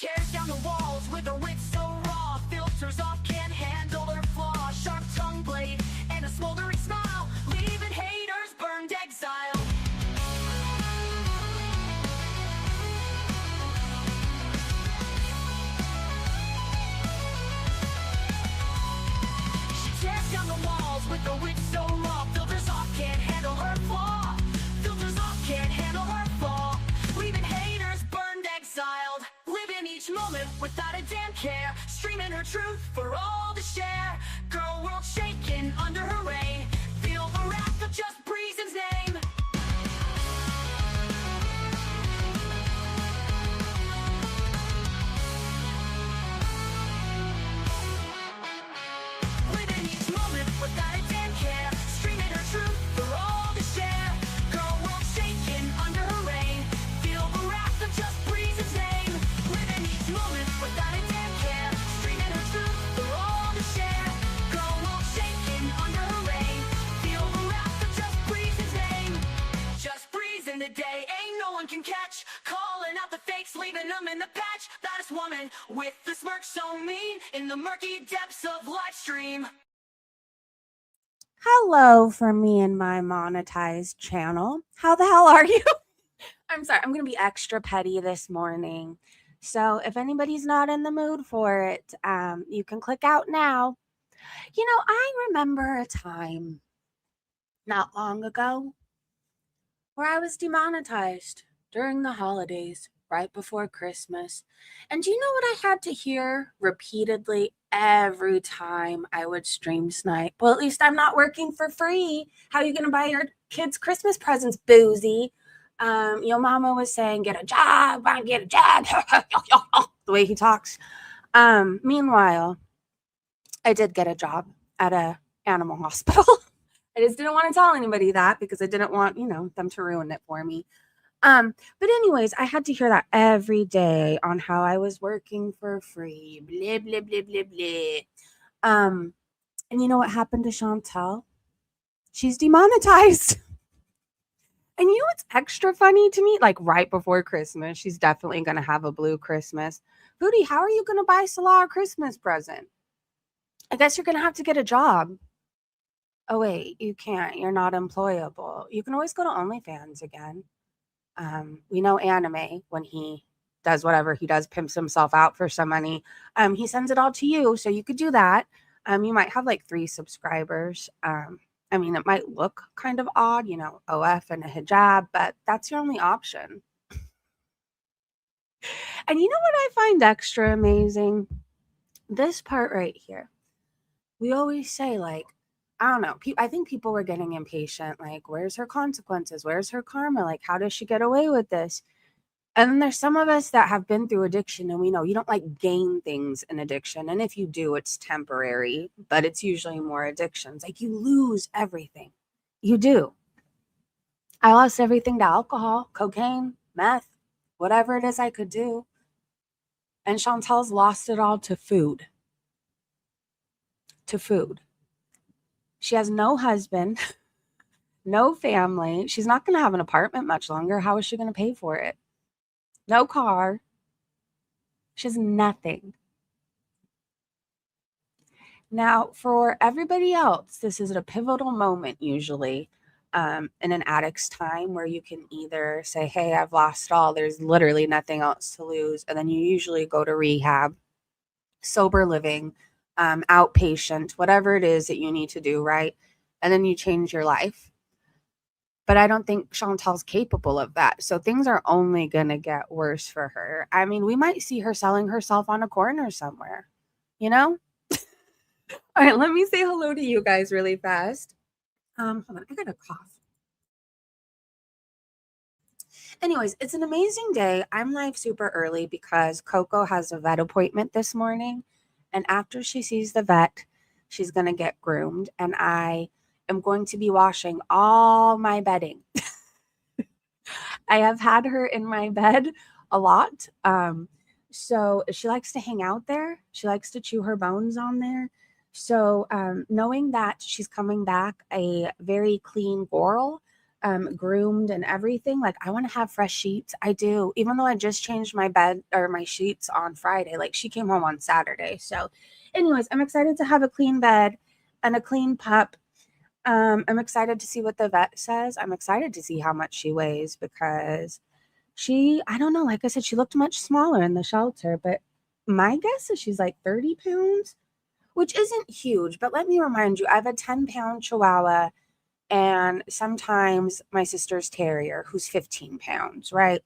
tears down the walls with her wit so raw. Filters off, can't handle her flaw. Sharp tongue blade and a smoldering smile, leaving haters burned exile. She tears down the walls with her wit so raw. Filters off, can't handle her flaw. Filters off, can't handle her flaw, leaving haters burned exiled. Living each moment without a damn care, streaming her truth for all to share. Girl world shaking under her reign, feel the wrath of just Breezen's name. Living each moment without a damn care, streaming her truth for all to share. Girl world shaking under her reign, feel the wrath of just Breezen's name. Living each moment without a damn care, streaming her truth for all to share. Girl world shaking under her reign, feel the wrath of just Breezen's name. Just breezing the day, ain't no one can catch. Calling out the fakes, leaving them in the patch. Baddest woman with the smirk so mean in the murky depths of live stream. Hello from me and my monetized channel. How the hell are you? I'm sorry, I'm going to be extra petty this morning. So if anybody's not in the mood for it, you can click out now. You know, I remember a time not long ago where I was demonetized during the holidays, right before Christmas. And do you know what I had to hear repeatedly every time I would stream snipe? Well, at least I'm not working for free. How are you going to buy your kids Christmas presents, boozy? Your mama was saying, get a job, I get a job. The way he talks. Meanwhile, I did get a job at a animal hospital. I just didn't want to tell anybody that because I didn't want, them to ruin it for me. But anyways, I had to hear that every day on how I was working for free. Blah, blah, blah, blah, blah. And you know what happened to Chantel? She's demonetized. And you know what's extra funny to me? Like right before Christmas, she's definitely going to have a blue Christmas. Foodie, how are you going to buy Salah a Christmas present? I guess you're going to have to get a job. Oh, wait, you can't. You're not employable. You can always go to OnlyFans again. We know Anime, when he does whatever he does, pimps himself out for some money. He sends it all to you, so you could do that. You might have like 3 subscribers. I mean, it might look kind of odd, OF and a hijab, but that's your only option. And you know what I find extra amazing? This part right here. We always say, like, I don't know. I think people were getting impatient. Like, where's her consequences? Where's her karma? Like, how does she get away with this? And then there's some of us that have been through addiction, and we know you don't like gain things in addiction. And if you do, it's temporary, but it's usually more addictions. Like, you lose everything. You do. I lost everything to alcohol, cocaine, meth, whatever it is I could do. And Chantel's lost it all to food. To food. She has no husband, no family. She's not going to have an apartment much longer. How is she going to pay for it? No car. She has nothing. Now, for everybody else, this is a pivotal moment usually in an addict's time where you can either say, hey, I've lost all. There's literally nothing else to lose. And then you usually go to rehab, sober living, outpatient, whatever it is that you need to do, right? And then you change your life. But I don't think Chantel's capable of that. So things are only going to get worse for her. I mean, we might see her selling herself on a corner somewhere, All right, let me say hello to you guys really fast. Hold on, I got a cough. Anyways, it's an amazing day. I'm live super early because Coco has a vet appointment this morning. And after she sees the vet, she's going to get groomed. And I am going to be washing all my bedding. I have had her in my bed a lot. So she likes to hang out there. She likes to chew her bones on there. So knowing that she's coming back a very clean girl, groomed and everything. Like, I want to have fresh sheets. I do, even though I just changed my bed or my sheets on Friday. Like, she came home on Saturday. So anyways, I'm excited to have a clean bed and a clean pup. I'm excited to see what the vet says. I'm excited to see how much she weighs because I don't know, like I said, she looked much smaller in the shelter, but my guess is she's like 30 pounds, which isn't huge. But let me remind you, I have a 10-pound Chihuahua and sometimes my sister's terrier who's 15 pounds, right?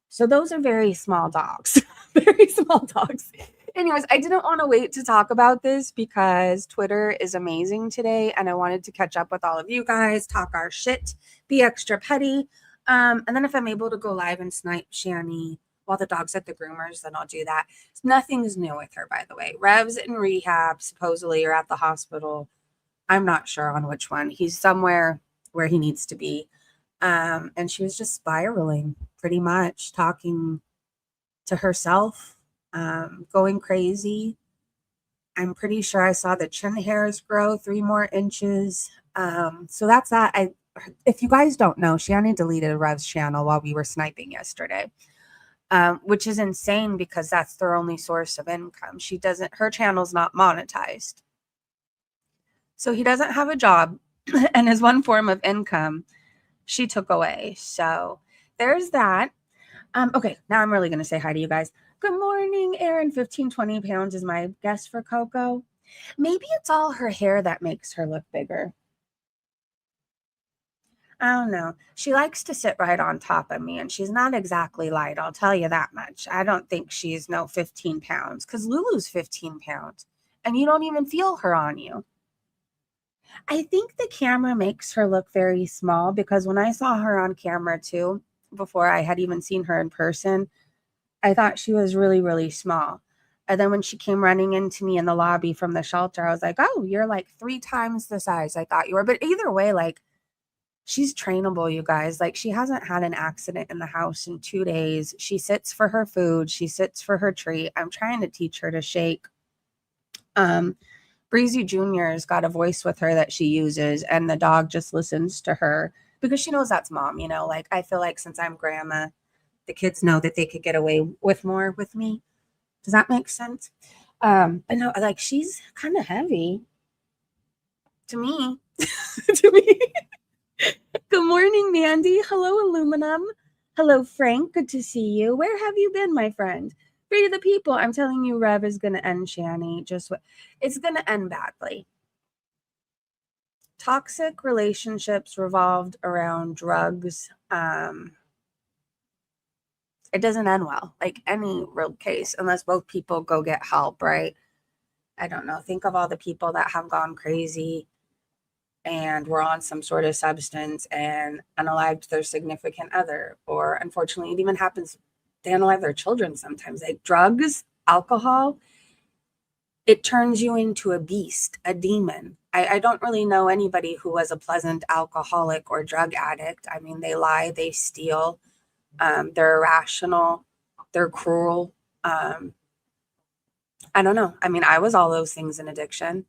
So those are very small dogs, very small dogs. Anyways, I didn't want to wait to talk about this because Twitter is amazing today and I wanted to catch up with all of you guys, talk our shit, be extra petty. And then if I'm able to go live and snipe Shani while the dog's at the groomers, then I'll do that. Nothing's new with her, by the way. Rev's in rehab, supposedly, or at the hospital. I'm not sure on which one. He's somewhere where he needs to be. And she was just spiraling pretty much, talking to herself, going crazy. I'm pretty sure I saw the chin hairs grow 3 more inches. So that's that. If you guys don't know, Shani deleted Rev's channel while we were sniping yesterday, which is insane because that's their only source of income. Her channel's not monetized. So he doesn't have a job and his one form of income she took away. So there's that. Okay, now I'm really going to say hi to you guys. Good morning, Erin. 15, 20 pounds is my guess for Coco. Maybe it's all her hair that makes her look bigger. I don't know. She likes to sit right on top of me, and she's not exactly light, I'll tell you that much. I don't think she's 15 pounds, because Lulu's 15 pounds, and you don't even feel her on you. I think the camera makes her look very small, because when I saw her on camera too, before I had even seen her in person, I thought she was really, really small. And then when she came running into me in the lobby from the shelter, I was like, oh, you're like 3 times the size I thought you were. But either way, like, she's trainable, you guys. Like, she hasn't had an accident in the house in 2 days. She sits for her food. She sits for her treat. I'm trying to teach her to shake. Breezy Jr.'s got a voice with her that she uses, and the dog just listens to her because she knows that's mom, you know? Like, I feel like since I'm grandma, the kids know that they could get away with more with me. Does that make sense? But no, like, she's kind of heavy to me. To me. Good morning, Mandy. Hello, Aluminum. Hello, Frank. Good to see you. Where have you been, my friend? Free the people. I'm telling you, Rev is going to end Shani. It's going to end badly. Toxic relationships revolved around drugs. It doesn't end well, like any real case, unless both people go get help, right? I don't know. Think of all the people that have gone crazy and were on some sort of substance and unalived their significant other, or unfortunately, it even happens, they unalive their children sometimes. Like drugs, alcohol, it turns you into a beast, a demon. I don't really know anybody who was a pleasant alcoholic or drug addict. I mean, they lie, they steal, they're irrational, they're cruel. I don't know. I mean, I was all those things in addiction.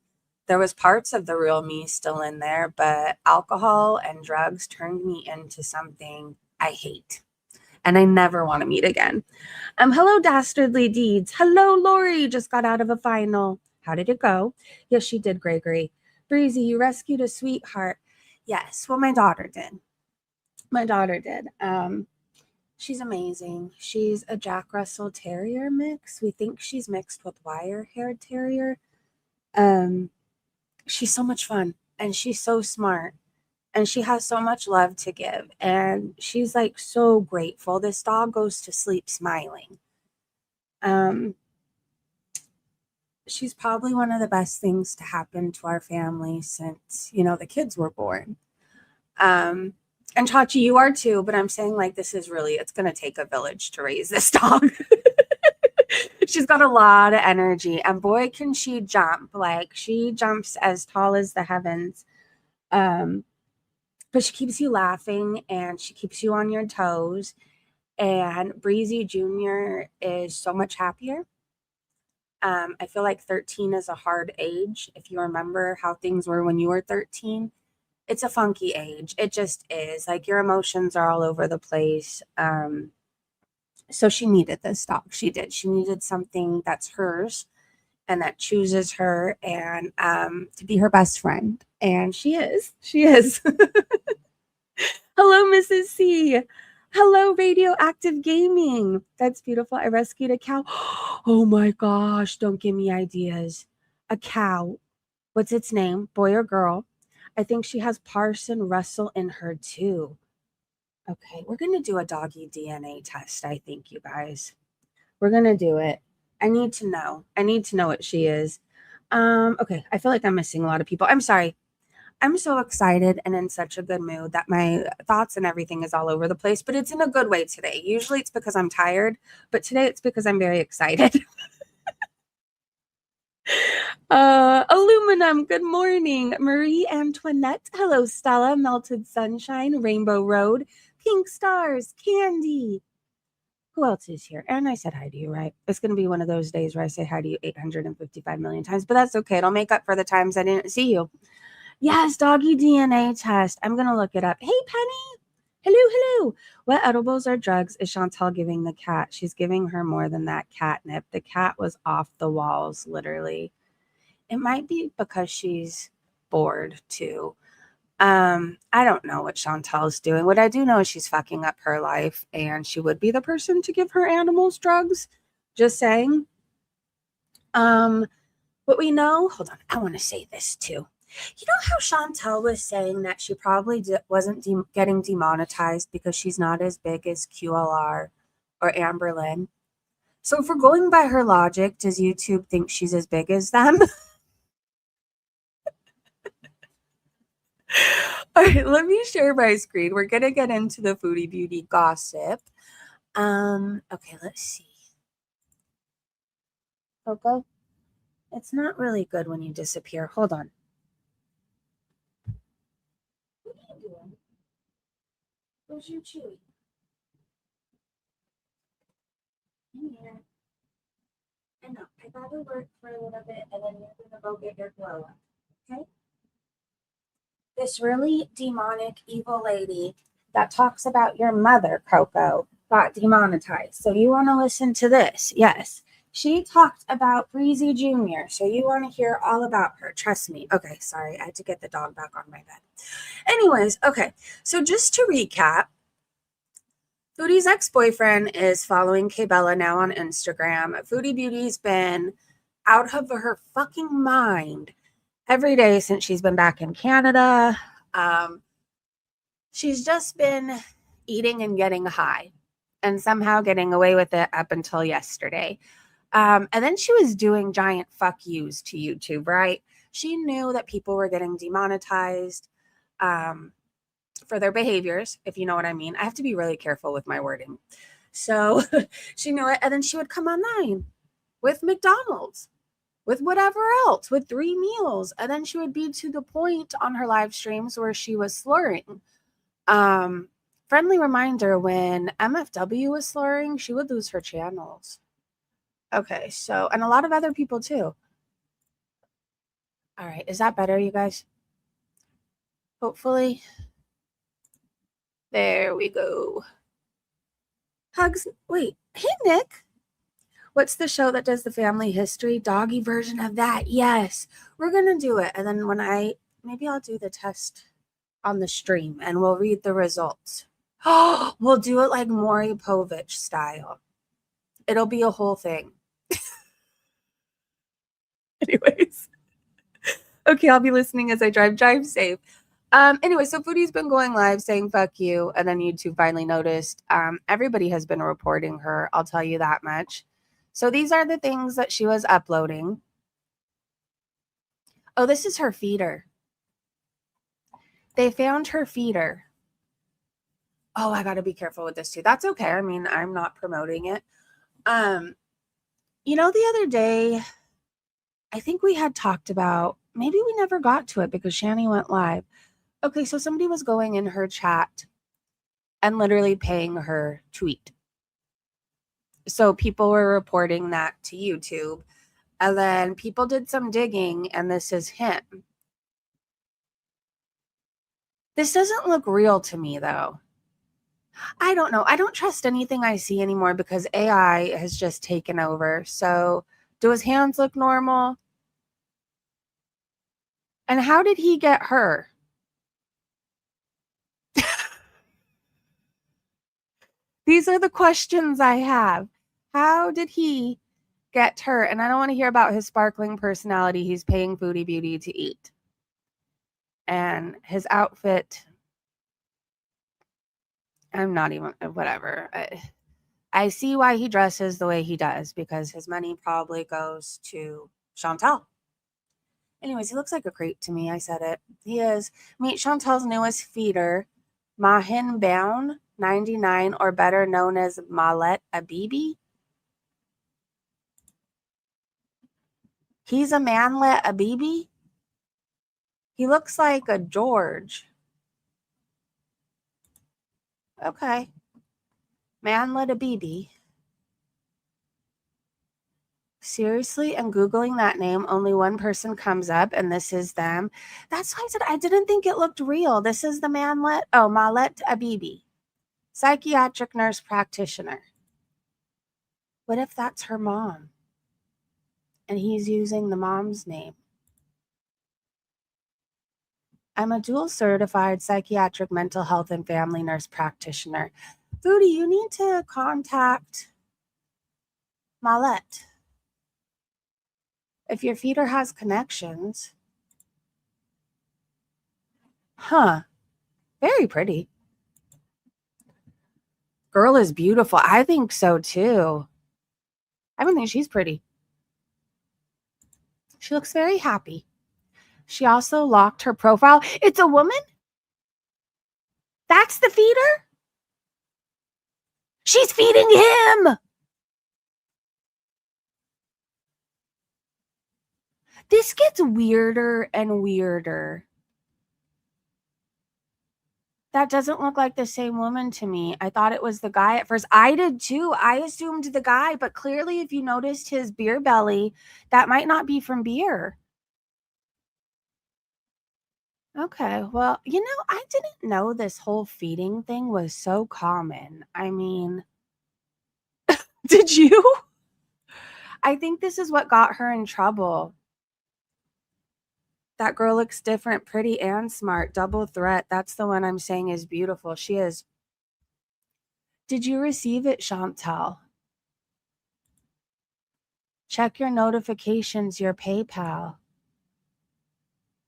There was parts of the real me still in there, but alcohol and drugs turned me into something I hate and I never want to meet again. Hello, Dastardly Deeds. Hello, Lori. Just got out of a final. How did it go? Yes, she did, Gregory. Breezy, you rescued a sweetheart. Yes, well, my daughter did. My daughter did. She's amazing. She's a Jack Russell Terrier mix. We think she's mixed with wire-haired terrier. She's so much fun and she's so smart and she has so much love to give and she's like so grateful. This dog goes to sleep smiling. She's probably one of the best things to happen to our family since, the kids were born. And Chachi, you are too, but I'm saying like it's going to take a village to raise this dog. She's got a lot of energy and boy can she jump. Like she jumps as tall as the heavens. But she keeps you laughing and she keeps you on your toes. And Breezy Jr. is so much happier. I feel like 13 is a hard age. If you remember how things were when you were 13, it's a funky age. It just is. Like, your emotions are all over the place. So she needed this dog. She did. She needed something that's hers and that chooses her, and to be her best friend. And she is. She is. Hello, Mrs. C. Hello, Radioactive Gaming. That's beautiful. I rescued a cow. Oh my gosh, don't give me ideas. A cow. What's its name? Boy or girl? I think she has Parson Russell in her too. Okay, we're going to do a doggy DNA test, I think, you guys. We're going to do it. I need to know. I need to know what she is. Okay, I feel like I'm missing a lot of people. I'm sorry. I'm so excited and in such a good mood that my thoughts and everything is all over the place, but it's in a good way today. Usually it's because I'm tired, but today it's because I'm very excited. Aluminum, good morning. Marie Antoinette, hello, Stella, Melted Sunshine, Rainbow Road, Pink Stars, Candy. Who else is here? And I said hi to you, right? It's going to be one of those days where I say hi to you 855 million times, but that's okay. It'll make up for the times I didn't see you. Yes, doggy DNA test. I'm going to look it up. Hey, Penny. Hello, hello. What edibles or drugs is Chantal giving the cat? She's giving her more than that catnip. The cat was off the walls, literally. It might be because she's bored, too. I don't know what Chantal's doing. What I do know is she's fucking up her life, and she would be the person to give her animals drugs. Just saying. What we know, hold on, I want to say this too. You know how Chantel was saying that she probably wasn't getting demonetized because she's not as big as QLR or Amberlynn? So if we're going by her logic, does YouTube think she's as big as them? All right, let me share my screen. We're going to get into the foodie beauty gossip. Okay, let's see. Coco, it's not really good when you disappear. Hold on. What are you doing? Where's your chewy? In here. I know. I gotta work for a little bit and then you're gonna go get your glow up. Okay? This really demonic, evil lady that talks about your mother, Coco, got demonetized. So you want to listen to this? Yes. She talked about Breezy Jr. So you want to hear all about her. Trust me. Okay, sorry. I had to get the dog back on my bed. Anyways, okay. So just to recap, Foodie's ex-boyfriend is following Kbella now on Instagram. Foodie Beauty's been out of her fucking mind every day since she's been back in Canada. She's just been eating and getting high and somehow getting away with it up until yesterday. And then she was doing giant fuck yous to YouTube, right? She knew that people were getting demonetized for their behaviors, if you know what I mean. I have to be really careful with my wording. So she knew it. And then she would come online with McDonald's, with whatever else, with 3 meals. And then she would be to the point on her live streams where she was slurring. Friendly reminder, when MFW was slurring, she would lose her channels. Okay, so, and a lot of other people too. All right, is that better, you guys? Hopefully. There we go. Hugs. Wait, hey, Nick. What's the show that does the family history? Doggy version of that. Yes, we're going to do it. And then maybe I'll do the test on the stream and we'll read the results. Oh, we'll do it like Maury Povich style. It'll be a whole thing. Anyways. Okay, I'll be listening as I drive. Drive safe. Anyway, so Foodie's been going live saying fuck you, and then YouTube finally noticed. Everybody has been reporting her, I'll tell you that much. So these are the things that she was uploading. Oh, this is her feeder. They found her feeder. Oh, I gotta be careful with this too. That's okay. I mean, I'm not promoting it. You know, the other day, I think we had talked about, maybe we never got to it because Shani went live. Okay, so somebody was going in her chat and literally paying her tweet. So people were reporting that to YouTube. And then people did some digging, and this is him. This doesn't look real to me, though. I don't know. I don't trust anything I see anymore because AI has just taken over. So, do his hands look normal? And how did he get her? These are the questions I have. How did he get her? And I don't want to hear about his sparkling personality he's paying Foodie Beauty to eat. And his outfit, I'm not even, whatever. I see why he dresses the way he does because his money probably goes to Chantal. Anyways, he looks like a creep to me. I said it. He is. Meet Chantal's newest feeder, Mahin Bound 99, or better known as Malet Abibi. He's a manlet Abibi. He looks like a George. Okay. Manlet Abibi. Seriously, and Googling that name, only one person comes up, and this is them. That's why I said I didn't think it looked real. This is the Manlet. Oh, Malet Abibi, psychiatric nurse practitioner. What if that's her mom? And he's using the mom's name. I'm a dual certified psychiatric mental health and family nurse practitioner. Foodie, you need to contact Malet. If your feeder has connections. Huh. Very pretty. Girl is beautiful. I think so too. I don't think she's pretty. She looks very happy. She also locked her profile. It's a woman? That's the feeder? She's feeding him. This gets weirder and weirder. That doesn't look like the same woman to me. I thought it was the guy at first. I did too. I assumed the guy, but clearly, if you noticed his beer belly, that might not be from beer. Okay, well, I didn't know this whole feeding thing was so common. I mean, did you? I think this is what got her in trouble. That girl looks different, pretty and smart. Double threat. That's the one I'm saying is beautiful. She is. Did you receive it, Chantal? Check your notifications, your PayPal.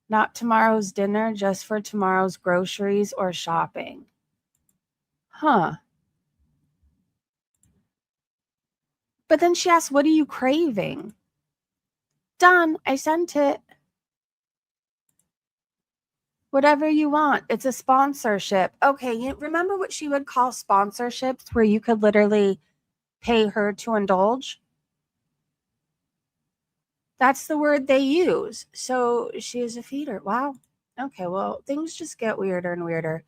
Not tomorrow's dinner, just for tomorrow's groceries or shopping. Huh. But then she asked, what are you craving? Done. I sent it. Whatever you want. It's a sponsorship. Okay, you remember what she would call sponsorships where you could literally pay her to indulge? That's the word they use. So she is a feeder. Wow. Okay, well, things just get weirder and weirder.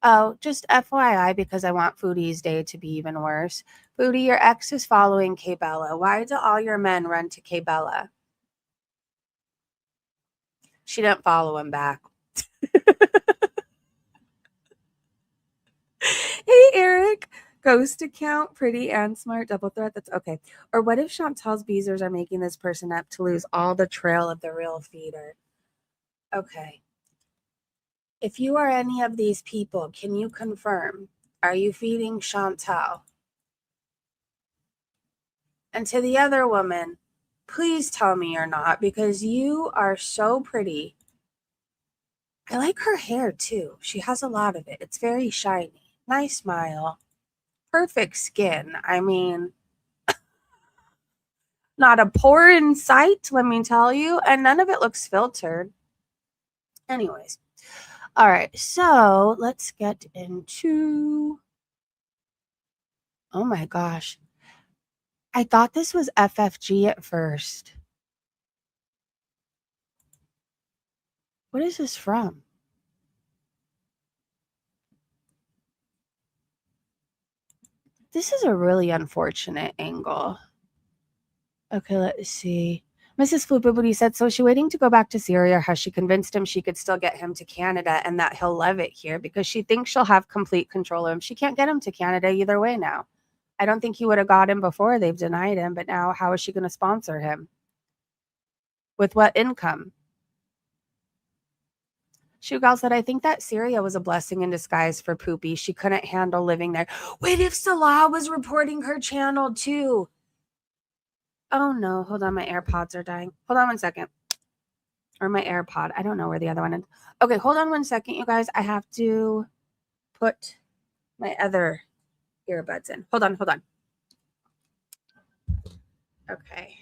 Oh, just FYI, because I want Foodie's day to be even worse. Foodie, your ex is following K-Bella. Why do all your men run to K-Bella? She didn't follow him back. Hey, Eric. Ghost account, pretty and smart, double threat. That's okay. Or what if Chantal's beezers are making this person up to lose all the trail of the real feeder? Okay. If you are any of these people, can you confirm? Are you feeding Chantal? And to the other woman, please tell me you're not because you are so pretty. I like her hair too. She has a lot of it. It's very shiny. Nice smile. Perfect skin. I mean, not a pore in sight, let me tell you. And none of it looks filtered. Anyways. All right. So let's get into. Oh my gosh. I thought this was FFG at first. What is this from? This is a really unfortunate angle. Okay, let's see. Mrs. Floopabooty said, so she waiting to go back to Syria. Has she convinced him she could still get him to Canada and that he'll love it here because she thinks she'll have complete control of him. She can't get him to Canada either way now. I don't think he would have got him before. They've denied him, but now how is she going to sponsor him? With what income? Shugal said, I think that Syria was a blessing in disguise for Poopy. She couldn't handle living there. Wait, if Salah was reporting her channel too. Oh no, hold on, my AirPods are dying. Hold on one second. Or my AirPod. I don't know where the other one is. Okay, hold on one second, you guys. I have to put my other earbuds in. Hold on. Okay.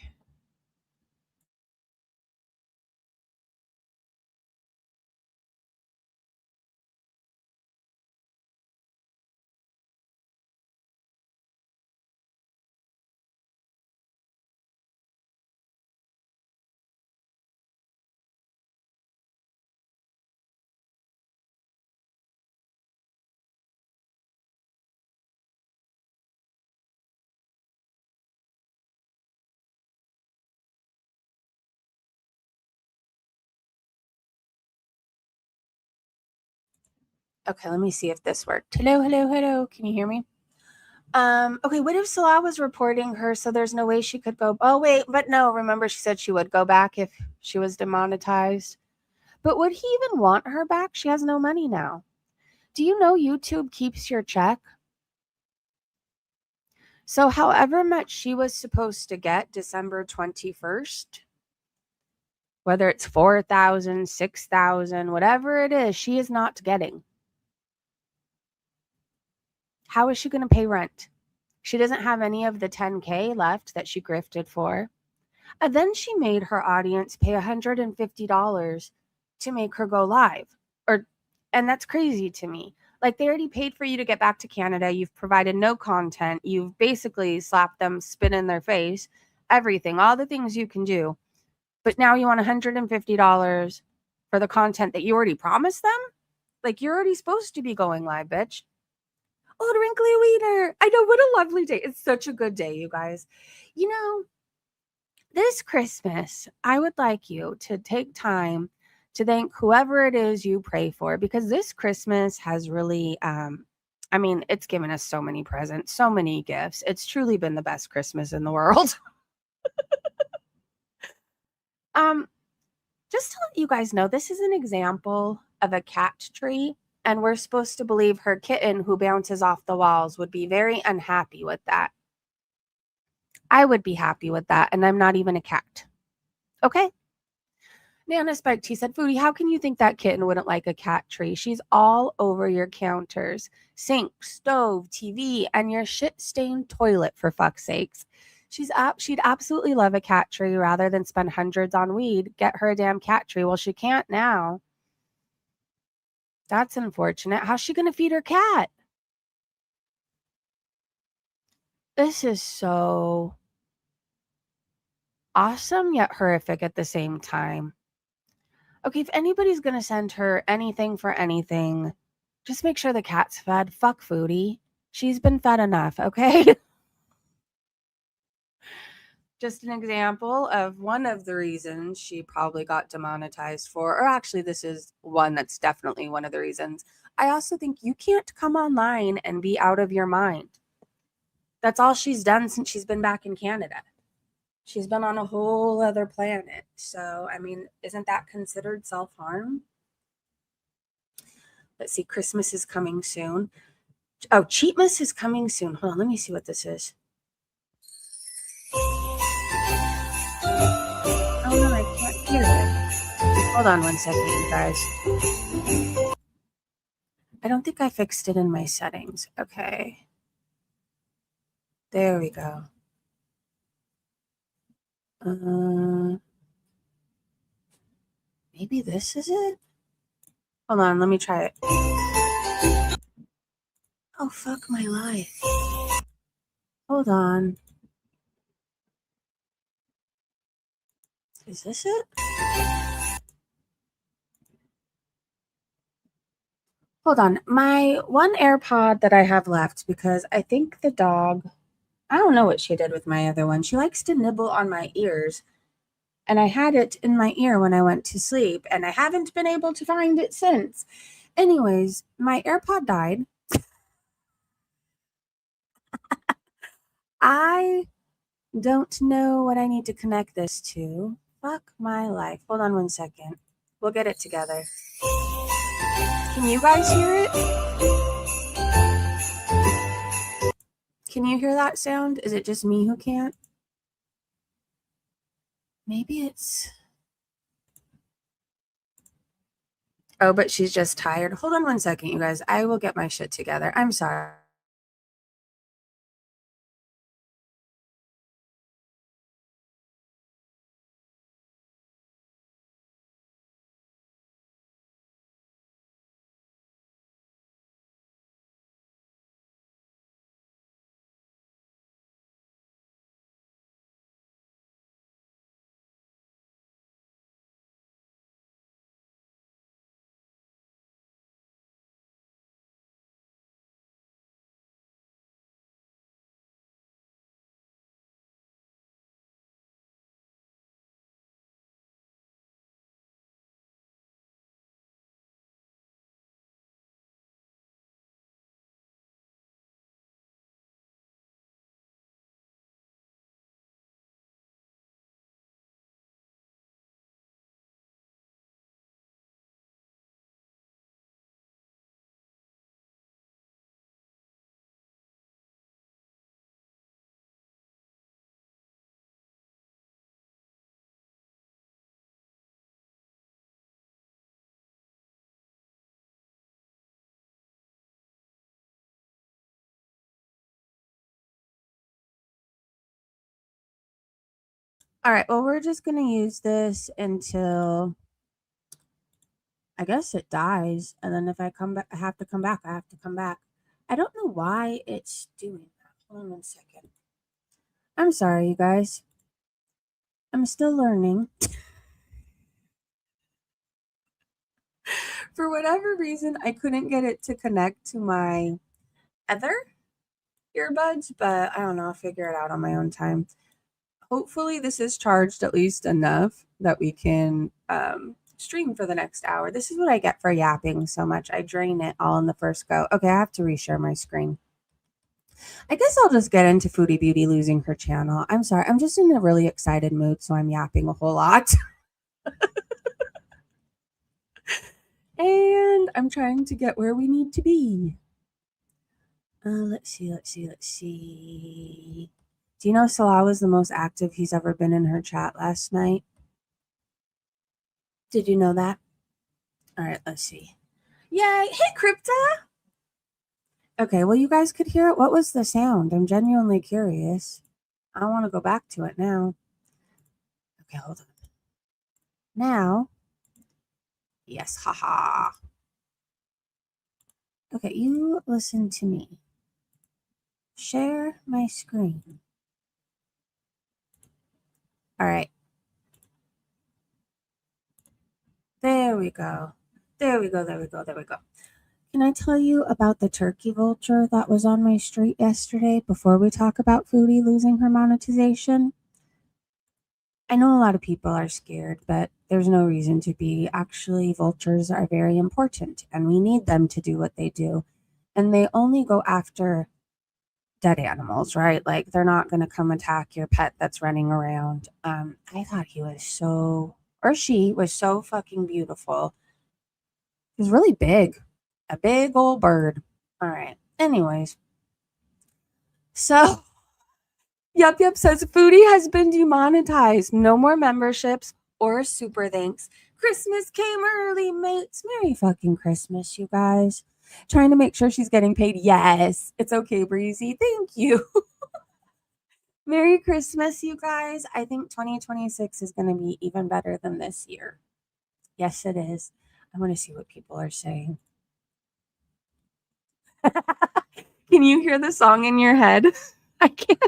Okay, let me see if this worked. Hello. Can you hear me? Okay, what if Salah was reporting her so there's no way she could go? Oh, wait, but no, remember she said she would go back if she was demonetized. But would he even want her back? She has no money now. Do you know YouTube keeps your check? So, however much she was supposed to get December 21st, whether it's 4,000, 6,000, whatever it is, she is not getting. How is she going to pay rent? She doesn't have any of the 10K left that she grifted for. And then she made her audience pay $150 to make her go live. And that's crazy to me. Like, they already paid for you to get back to Canada. You've provided no content. You've basically slapped them, spit in their face, everything, all the things you can do. But now you want $150 for the content that you already promised them? Like, you're already supposed to be going live, bitch. Oh, Wrinkly Wiener. I know, what a lovely day. It's such a good day, you guys. You know, this Christmas, I would like you to take time to thank whoever it is you pray for, because this Christmas has really, it's given us so many presents, so many gifts. It's truly been the best Christmas in the world. Just to let you guys know, this is an example of a cat tree, and we're supposed to believe her kitten who bounces off the walls would be very unhappy with that. I would be happy with that, and I'm not even a cat. Okay? Nana spiked. He said, Foodie, how can you think that kitten wouldn't like a cat tree? She's all over your counters, sink, stove, TV, and your shit-stained toilet, for fuck's sakes. She'd absolutely love a cat tree rather than spend hundreds on weed. Get her a damn cat tree. Well, she can't now. That's unfortunate. How's she going to feed her cat? This is so awesome yet horrific at the same time. Okay, if anybody's going to send her anything for anything, just make sure the cat's fed. Fuck Foodie. She's been fed enough, okay? Just an example of one of the reasons she probably got demonetized for, or actually, this is one that's definitely one of the reasons. I also think you can't come online and be out of your mind. That's all she's done since she's been back in Canada. She's been on a whole other planet. So, isn't that considered self-harm? Let's see, Christmas is coming soon. Oh, Cheapmas is coming soon. Hold on, let me see what this is. Oh no, I can't hear it. Hold on one second, you guys. I don't think I fixed it in my settings. Okay. There we go. Maybe this is it? Hold on, let me try it. Oh, fuck my life. Hold on. Is this it? Hold on. My one AirPod that I have left, because I think the dog, I don't know what she did with my other one. She likes to nibble on my ears. and I had it in my ear when I went to sleep, and I haven't been able to find it since. Anyways, my AirPod died. I don't know what I need to connect this to. Fuck my life. Hold on one second. We'll get it together. Can you guys hear it? Can you hear that sound? Is it just me who can't? Maybe it's... Oh, but she's just tired. Hold on one second, you guys. I will get my shit together. I'm sorry. All right, well, we're just going to use this until I guess it dies. And then if I come back, I have to come back. I have to come back. I don't know why it's doing that. Hold on one second. I'm sorry, you guys. I'm still learning. For whatever reason, I couldn't get it to connect to my other earbuds, but I don't know. I'll figure it out on my own time. Hopefully, this is charged at least enough that we can stream for the next hour. This is what I get for yapping so much. I drain it all in the first go. Okay, I have to reshare my screen. I guess I'll just get into Foodie Beauty losing her channel. I'm sorry. I'm just in a really excited mood, so I'm yapping a whole lot. And I'm trying to get where we need to be. Let's see. Do you know Salah was the most active he's ever been in her chat last night? Did you know that? All right, let's see. Yay! Hey, Crypta! Okay, well, you guys could hear it. What was the sound? I'm genuinely curious. I want to go back to it now. Okay, hold on. Now, yes, haha. Okay, you listen to me. Share my screen. All right. There we go. There we go. Can I tell you about the turkey vulture that was on my street yesterday before we talk about Foodie losing her monetization? I know a lot of people are scared, but there's no reason to be. Actually, vultures are very important and we need them to do what they do. And they only go after dead animals, right? Like they're not going to come attack your pet that's running around. I thought he was so, or she was so fucking beautiful. He was really big, a big old bird. All right. Anyways, so Yup says Foodie has been demonetized. No more memberships or super thanks. Christmas came early, mates. Merry fucking Christmas, you guys. Trying to make sure she's getting paid. Yes, it's okay, Breezy. Thank you. Merry Christmas, you guys. I think 2026 is going to be even better than this year. Yes, it is. I want to see what people are saying. Can you hear the song in your head? I can't.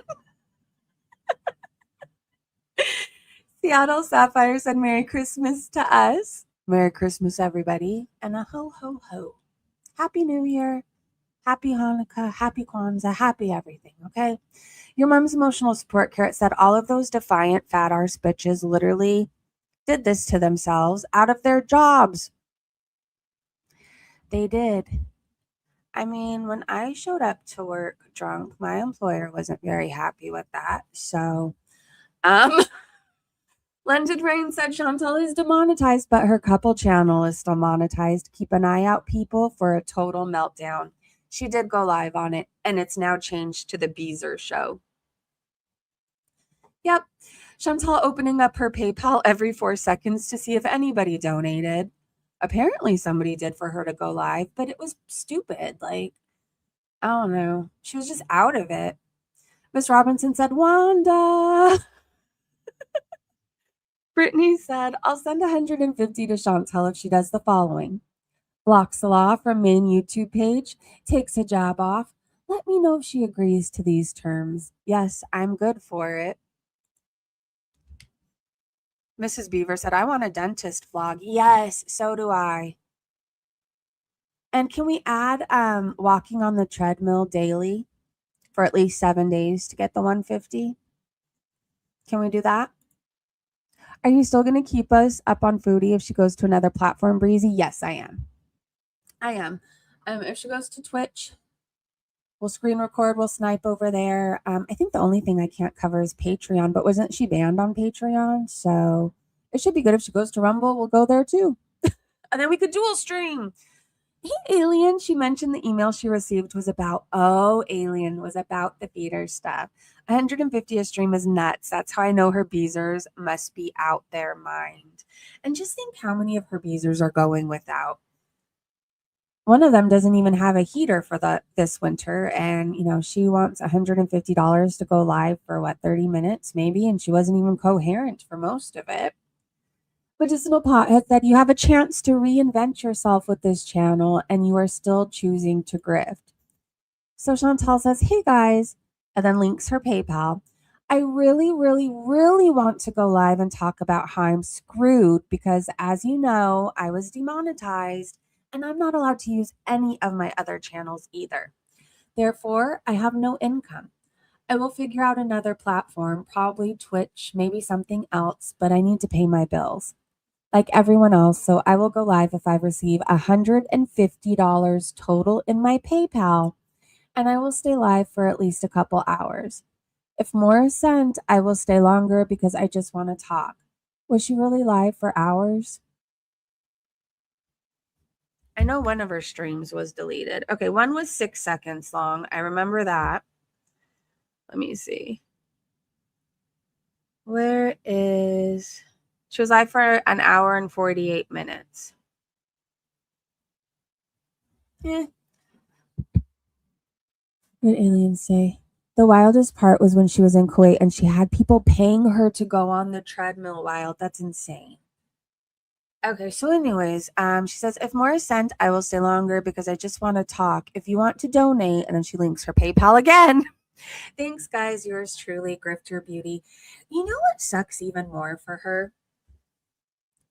Seattle Sapphire said Merry Christmas to us. Merry Christmas, everybody. And a ho, ho, ho. Happy New Year. Happy Hanukkah, happy Kwanzaa, happy everything, okay? Your mom's emotional support carrot said all of those defiant fat arse bitches literally did this to themselves out of their jobs. They did. I mean, when I showed up to work drunk, my employer wasn't very happy with that. So, um, London Rain said Chantel is demonetized, but her couple channel is still monetized. Keep an eye out, people, for a total meltdown. She did go live on it, and it's now changed to the Beezer show. Yep. Chantal opening up her PayPal every 4 seconds to see if anybody donated. Apparently somebody did for her to go live, but it was stupid. Like, I don't know. She was just out of it. Miss Robinson said, Wanda. Brittany said, I'll send 150 to Chantel if she does the following. Blocks the law from main YouTube page, takes a job off. Let me know if she agrees to these terms. Yes, I'm good for it. Mrs. Beaver said, I want a dentist vlog. Yes, so do I. And can we add walking on the treadmill daily for at least 7 days to get the 150? Can we do that? Are you still going to keep us up on Foodie if she goes to another platform, Breezy? Yes, I am. I am. If she goes to Twitch, we'll screen record, we'll snipe over there. I think the only thing I can't cover is Patreon, but wasn't she banned on Patreon? So it should be good if she goes to Rumble. We'll go there too. And then we could dual stream. Hey, Alien, she mentioned the email she received was about, Alien was about the feeder stuff. 150 a stream is nuts. That's how I know her beezers must be out their mind. And just think how many of her beezers are going without. One of them doesn't even have a heater for this winter, and she wants $150 to go live for 30 minutes maybe, and she wasn't even coherent for most of it. Medicinal Pothead said, you have a chance to reinvent yourself with this channel, and you are still choosing to grift. So Chantal says, hey guys, and then links her PayPal. I really, really, really want to go live and talk about how I'm screwed because, as you know, I was demonetized and I'm not allowed to use any of my other channels either. Therefore, I have no income. I will figure out another platform, probably Twitch, maybe something else, but I need to pay my bills like everyone else. So I will go live if I receive $150 total in my PayPal, and I will stay live for at least a couple hours. If more is sent, I will stay longer because I just want to talk. Was she really live for hours? I know one of her streams was deleted. Okay, one was 6 seconds long. I remember that. Let me see. Where is... She was live for an hour and 48 minutes. What did aliens say? The wildest part was when she was in Kuwait and she had people paying her to go on the treadmill wild. That's insane. Okay, so anyways, she says, if more is sent, I will stay longer because I just want to talk. If you want to donate, and then she links her PayPal again. Thanks, guys. Yours truly, Grifter Beauty. You know what sucks even more for her?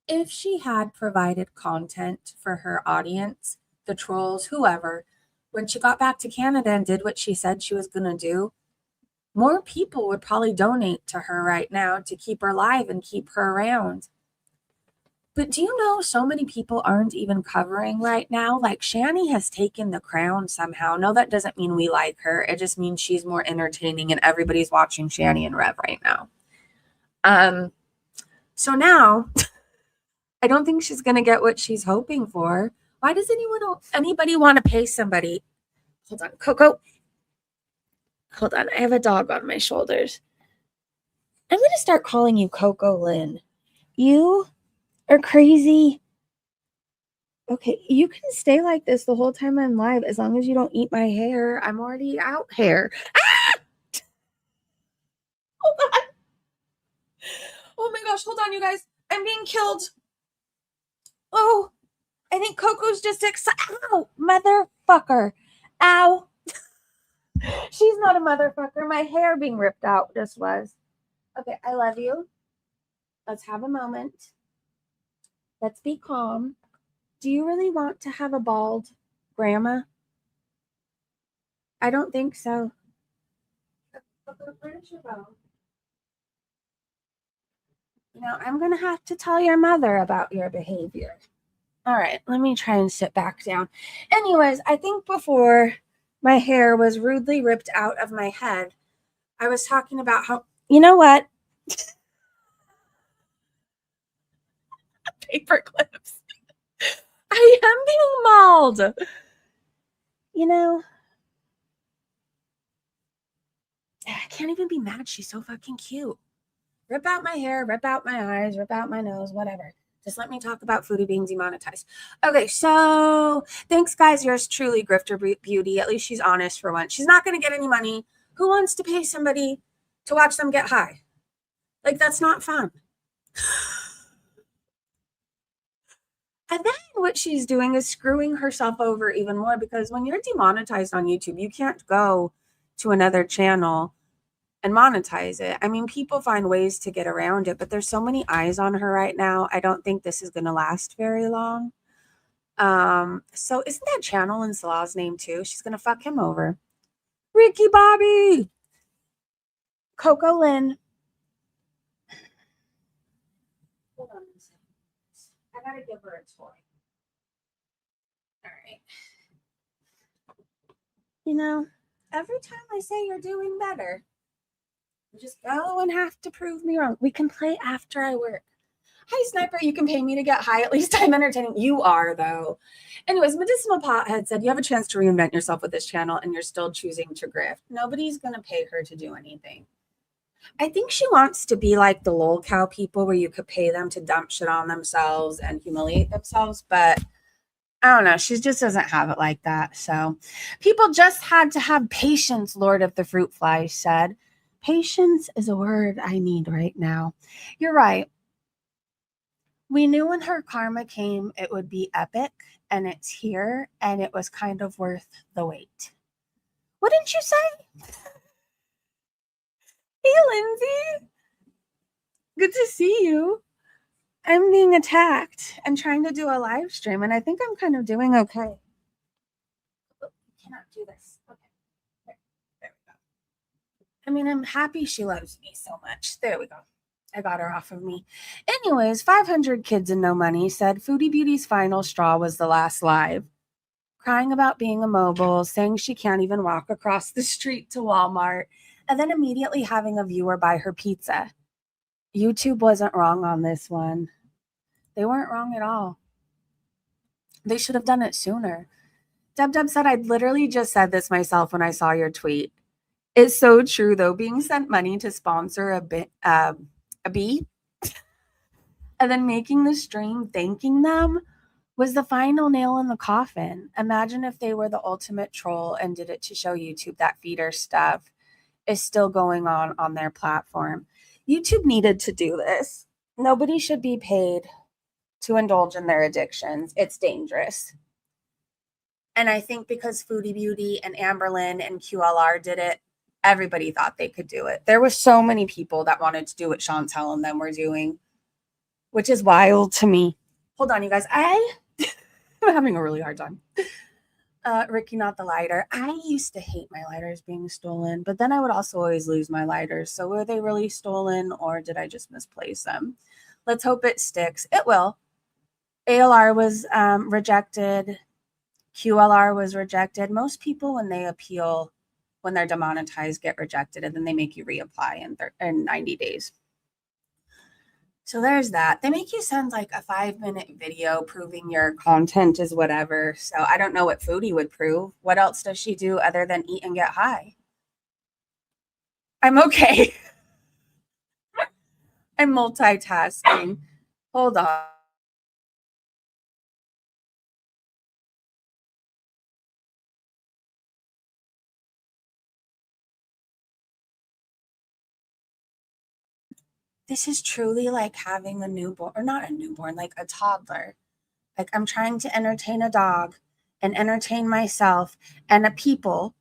If she had provided content for her audience, the trolls, whoever, when she got back to Canada and did what she said she was going to do, more people would probably donate to her right now to keep her alive and keep her around. But do you know so many people aren't even covering right now? Like Shani has taken the crown somehow. No, that doesn't mean we like her. It just means she's more entertaining and everybody's watching Shani and Rev right now. So now I don't think she's going to get what she's hoping for. Why does anybody want to pay somebody? Hold on, Coco. Hold on, I have a dog on my shoulders. I'm going to start calling you Coco Lynn. You are crazy. Okay, you can stay like this the whole time I'm live as long as you don't eat my hair. I'm already out hair. Ah! Hold on. Oh my gosh, hold on, you guys. I'm being killed. Oh, I think Coco's just excited. Ow, motherfucker. Ow. She's not a motherfucker. My hair being ripped out just was. Okay, I love you. Let's have a moment. Let's be calm. Do you really want to have a bald grandma? I don't think so. Where did you go? You know, I'm going to have to tell your mother about your behavior. All right, let me try and sit back down. Anyways, I think before my hair was rudely ripped out of my head, I was talking about how, you know what? Paper clips. I am being mauled. You know, I can't even be mad. She's so fucking cute. Rip out my hair, rip out my eyes, rip out my nose, whatever. Just let me talk about Foodie being demonetized. Okay, so thanks, guys. Yours truly, Grifter Beauty. At least she's honest for once. She's not going to get any money. Who wants to pay somebody to watch them get high? Like, that's not fun. And then what she's doing is screwing herself over even more, because when you're demonetized on YouTube, you can't go to another channel and monetize it. I mean, people find ways to get around it, but there's so many eyes on her right now. I don't think this is going to last very long. So isn't that channel in Salah's name too? She's going to fuck him over. Ricky Bobby. Coco Lynn. Hold on a second. I got to give her a toy. All right. You know, every time I say you're doing better, you just go and have to prove me wrong. We can play after I work. Hi, Sniper. You can pay me to get high. At least I'm entertaining. You are, though. Anyways, Medicinal Pothead said, you have a chance to reinvent yourself with this channel, and you're still choosing to grift. Nobody's going to pay her to do anything. I think she wants to be like the lol cow people, where you could pay them to dump shit on themselves and humiliate themselves. But I don't know. She just doesn't have it like that. So people just had to have patience, Lord of the Fruit Flies said. Patience is a word I need right now. You're right. We knew when her karma came, it would be epic, and it's here, and it was kind of worth the wait. Wouldn't you say? Hey, Lindsay. Good to see you. I'm being attacked and trying to do a live stream, and I think I'm kind of doing okay. Oh, cannot do this. Okay. There we go. I mean, I'm happy she loves me so much. There we go. I got her off of me. Anyways, 500 Kids and No Money said Foodie Beauty's final straw was the last live. Crying about being immobile, saying she can't even walk across the street to Walmart, and then immediately having a viewer buy her pizza. YouTube wasn't wrong on this one. They weren't wrong at all. They should have done it sooner. Deb said, I'd literally just said this myself when I saw your tweet. It's so true, though. Being sent money to sponsor a bee and then making the stream thanking them was the final nail in the coffin. Imagine if they were the ultimate troll and did it to show YouTube that feeder stuff is still going on their platform. YouTube needed to do this. Nobody should be paid to indulge in their addictions. It's dangerous. And I think because Foodie Beauty and Amberlynn and QLR did it, everybody thought they could do it. There were so many people that wanted to do what Chantel and them were doing, which is wild to me. Hold on, you guys. I'm having a really hard time. Ricky, not the lighter. I used to hate my lighters being stolen, but then I would also always lose my lighters. So were they really stolen, or did I just misplace them? Let's hope it sticks. It will. ALR was rejected. QLR was rejected. Most people, when they appeal, when they're demonetized, get rejected, and then they make you reapply in 90 days. So there's that. They make you send like a 5-minute video proving your content is whatever. So I don't know what Foodie would prove. What else does she do other than eat and get high? I'm okay. I'm multitasking. Hold on. This is truly like having a newborn, or not a newborn, like a toddler. Like I'm trying to entertain a dog and entertain myself and a people.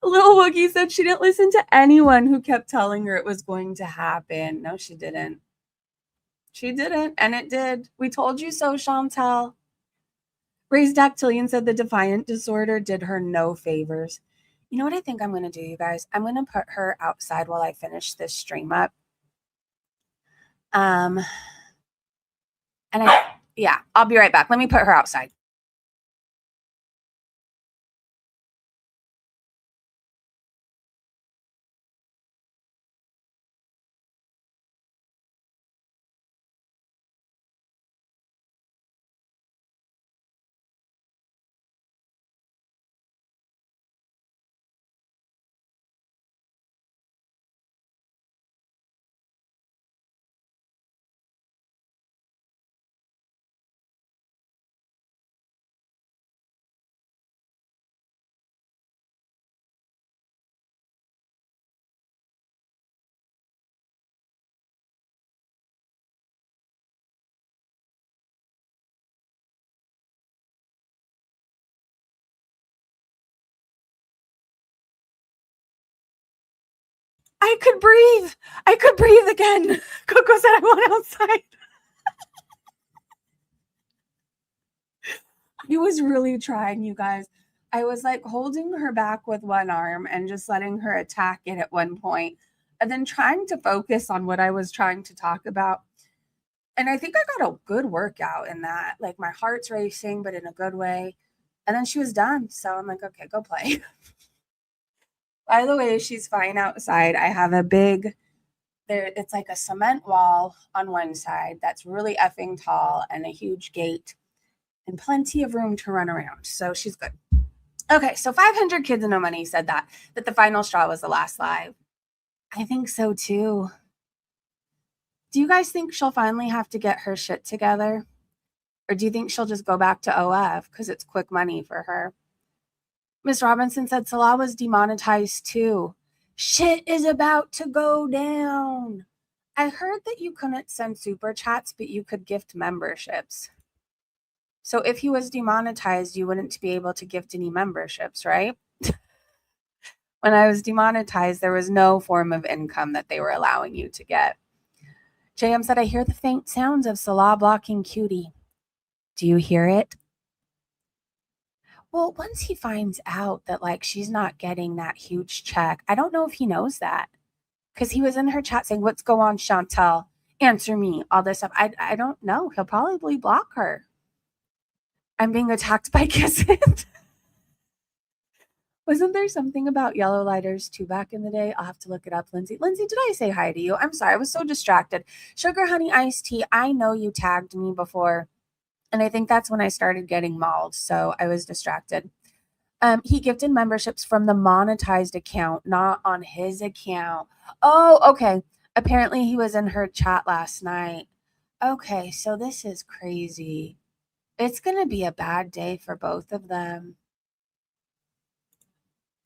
Little Woogie said she didn't listen to anyone who kept telling her it was going to happen. No, she didn't. She didn't, and it did. We told you so, Chantel. Raised Dactylian said the defiant disorder did her no favors. You know what I think I'm going to do, you guys? I'm going to put her outside while I finish this stream up. Yeah, I'll be right back. Let me put her outside. I could breathe. I could breathe again. Coco said I want outside. He was really trying, you guys. I was like holding her back with one arm and just letting her attack it at one point, and then trying to focus on what I was trying to talk about. And I think I got a good workout in that. Like my heart's racing, but in a good way. And then she was done. So I'm like, okay, go play. By the way, she's fine outside. I have a big it's like a cement wall on one side that's really effing tall and a huge gate and plenty of room to run around. So she's good. Okay, so 500 Kids and No Money said that the final straw was the last live. I think so too. Do you guys think she'll finally have to get her shit together? Or do you think she'll just go back to OF because it's quick money for her? Miss Robinson said Salah was demonetized too. Shit is about to go down. I heard that you couldn't send super chats, but you could gift memberships. So if he was demonetized, you wouldn't be able to gift any memberships, right? When I was demonetized, there was no form of income that they were allowing you to get. JM said, I hear the faint sounds of Salah blocking Cutie. Do you hear it? Well, once he finds out that like she's not getting that huge check, I don't know if he knows that. Because he was in her chat saying, what's going on, Chantel? Answer me, all this stuff. I don't know. He'll probably block her. I'm being attacked by Kissit. Wasn't there something about yellow lighters too back in the day? I'll have to look it up, Lindsay. Lindsay, did I say hi to you? I'm sorry. I was so distracted. Sugar Honey Iced Tea. I know you tagged me before. And I think that's when I started getting mauled. So I was distracted. He gifted memberships from the monetized account, not on his account. Oh, okay. Apparently he was in her chat last night. Okay, so this is crazy. It's going to be a bad day for both of them.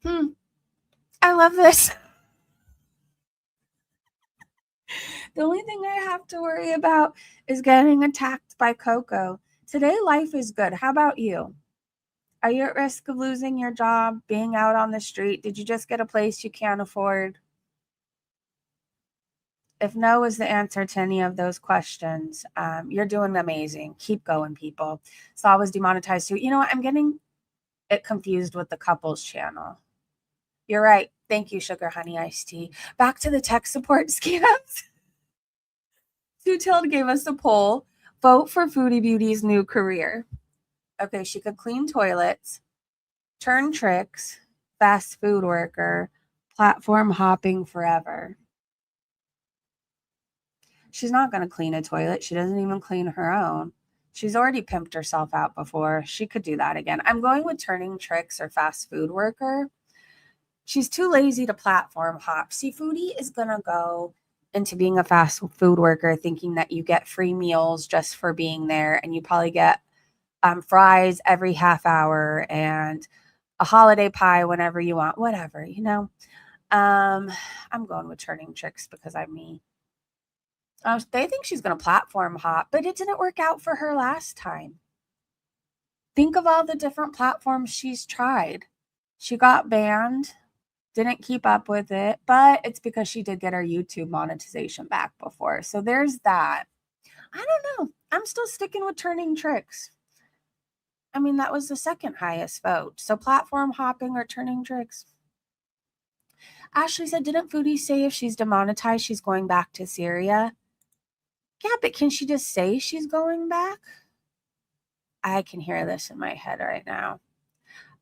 I love this. The only thing I have to worry about is getting attacked by Coco. Today, life is good. How about you? Are you at risk of losing your job, being out on the street? Did you just get a place you can't afford? If no is the answer to any of those questions, you're doing amazing. Keep going, people. So I was demonetized too. You know what? I'm getting it confused with the couples channel. You're right. Thank you, Sugar Honey Iced Tea. Back to the tech support scams. Two-Tailed gave us a poll. Vote for Foodie Beauty's new career. Okay, she could clean toilets, turn tricks, fast food worker, platform hopping forever. She's not going to clean a toilet. She doesn't even clean her own. She's already pimped herself out before. She could do that again. I'm going with turning tricks or fast food worker. She's too lazy to platform hop. See, Foodie is going to go into being a fast food worker thinking that you get free meals just for being there, and you probably get fries every half hour and a holiday pie whenever you want, whatever, you know. I'm going with turning tricks because I'm me. They think she's going to platform hop, but it didn't work out for her last time. Think of all the different platforms she's tried. She got banned, didn't keep up with it, but it's because she did get her YouTube monetization back before. So there's that. I don't know. I'm still sticking with turning tricks. I mean, that was the second highest vote. So platform hopping or turning tricks. Ashley said, didn't Foodie say if she's demonetized, she's going back to Syria? Yeah, but can she just say she's going back? I can hear this in my head right now.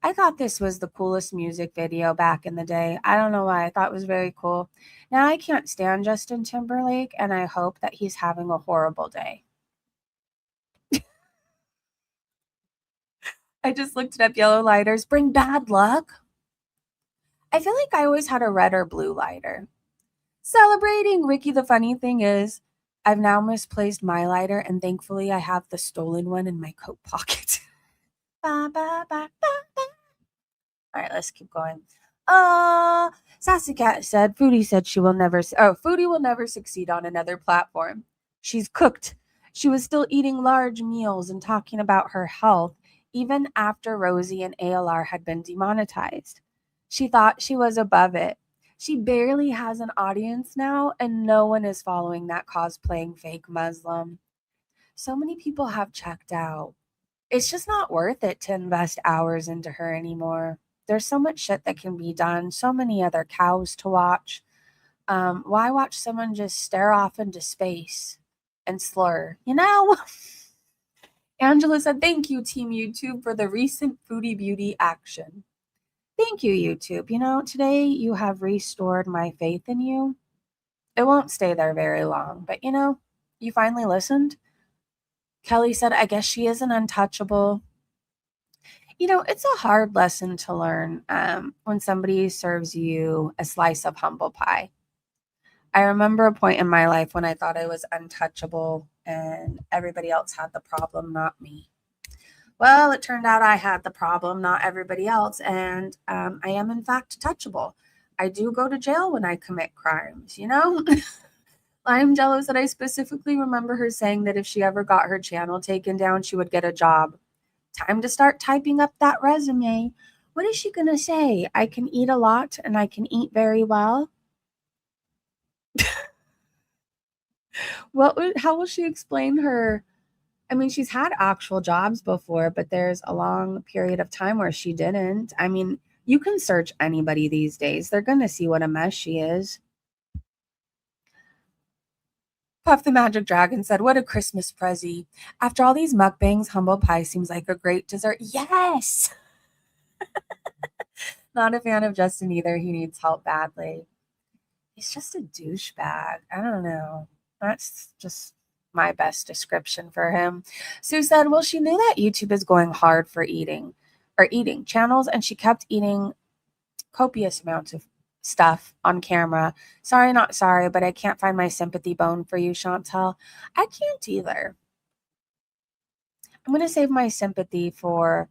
I thought this was the coolest music video back in the day. I don't know why. I thought it was very cool. Now I can't stand Justin Timberlake, and I hope that he's having a horrible day. I just looked it up. Yellow lighters bring bad luck. I feel like I always had a red or blue lighter. Celebrating, Ricky. The funny thing is, I've now misplaced my lighter, and thankfully I have the stolen one in my coat pocket. Ba, ba, ba, ba, ba. All right, let's keep going. Sassy Cat said, Foodie said she will never, Foodie will never succeed on another platform. She's cooked. She was still eating large meals and talking about her health, even after Rosie and ALR had been demonetized. She thought she was above it. She barely has an audience now, and no one is following that cosplaying fake Muslim. So many people have checked out. It's just not worth it to invest hours into her anymore. There's so much shit that can be done, so many other cows to watch. Why watch someone just stare off into space and slur? You know? Angela said, thank you, Team YouTube, for the recent Foodie Beauty action. Thank you, YouTube. You know, today you have restored my faith in you. It won't stay there very long, but you know, you finally listened. Kelly said, I guess she is an untouchable. You know, it's a hard lesson to learn when somebody serves you a slice of humble pie. I remember a point in my life when I thought I was untouchable and everybody else had the problem, not me. Well, it turned out I had the problem, not everybody else, and I am in fact touchable. I do go to jail when I commit crimes, you know? I'm jealous that I specifically remember her saying that if she ever got her channel taken down, she would get a job. Time to start typing up that resume. What is she going to say? I can eat a lot and I can eat very well. How will she explain her? I mean, she's had actual jobs before, but there's a long period of time where she didn't. I mean, you can search anybody these days. They're going to see what a mess she is. Puff the Magic Dragon said, what a Christmas prezi. After all these mukbangs, humble pie seems like a great dessert. Yes! Not a fan of Justin either. He needs help badly. He's just a douchebag. I don't know. That's just my best description for him. Sue said, well, she knew that YouTube is going hard for eating channels, and she kept eating copious amounts of stuff on camera. Sorry, not sorry, but I can't find my sympathy bone for you, Chantel. I can't either. I'm going to save my sympathy for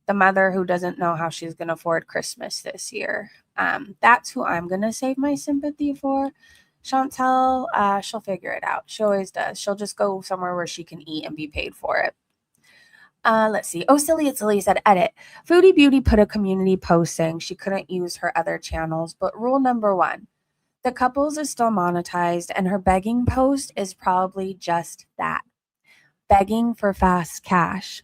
the mother who doesn't know how she's going to afford Christmas this year. That's who I'm going to save my sympathy for. Chantel, she'll figure it out. She always does. She'll just go somewhere where she can eat and be paid for it. Let's see. Oh, Silly It's Silly said, edit. Foodie Beauty put a community post saying she couldn't use her other channels, but rule number 1, the couples is still monetized, and her begging post is probably just that. Begging for fast cash.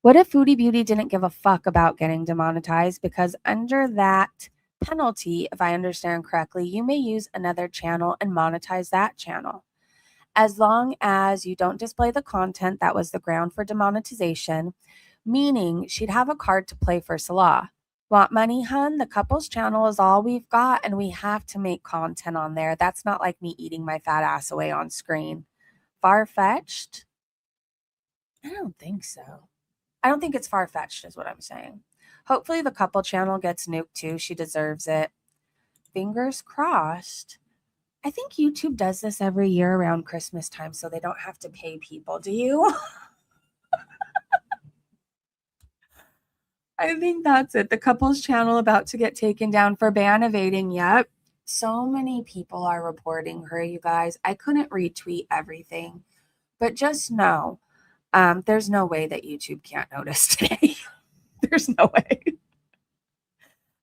What if Foodie Beauty didn't give a fuck about getting demonetized? Because under that penalty, if I understand correctly, you may use another channel and monetize that channel. As long as you don't display the content that was the ground for demonetization, meaning she'd have a card to play for Salah. Want money, hun? The couple's channel is all we've got, and we have to make content on there. That's not like me eating my fat ass away on screen. Far-fetched? I don't think so. I don't think it's far-fetched is what I'm saying. Hopefully the couple channel gets nuked too. She deserves it. Fingers crossed. I think YouTube does this every year around Christmas time so they don't have to pay people. Do you? I think that's it. The couple's channel about to get taken down for ban evading. Yep. So many people are reporting her, you guys. I couldn't retweet everything, but just know there's no way that YouTube can't notice today. There's no way.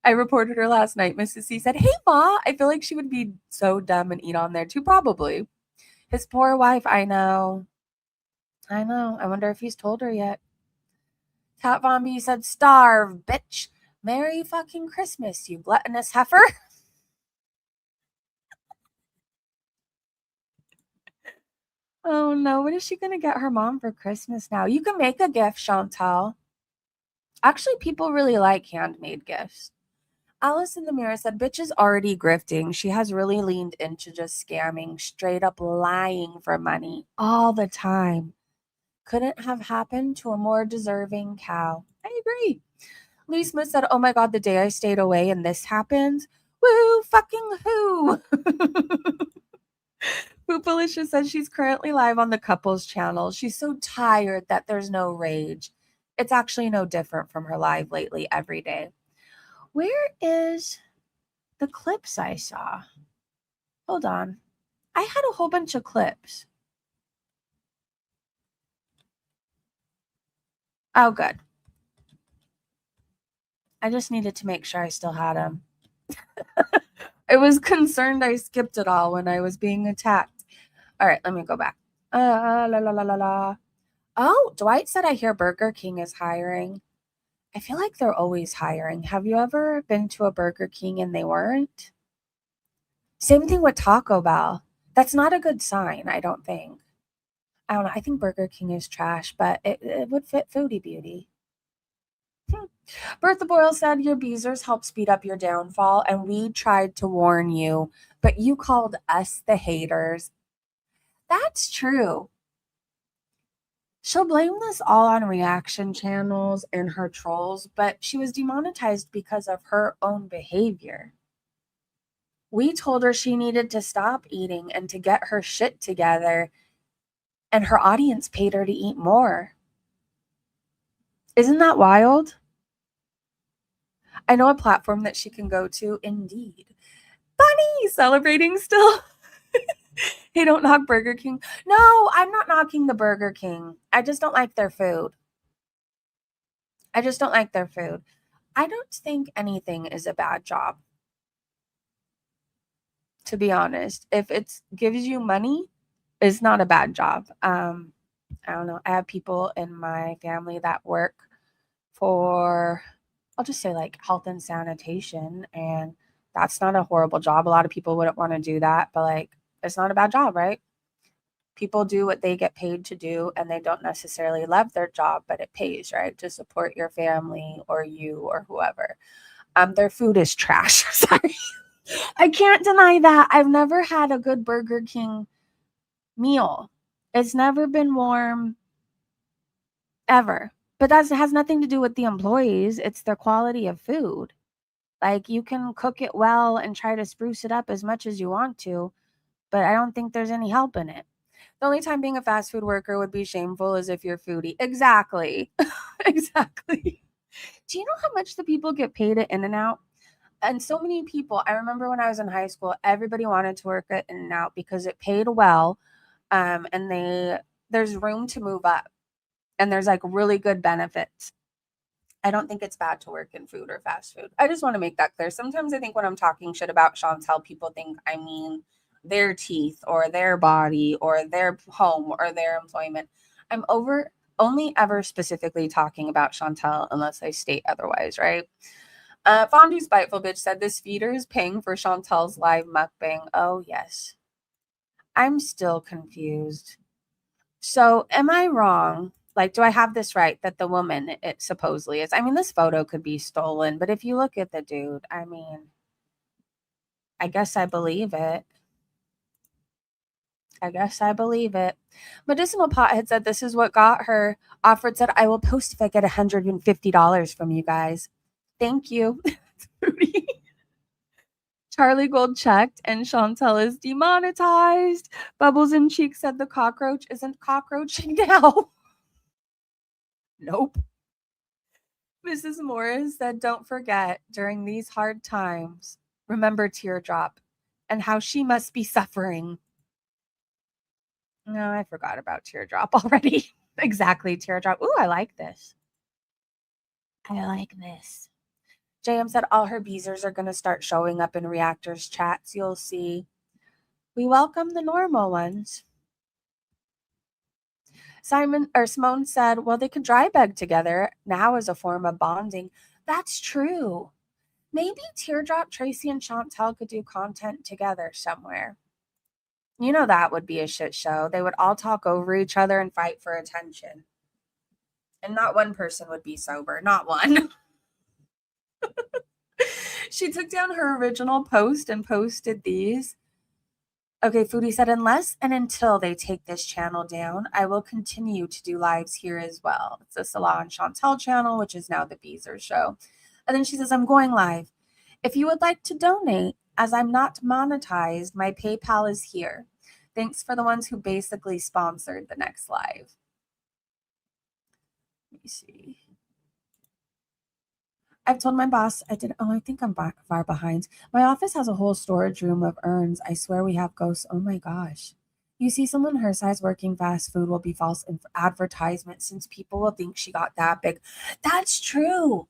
I reported her last night. Mrs. C said, hey, Ma, I feel like she would be so dumb and eat on there too. Probably. His poor wife, I know. I wonder if he's told her yet. Kat Von B said, starve, bitch. Merry fucking Christmas, you gluttonous heifer. Oh no, what is she going to get her mom for Christmas now? You can make a gift, Chantal. Actually, people really like handmade gifts. Alice in the Mirror said, bitch is already grifting. She has really leaned into just scamming, straight up lying for money all the time. Couldn't have happened to a more deserving cow. I agree. Lee Smith said, oh my God, the day I stayed away and this happened. Woo, fucking who? Poopalicious says she's currently live on the couples channel. She's so tired that there's no rage. It's actually no different from her live lately every day. Where is the clips I saw? Hold on. I had a whole bunch of clips. Oh, good. I just needed to make sure I still had them. I was concerned I skipped it all when I was being attacked. All right, let me go back. La la la la la. Oh, Dwight said I hear Burger King is hiring. I feel like they're always hiring. Have you ever been to a Burger King and they weren't? Same thing with Taco Bell. That's not a good sign, I don't think. I don't know. I think Burger King is trash, but it would fit Foodie Beauty. Bertha Boyle said your beezers help speed up your downfall, and we tried to warn you, but you called us the haters. That's true. She'll blame this all on reaction channels and her trolls, but she was demonetized because of her own behavior. We told her she needed to stop eating and to get her shit together, and her audience paid her to eat more. Isn't that wild? I know a platform that she can go to. Indeed. Bunny celebrating still. Hey, don't knock Burger King. No, I'm not knocking the Burger King. I just don't like their food. I just don't like their food. I don't think anything is a bad job. To be honest, if it gives you money, it's not a bad job. I don't know. I have people in my family that work for, I'll just say like health and sanitation, and that's not a horrible job. A lot of people wouldn't want to do that, but like it's not a bad job, right? People do what they get paid to do, and they don't necessarily love their job, but it pays, right? To support your family or you or whoever. Their food is trash. Sorry. I can't deny that. I've never had a good Burger King meal. It's never been warm ever. But that has nothing to do with the employees. It's their quality of food. Like you can cook it well and try to spruce it up as much as you want to, but I don't think there's any help in it. The only time being a fast food worker would be shameful is if you're foodie. Exactly. Exactly. Do you know how much the people get paid at In-N-Out? And so many people, I remember when I was in high school, everybody wanted to work at In-N-Out because it paid well. And there's room to move up, and there's like really good benefits. I don't think it's bad to work in food or fast food. I just want to make that clear. Sometimes I think when I'm talking shit about Chantel, people think I mean their teeth or their body or their home or their employment. I'm only ever specifically talking about Chantel unless I state otherwise, right? Fondue Spiteful Bitch said this feeder is paying for Chantel's live mukbang. Oh, yes. I'm still confused. So, am I wrong? Like, do I have this right that the woman it supposedly is? I mean, this photo could be stolen, but if you look at the dude, I mean, I guess I believe it. I guess I believe it. Medicinal Pothead said this is what got her. Offered said, I will post if I get $150 from you guys. Thank you. Charlie Gold checked and Chantel is demonetized. Bubbles in Cheek said the cockroach isn't cockroaching now. Nope. Mrs. Morris said, don't forget, during these hard times, remember Teardrop and how she must be suffering. No, I forgot about Teardrop already. Exactly, Teardrop. Ooh, I like this. I like this. JM said all her beezers are going to start showing up in reactors chats. You'll see. We welcome the normal ones. Simone said, well, they could dry beg together now as a form of bonding. That's true. Maybe Teardrop, Tracy, and Chantel could do content together somewhere. You know, that would be a shit show. They would all talk over each other and fight for attention. And not one person would be sober. Not one. She took down her original post and posted these. Okay, Foodie said, unless and until they take this channel down, I will continue to do lives here as well. It's the Salah and Chantel channel, which is now the Beezer show. And then she says, I'm going live. If you would like to donate, as I'm not monetized, my PayPal is here. Thanks for the ones who basically sponsored the next live. Let me see. I've told my boss I think I'm far behind. My office has a whole storage room of urns. I swear we have ghosts. Oh my gosh. You see someone her size working fast food will be false advertisement since people will think she got that big. That's true.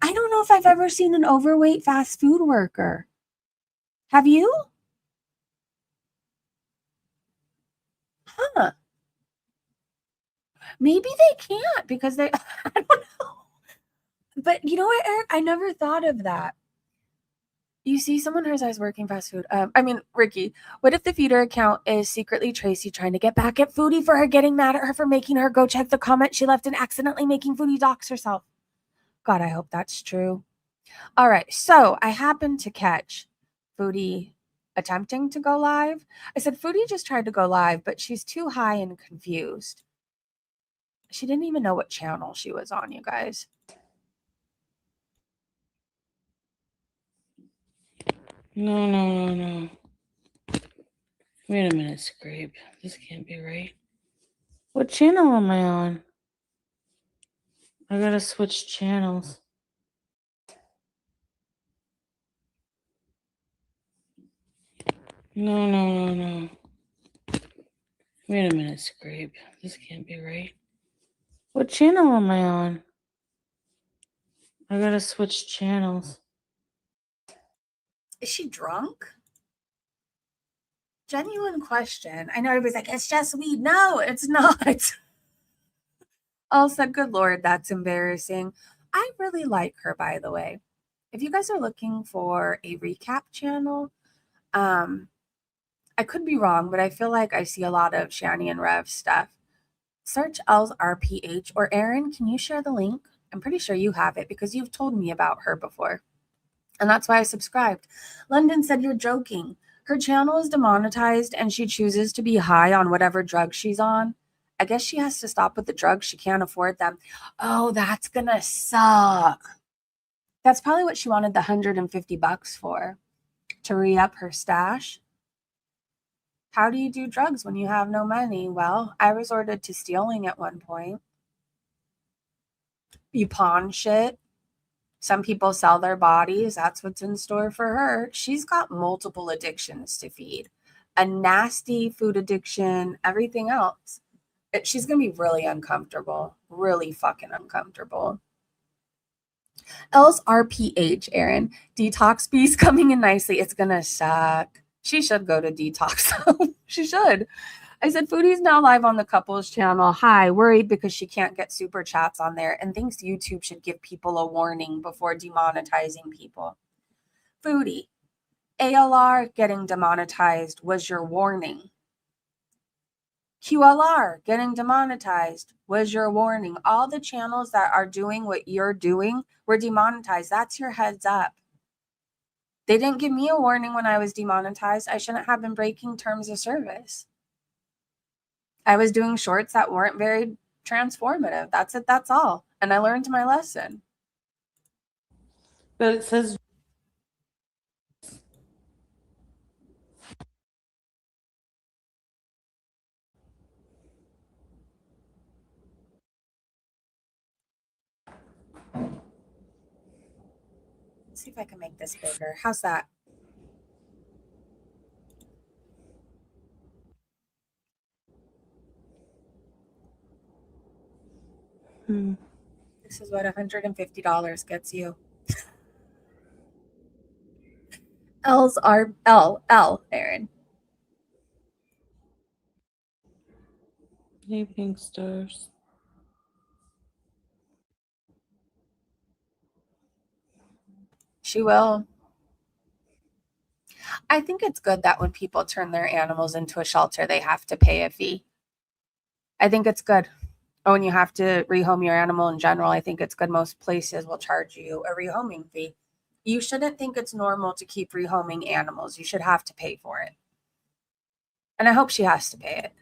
I don't know if I've ever seen an overweight fast food worker. Have you? Huh. Maybe they can't because they, I don't know. But you know what, Eric? I never thought of that. You see someone her size working fast food. Ricky, what if the feeder account is secretly Tracy trying to get back at Foodie for her getting mad at her for making her go check the comment she left and accidentally making Foodie dox herself? God, I hope that's true. All right, so I happened to catch Foodie attempting to go live. I said, Foodie just tried to go live, but she's too high and confused. She didn't even know what channel she was on, you guys. No. Wait a minute, Scrape. This can't be right. What channel am I on? I gotta switch channels. No. Wait a minute, Scrape. This can't be right. What channel am I on? I gotta switch channels. Is she drunk? Genuine question. I know everybody's like, it's just weed. No, it's not. Also, good Lord, that's embarrassing. I really like her, by the way. If you guys are looking for a recap channel, I could be wrong, but I feel like I see a lot of Shani and Rev stuff. Search L's RPH, or Aaron, can you share the link? I'm pretty sure you have it because you've told me about her before. And that's why I subscribed. London said, you're joking. Her channel is demonetized and she chooses to be high on whatever drug she's on. I guess she has to stop with the drugs. She can't afford them. Oh, that's gonna suck. That's probably what she wanted the $150 for, to re-up her stash. How do you do drugs when you have no money? Well, I resorted to stealing at one point. You pawn shit. Some people sell their bodies. That's what's in store for her. She's got multiple addictions to feed, a nasty food addiction, everything else. She's going to be really uncomfortable, really fucking uncomfortable. L's RPH, Aaron. Detox Beast coming in nicely. It's going to suck. She should go to detox. She should. I said, Foodie's now live on the couples channel. Hi, worried because she can't get super chats on there and thinks YouTube should give people a warning before demonetizing people. Foodie, ALR getting demonetized was your warning. QLR getting demonetized was your warning. All the channels that are doing what you're doing were demonetized. That's your heads up. They didn't give me a warning when I was demonetized. I shouldn't have been breaking terms of service. I was doing shorts that weren't very transformative. That's it. That's all. And I learned my lesson. But it says Let's see if I can make this bigger. How's that? This is what $150 gets you. L's are L, Aaron. Hey, pink stars. She will. I think it's good that when people turn their animals into a shelter, they have to pay a fee. I think it's good. Or when you have to rehome your animal in general, I think it's good. Most places will charge you a rehoming fee. You shouldn't think it's normal to keep rehoming animals. You should have to pay for it. And I hope she has to pay it.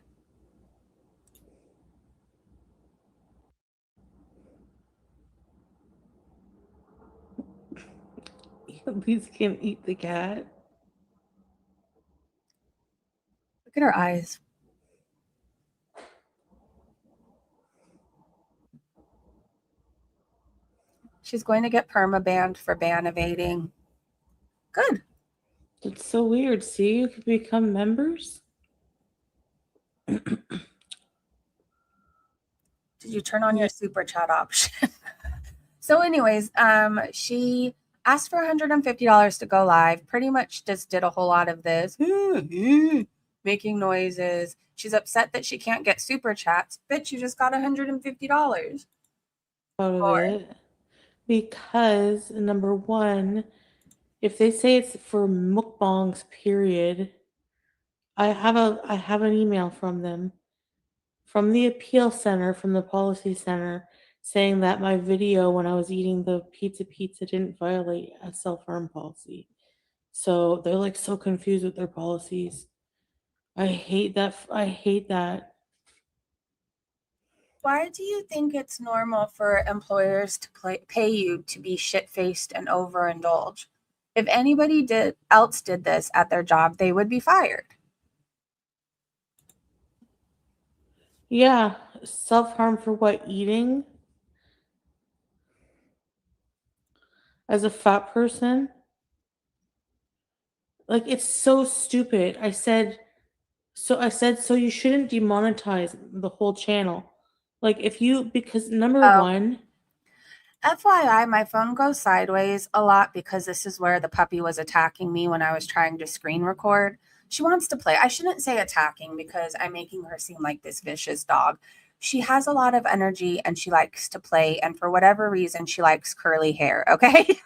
These can eat the cat. Look at her eyes. She's going to get permabanned for ban evading. Good. It's so weird. See, you could become members. Did you turn on your super chat option? So anyways, she asked for $150 to go live. Pretty much just did a whole lot of this, making noises. She's upset that she can't get super chats. Bitch, you just got $150. Out of Or- it because number one, if they say it's for mukbangs, period, I have an email from them, from the appeal center, from the policy center, saying that my video when I was eating the pizza didn't violate a self-harm policy. So they're like so confused with their policies. I hate that. I hate that. Why do you think it's normal for employers to pay you to be shit-faced and overindulge? If anybody else did this at their job, they would be fired. Yeah, self-harm for what? Eating? As a fat person? Like, it's so stupid. I said, so you shouldn't demonetize the whole channel. Like, if you, because number Oh. one, FYI, my phone goes sideways a lot because this is where the puppy was attacking me when I was trying to screen record. She wants to play. I shouldn't say attacking because I'm making her seem like this vicious dog. She has a lot of energy and she likes to play. And for whatever reason, she likes curly hair. Okay.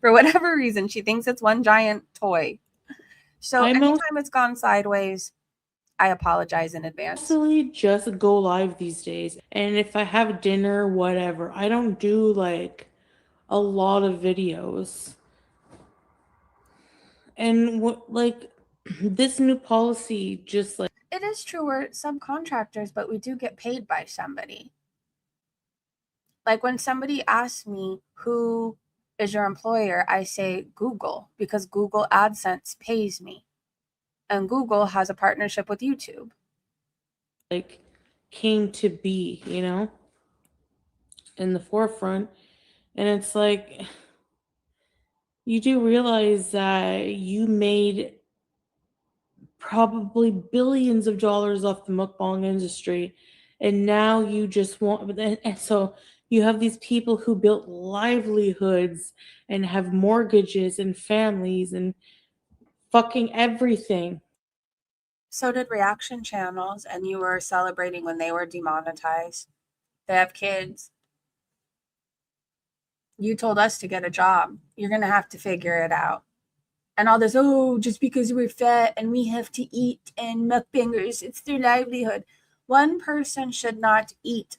For whatever reason, she thinks it's one giant toy. So I anytime it's gone sideways, I apologize in advance. mostly just go live these days. And if I have dinner, whatever, I don't do like a lot of videos. And what, like, this new policy just like, It is true we're subcontractors, but we do get paid by somebody. Like when somebody asks me, who is your employer? I say Google because Google AdSense pays me. And Google has a partnership with YouTube. like came to be, you know, in the forefront. And it's like, you do realize that you made probably billions of dollars off the mukbang industry, and now you just want, and so you have these people who built livelihoods and have mortgages and families and fucking everything. So did reaction channels, and you were celebrating when they were demonetized. They have kids. You told us to get a job. You're going to have to figure it out. And all this, oh, just because we're fat and we have to eat and mukbangers, it's their livelihood. One person should not eat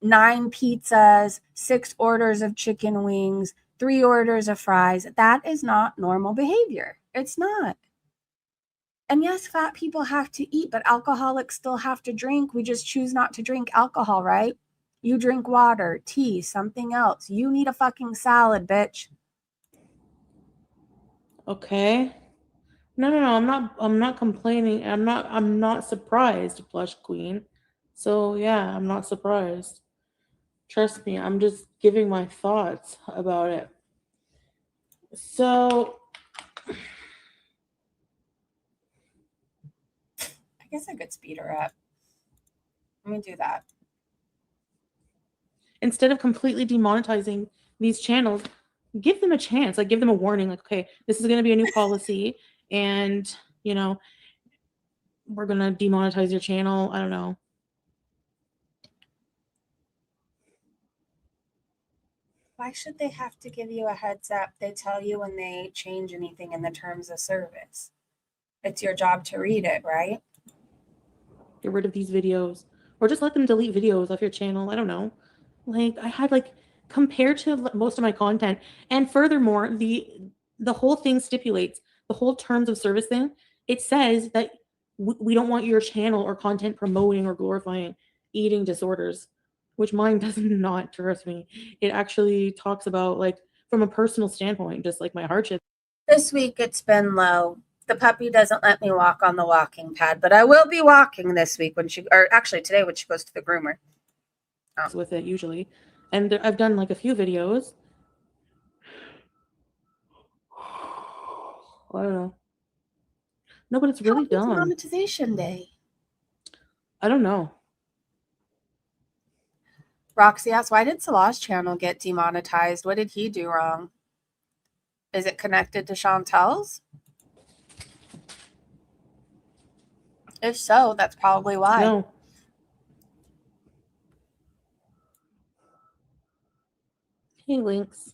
9 pizzas, 6 orders of chicken wings, 3 orders of fries. That is not normal behavior. It's not. And yes, fat people have to eat, but alcoholics still have to drink. We just choose not to drink alcohol, right? You drink water, tea, something else. You need a fucking salad, bitch. Okay. No, I'm not complaining. I'm not surprised, Plush Queen. So yeah, I'm not surprised. Trust me, I'm just giving my thoughts about it. So I guess I could speed her up. Let me do that. instead of completely demonetizing these channels, give them a chance. Like, give them a warning. Like, okay, this is going to be a new policy, and you know, we're going to demonetize your channel. I don't know. Why should they have to give you a heads up? They tell you when they change anything in the terms of service. It's your job to read it, right? Get rid of these videos. Or just let them delete videos off your channel. I don't know. Like, I had, like, compared to most of my content, and furthermore, the whole thing stipulates, the whole terms of service thing, it says that we don't want your channel or content promoting or glorifying eating disorders, which mine does not, trust me. It actually talks about, like, from a personal standpoint, just like my hardship. This week it's been low. The puppy doesn't let me walk on the walking pad, but I will be walking this week or actually today when she goes to the groomer. With it usually. And I've done like a few videos. I don't know. No, but it's really dumb. Monetization day. I don't know. Roxy asks, why did Salah's channel get demonetized? What did he do wrong? Is it connected to Chantel's? If so, that's probably why. No. Hey, Lynx.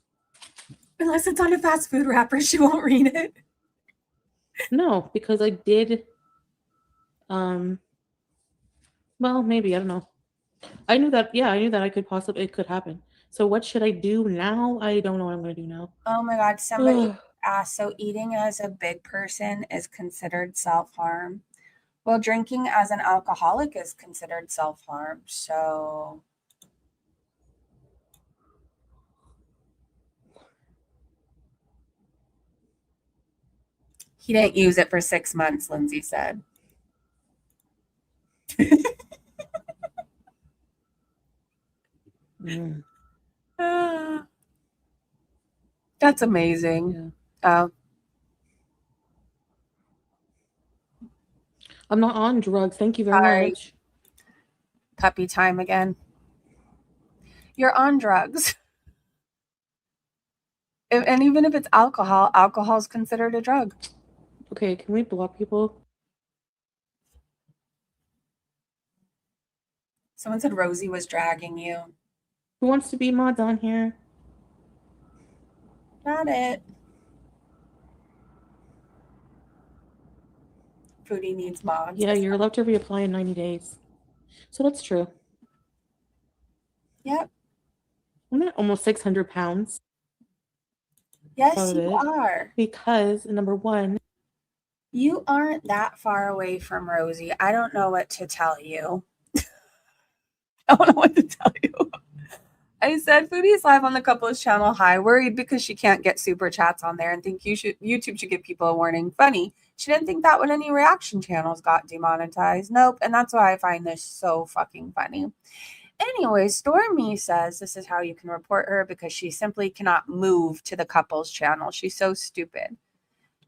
Unless it's on a fast food wrapper, she won't read it. No, because I did. Well, maybe, I don't know. I knew that, yeah, I knew that it could happen. So what should I do now? I don't know what I'm going to do now. Oh my God, somebody asked, so eating as a big person is considered self-harm? Well, drinking as an alcoholic is considered self-harm, so... He didn't use it for 6 months, Lindsay said. That's amazing. Yeah. I'm not on drugs. Thank you very much. Puppy time again. You're on drugs. And even if it's alcohol, alcohol is considered a drug. Okay, can we block people? Someone said Rosie was dragging you. Who wants to be mods on here? Not it. Foodie needs mods. Yeah, you're allowed to reapply in 90 days. So that's true. Yep. I'm at almost 600 pounds. Yes, you are. Because, number one, you aren't that far away from Rosie. I don't know what to tell you. I don't know what to tell you. I said Foodie's live on the couples channel. Hi, worried because she can't get super chats on there and think YouTube should give people a warning. Funny, she didn't think that when any reaction channels got demonetized. Nope, and that's why I find this so fucking funny. Anyway, Stormy says this is how you can report her because she simply cannot move to the couples channel. She's so stupid.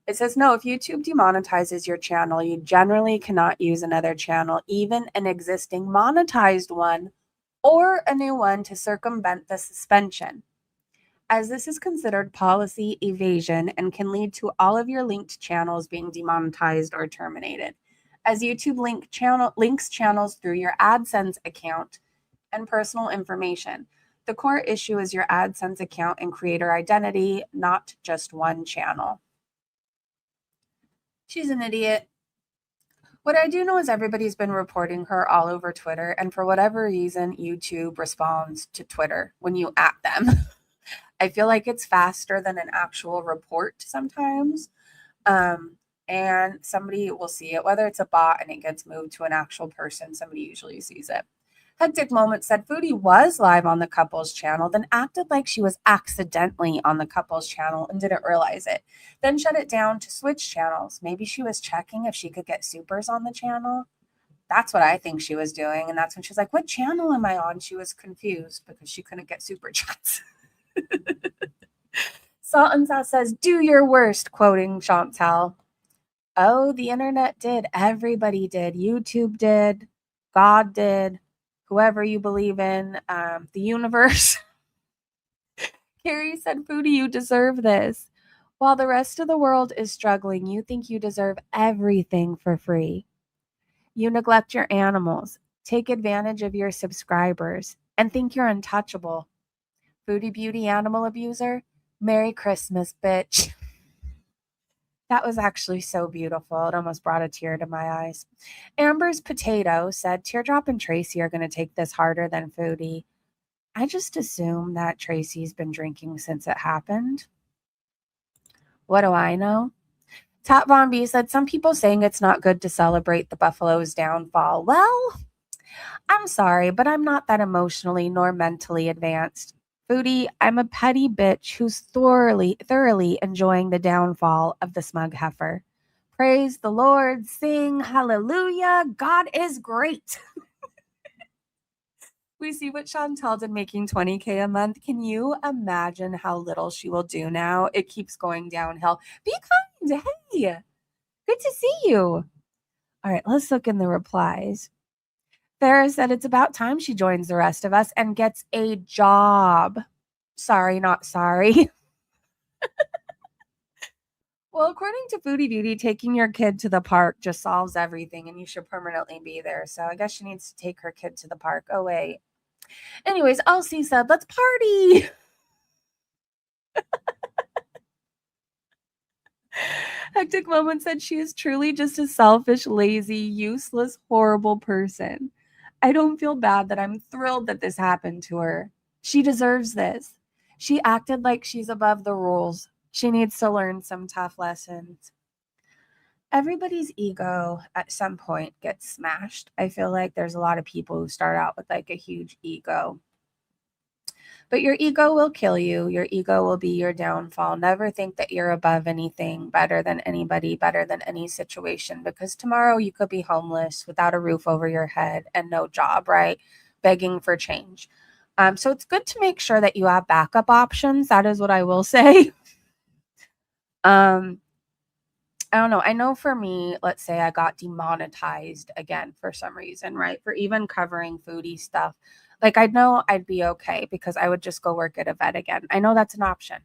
It says, no, if YouTube demonetizes your channel, you generally cannot use another channel, even an existing monetized one, or a new one to circumvent the suspension, as this is considered policy evasion and can lead to all of your linked channels being demonetized or terminated, as YouTube links channels through your AdSense account and personal information. The core issue is your AdSense account and creator identity, not just one channel. She's an idiot. What I do know is everybody's been reporting her all over Twitter, and for whatever reason, YouTube responds to Twitter when you at them. I feel like it's faster than an actual report sometimes. And somebody will see it, whether it's a bot and it gets moved to an actual person, somebody usually sees it. Hectic Moment said Foodie was live on the couples channel, then acted like she was accidentally on the couples channel and didn't realize it. Then shut it down to switch channels. Maybe she was checking if she could get supers on the channel. That's what I think she was doing. And that's when she was like, what channel am I on? She was confused because she couldn't get super chats. Salt and Sauce says, do your worst, quoting Chantel. Oh, the internet did. Everybody did. YouTube did. God did. Whoever you believe in, the universe. Carrie said, Foodie, you deserve this. While the rest of the world is struggling, you think you deserve everything for free. You neglect your animals, take advantage of your subscribers, and think you're untouchable. Foodie Beauty Animal Abuser, Merry Christmas, bitch. That was actually so beautiful. It almost brought a tear to my eyes. Amber's Potato said, Teardrop and Tracy are going to take this harder than Foodie. I just assume that Tracy's been drinking since it happened. What do I know? Top Von B said, some people saying it's not good to celebrate the Buffalo's downfall. Well, I'm sorry, but I'm not that emotionally nor mentally advanced. Foodie, I'm a petty bitch who's thoroughly enjoying the downfall of the smug heifer. Praise the Lord, sing hallelujah, God is great. We see what Chantel did making $20K a month. Can you imagine how little she will do now? It keeps going downhill. Be kind. Hey, good to see you. All right, let's look in the replies. Farrah said it's about time she joins the rest of us and gets a job. Sorry, not sorry. Well, according to Foodie Beauty, taking your kid to the park just solves everything and you should permanently be there. So I guess she needs to take her kid to the park. Oh, wait. Anyways, Elsie said, let's party. Hectic Moment said she is truly just a selfish, lazy, useless, horrible person. I don't feel bad that I'm thrilled that this happened to her. She deserves this. She acted like she's above the rules. She needs to learn some tough lessons. Everybody's ego at some point gets smashed. I feel like there's a lot of people who start out with like a huge ego. But your ego will kill you. Your ego will be your downfall. Never think that you're above anything, better than anybody, better than any situation, because tomorrow you could be homeless without a roof over your head and no job, right? Begging for change. So it's good to make sure that you have backup options. That is what I will say. I don't know. I know for me, let's say I got demonetized again for some reason, right? For even covering foodie stuff. Like I know I'd be okay because I would just go work at a vet again. I know that's an option.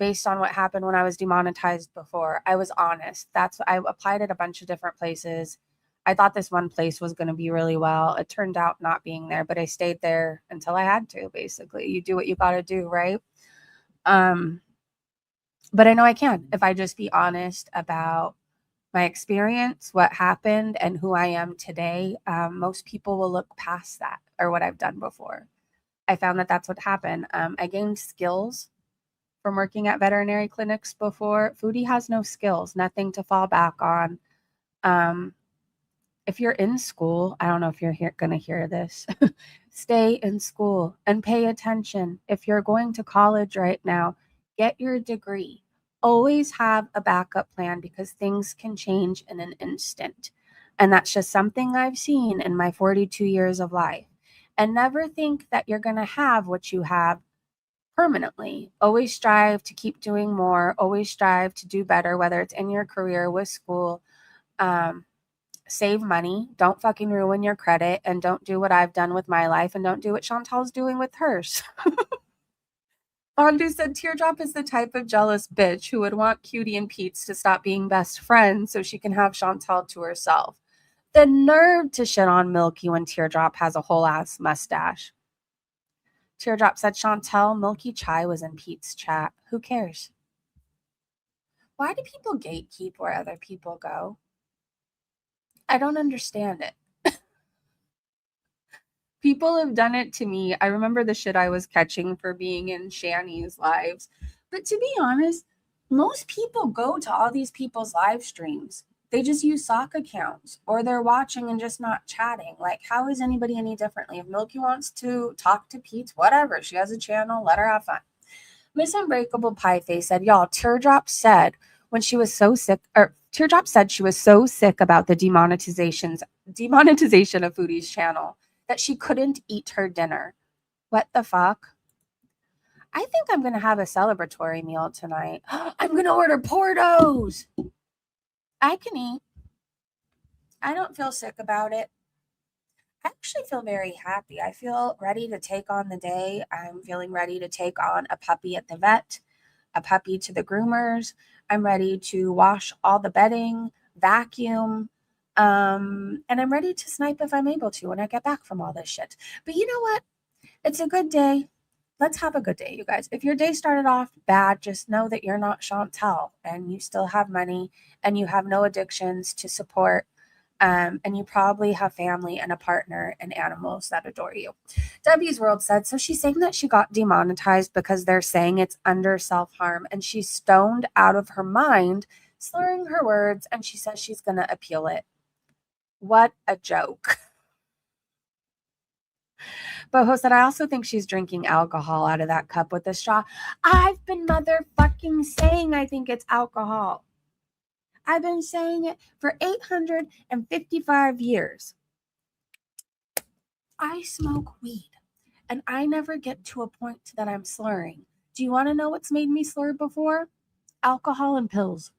Based on what happened when I was demonetized before, I was honest. I applied at a bunch of different places. I thought this one place was going to be really well. It turned out not being there, but I stayed there until I had to, basically. You do what you got to do, right? But I know I can if I just be honest about my experience, what happened, and who I am today. Most people will look past that or what I've done before. I found that that's what happened. I gained skills from working at veterinary clinics before. Foodie has no skills, nothing to fall back on. If you're in school, I don't know if you're going to hear this, stay in school and pay attention. If you're going to college right now, get your degree. Always have a backup plan because things can change in an instant. And that's just something I've seen in my 42 years of life. And never think that you're going to have what you have permanently. Always strive to keep doing more. Always strive to do better, whether it's in your career, with school. Save money. Don't fucking ruin your credit. And don't do what I've done with my life. And don't do what Chantal's doing with hers. Bondu said Teardrop is the type of jealous bitch who would want Cutie and Pete's to stop being best friends so she can have Chantal to herself. The nerve to shit on Milky when Teardrop has a whole ass mustache. Teardrop said Chantal Milky Chai was in Pete's chat. Who cares? Why do people gatekeep where other people go? I don't understand it. People have done it to me. I remember the shit I was catching for being in Shani's lives. But to be honest, most people go to all these people's live streams. They just use sock accounts or they're watching and just not chatting. Like, how is anybody any differently? If Milky wants to talk to Pete, whatever. She has a channel. Let her have fun. Miss Unbreakable Pieface said, y'all, Teardrop said when she was so sick, or Teardrop said she was so sick about the demonetization of Foodie's channel that she couldn't eat her dinner. What the fuck? I think I'm going to have a celebratory meal tonight. I'm going to order Portos. I can eat. I don't feel sick about it. I actually feel very happy. I feel ready to take on the day. I'm feeling ready to take on a puppy at the vet, a puppy to the groomers. I'm ready to wash all the bedding, vacuum, and I'm ready to snipe if I'm able to when I get back from all this shit. But you know what? It's a good day. let's have a good day, you guys. If your day started off bad, just know that you're not Chantel and you still have money and you have no addictions to support. And you probably have family and a partner and animals that adore you. Debbie's World said, so she's saying that she got demonetized because they're saying it's under self-harm and she's stoned out of her mind, slurring her words, and she says she's going to appeal it. What a joke. Boho said, I also think she's drinking alcohol out of that cup with a straw. I've been motherfucking saying I think it's alcohol. I've been saying it for 855 years. I smoke weed and I never get to a point that I'm slurring. Do you want to know what's made me slur before? Alcohol and pills.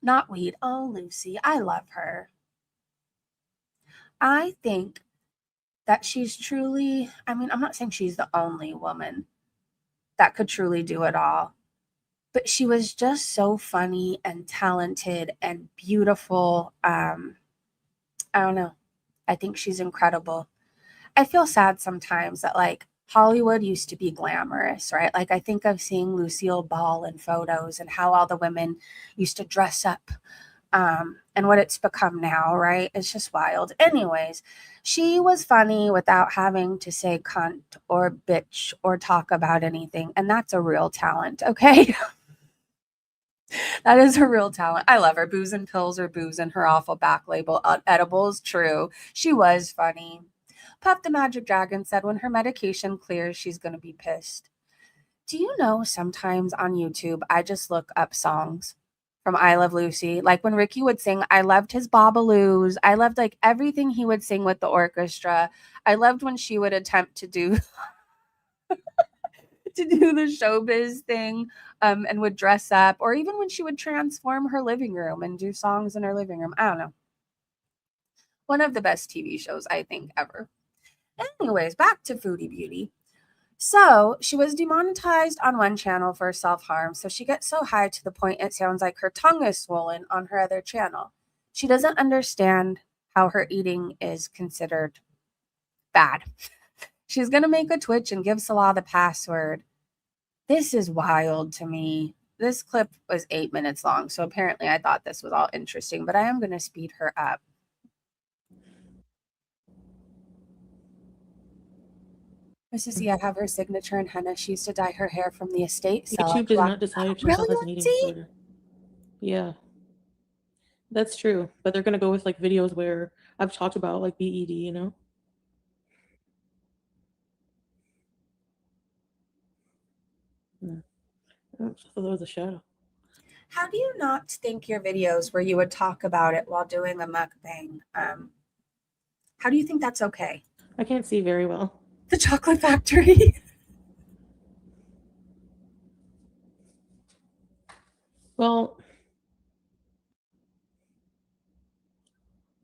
Not weed. Oh, Lucy, I love her. I think that she's truly, I mean, I'm not saying she's the only woman that could truly do it all, but she was just so funny and talented and beautiful. I don't know. I think she's incredible. I feel sad sometimes that like Hollywood used to be glamorous, right? Like I think of seeing Lucille Ball in photos and how all the women used to dress up, and what it's become now, right? It's just wild. Anyways, she was funny without having to say cunt or bitch or talk about anything. And that's a real talent, okay? That is a real talent. I love her. Booze and pills or booze and her awful back label edibles. True. She was funny. Puff the Magic Dragon said when her medication clears, she's going to be pissed. Do you know sometimes on YouTube, I just look up songs from I Love Lucy? Like when Ricky would sing, I loved his Bobaloos. I loved like everything he would sing with the orchestra. I loved when she would attempt to do to do the showbiz thing, and would dress up, or even when she would transform her living room and do songs in her living room. I don't know. One of the best TV shows, I think, ever. Anyways, back to Foodie Beauty. So she was demonetized on one channel for self-harm. So she gets so high to the point it sounds like her tongue is swollen on her other channel. She doesn't understand how her eating is considered bad. She's going to make a Twitch and give Salah the password. This is wild to me. This clip was 8 minutes long. So apparently I thought this was all interesting, but I am going to speed her up. Mrs. Z, I have her signature in henna. She used to dye her hair from the estate. YouTube does not decide if Chantel has an eating disorder. Yeah, that's true. But they're gonna go with like videos where I've talked about like BED, you know. Yeah. Oh, I thought that was a shadow. How do you not think your videos where you would talk about it while doing a mukbang, how do you think that's okay? I can't see very well. The Chocolate Factory. Well,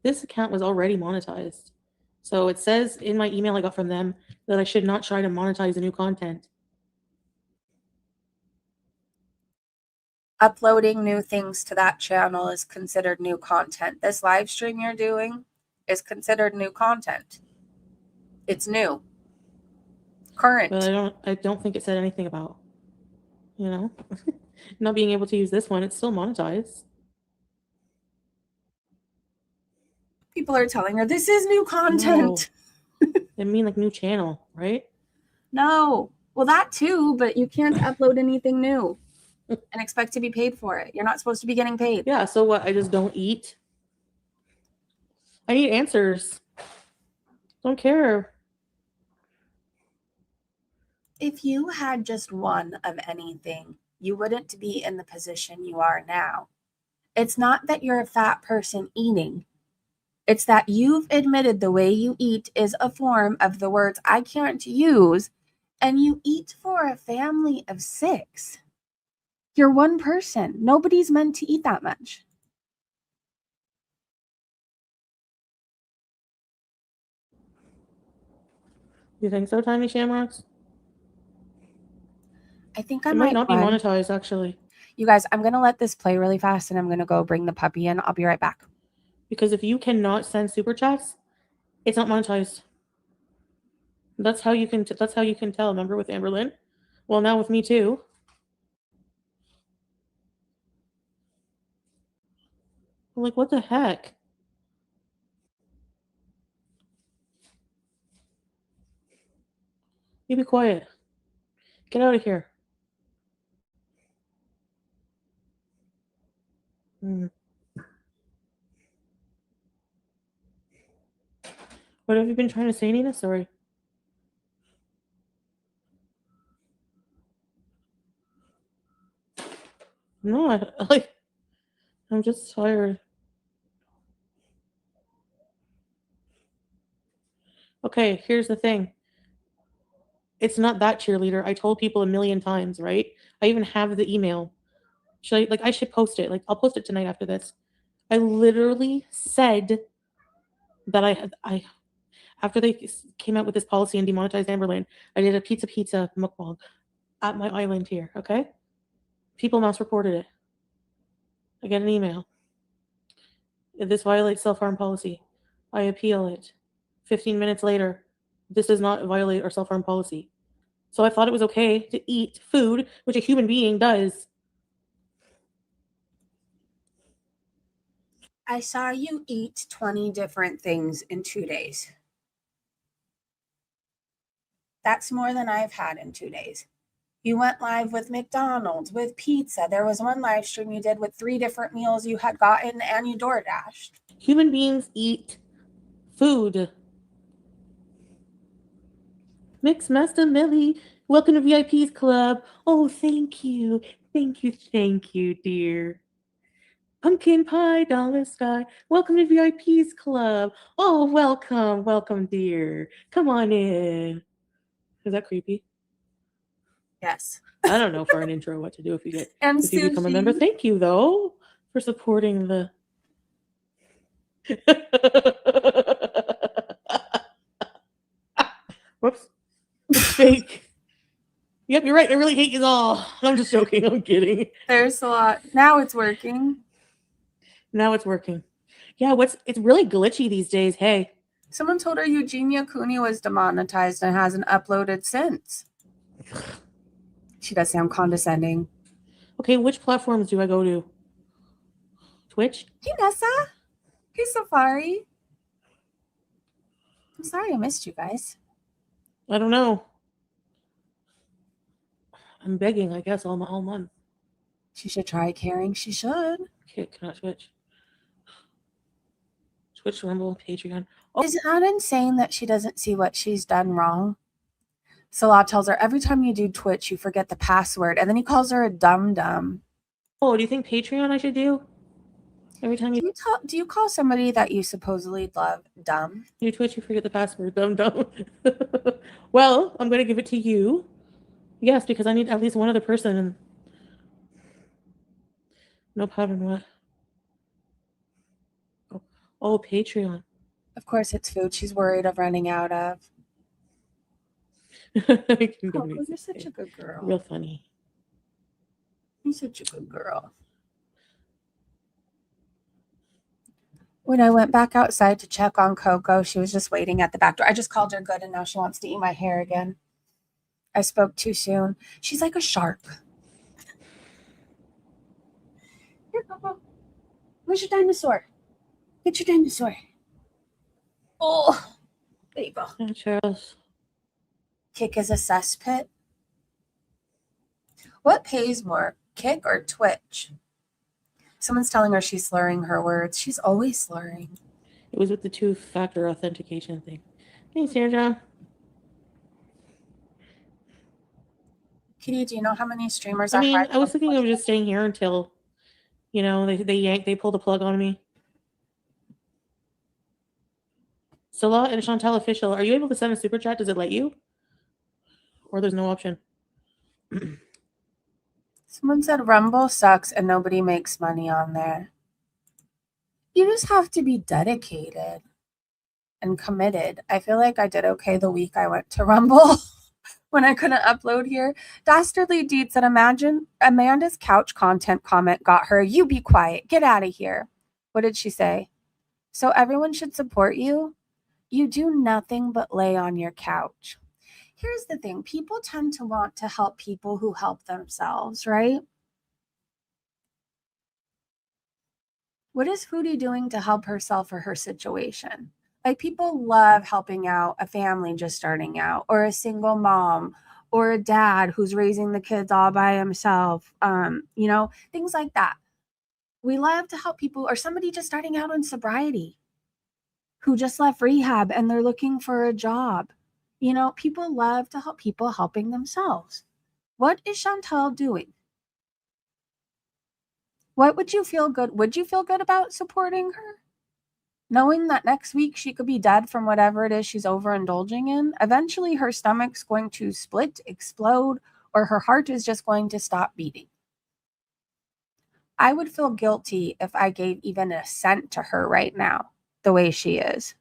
this account was already monetized. So it says in my email I got from them that I should not try to monetize the new content. Uploading new things to that channel is considered new content. This live stream you're doing is considered new content. It's new. Current. But I don't think it said anything about, you know, not being able to use this one. It's still monetized. People are telling her this is new content. No. I mean like new channel, right? No. Well, that too, but you can't upload anything new and expect to be paid for it. You're not supposed to be getting paid. Yeah, so what? I just don't eat? I need answers. Don't care. If you had just one of anything, you wouldn't be in the position you are now. It's not that you're a fat person eating. It's that you've admitted the way you eat is a form of the words I can't use, and you eat for a family of 6. You're one person. Nobody's meant to eat that much. You think so, Tiny Shamrocks? I think I It might not be monetized, actually. You guys, I'm going to let this play really fast, and I'm going to go bring the puppy in. I'll be right back. Because if you cannot send super chats, it's not monetized. That's how you can. That's how you can tell. Remember with Amberlynn? Well, now with me too. I'm like, what the heck? You be quiet. Get out of here. Mm. What have you been trying to say, Nina? Sorry. No, like I'm just tired. Okay, here's the thing. It's not that cheerleader. I told people a million times, right? I even have the email. I should post it. Like I'll post it tonight after this. I literally said that I after they came out with this policy and demonetized Amberlane, I did a pizza mukbang at my island here, okay? People mass reported it. I get an email. This violates self-harm policy. I appeal it. 15 minutes later, this does not violate our self-harm policy. So I thought it was okay to eat food, which a human being does. I saw you eat 20 different things in 2 days. That's more than I've had in 2 days. You went live with McDonald's, with pizza. There was one live stream you did with 3 different meals you had gotten and you door dashed. Human beings eat food. Mix Master Millie, welcome to VIP's Club. Oh, thank you. Thank you, dear. Pumpkin Pie, Dollar Sky, welcome to VIP's Club. Oh, welcome, dear. Come on in. Is that creepy? Yes. I don't know for an intro what to do if you And if you become a member. sushi. Thank you though for supporting the. Whoops, it's fake. Yep, you're right. I really hate you all. I'm just joking. I'm kidding. There's a lot. Now it's working. Now it's working. Yeah, it's really glitchy these days. Hey, Someone told her Eugenia Cooney was demonetized and hasn't uploaded since. She does sound condescending. okay, which platforms do I go to? Twitch? Hey, Nessa. Hey, Safari. I'm sorry I missed you guys. I don't know. I'm begging, I guess, all month. She should try caring. She should. Okay, cannot Twitch. Twitch, Rumble, Patreon. Oh. Is it not insane that she doesn't see what she's done wrong? Salah tells her every time you do Twitch, you forget the password, and then he calls her a dum-dum. Oh, do you think Patreon I should do? Every time you do you call somebody that you supposedly love dumb? You Twitch, you forget the password. Dumb. Well, I'm going to give it to you. Yes, because I need at least one other person. And no pattern what? Oh, Patreon. Of course, it's food she's worried of running out of. You're such a good girl. Real funny. You're such a good girl. When I went back outside to check on Coco, she was just waiting at the back door. I just called her good, and now she wants to eat my hair again. I spoke too soon. She's like a shark. Here, Coco. Where's your dinosaur? Get your dinosaur. Oh, there you go. Yeah, Charles. Kick is a cesspit. What pays more, Kick or Twitch? Someone's telling her she's slurring her words. She's always slurring. It was with the 2-factor authentication thing. Thanks, Sandra. Kitty, do you know how many streamers I mean, I was thinking of just staying here until, they pull the plug on me. Salah and Chantal official, are you able to send a super chat? Does it let you? Or there's no option? Someone said Rumble sucks and nobody makes money on there. You just have to be dedicated and committed. I feel like I did okay the week I went to Rumble when I couldn't upload here. Dastardly Deed said, imagine Amanda's couch content comment got her, you be quiet, get out of here. What did she say? So everyone should support you? You do nothing but lay on your couch. Here's the thing. People tend to want to help people who help themselves, right? What is Foodie doing to help herself or her situation? Like, people love helping out a family just starting out, or a single mom, or a dad who's raising the kids all by himself. Things like that. We love to help people, or somebody just starting out in sobriety who just left rehab and they're looking for a job. People love to help people helping themselves. What is Chantel doing? What would you feel good? Would you feel good about supporting her? Knowing that next week she could be dead from whatever it is she's overindulging in. Eventually her stomach's going to split, explode, or her heart is just going to stop beating. I would feel guilty if I gave even a cent to her right now, the way she is.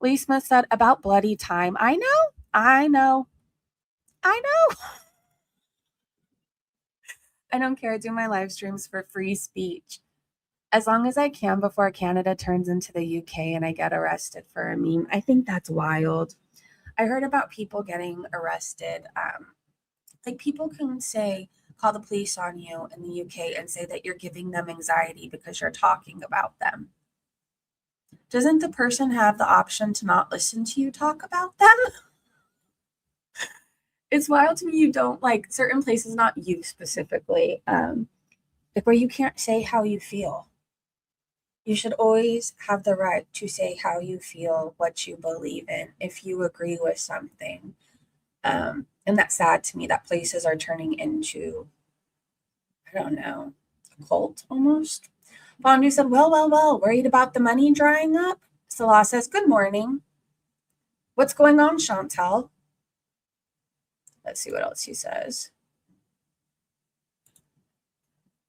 Lee Smith said, about bloody time. I know. I don't care. I do my live streams for free speech. As long as I can before Canada turns into the UK and I get arrested for a meme. I think that's wild. I heard about people getting arrested. Like, people can call the police on you in the UK and say that you're giving them anxiety because you're talking about them. Doesn't the person have the option to not listen to you talk about them? It's wild to me you don't, like, certain places, not you specifically, like where you can't say how you feel. You should always have the right to say how you feel, what you believe in, if you agree with something. And that's sad to me that places are turning into, I don't know, a cult almost. Fondue said, well, worried about the money drying up? Salah says, good morning. What's going on, Chantel? Let's see what else he says.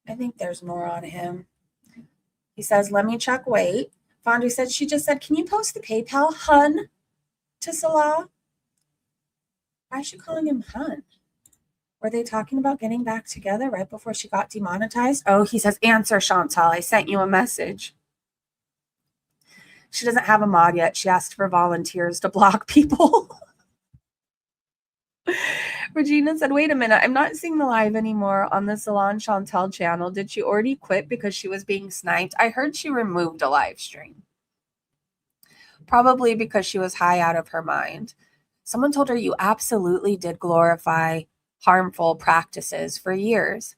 I think there's more on him. He says, let me check, wait. Fondue said, she just said, can you post the PayPal, hun, to Salah? Why is she calling him hun? Were they talking about getting back together right before she got demonetized? Oh, he says, answer, Chantal. I sent you a message. She doesn't have a mod yet. She asked for volunteers to block people. Regina said, wait a minute. I'm not seeing the live anymore on the Salon Chantal channel. Did she already quit because she was being sniped? I heard she removed a live stream. Probably because she was high out of her mind. Someone told her you absolutely did glorify harmful practices for years.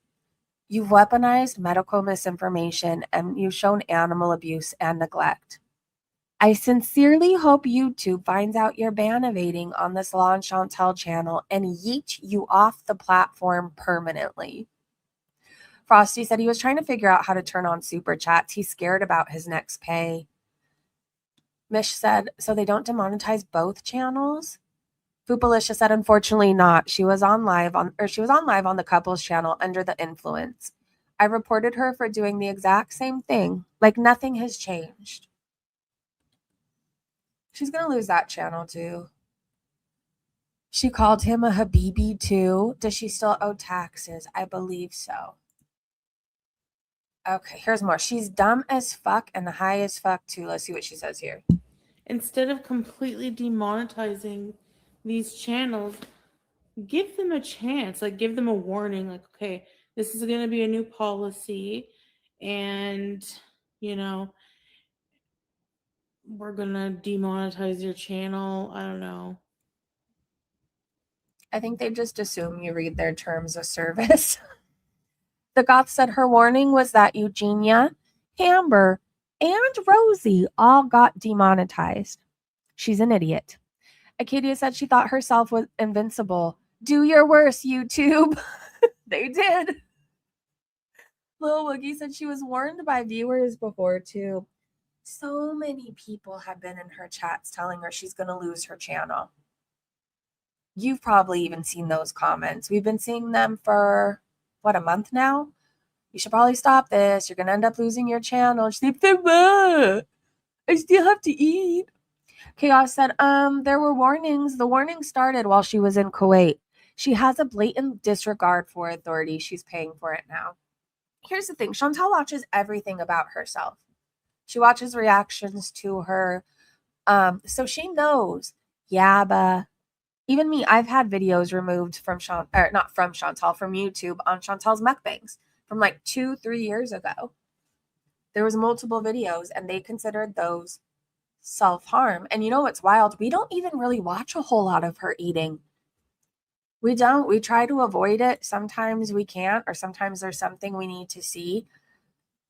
You've weaponized medical misinformation and you've shown animal abuse and neglect. I sincerely hope YouTube finds out you're ban evading on the Salon Chantel channel and yeet you off the platform permanently. Frosty said he was trying to figure out how to turn on super chats. He's scared about his next pay. Mish said, so they don't demonetize both channels? Foopalicia said, unfortunately not. She was on live on the couples channel under the influence. I reported her for doing the exact same thing. Like, nothing has changed. She's going to lose that channel too. She called him a Habibi too. Does she still owe taxes? I believe so. Okay, here's more. She's dumb as fuck and high as fuck too. Let's see what she says here. Instead of completely demonetizing these channels, give them a chance. Like, give them a warning. Like, okay, this is going to be a new policy, and we're going to demonetize your channel. I don't know. I think they just assume you read their terms of service. The goth said her warning was that Eugenia, Amber, and Rosie all got demonetized. She's an idiot. Acadia said she thought herself was invincible. Do your worst, YouTube. They did. Lil Woogie said she was warned by viewers before too. So many people have been in her chats telling her she's going to lose her channel. You've probably even seen those comments. We've been seeing them for, a month now? You should probably stop this. You're going to end up losing your channel. She's like, I still have to eat. Chaos said, there were warnings. The warning started while she was in Kuwait. She has a blatant disregard for authority. She's paying for it now. Here's the thing. Chantal watches everything about herself. She watches reactions to her. So she knows Yaba, Even me, I've had videos removed from not from Chantal, from YouTube on Chantal's mukbangs from like 2-3 years ago. There was multiple videos and they considered those self-harm. And you know what's wild? We don't even really watch a whole lot of her eating. We don't. We try to avoid it. Sometimes we can't, or sometimes there's something we need to see.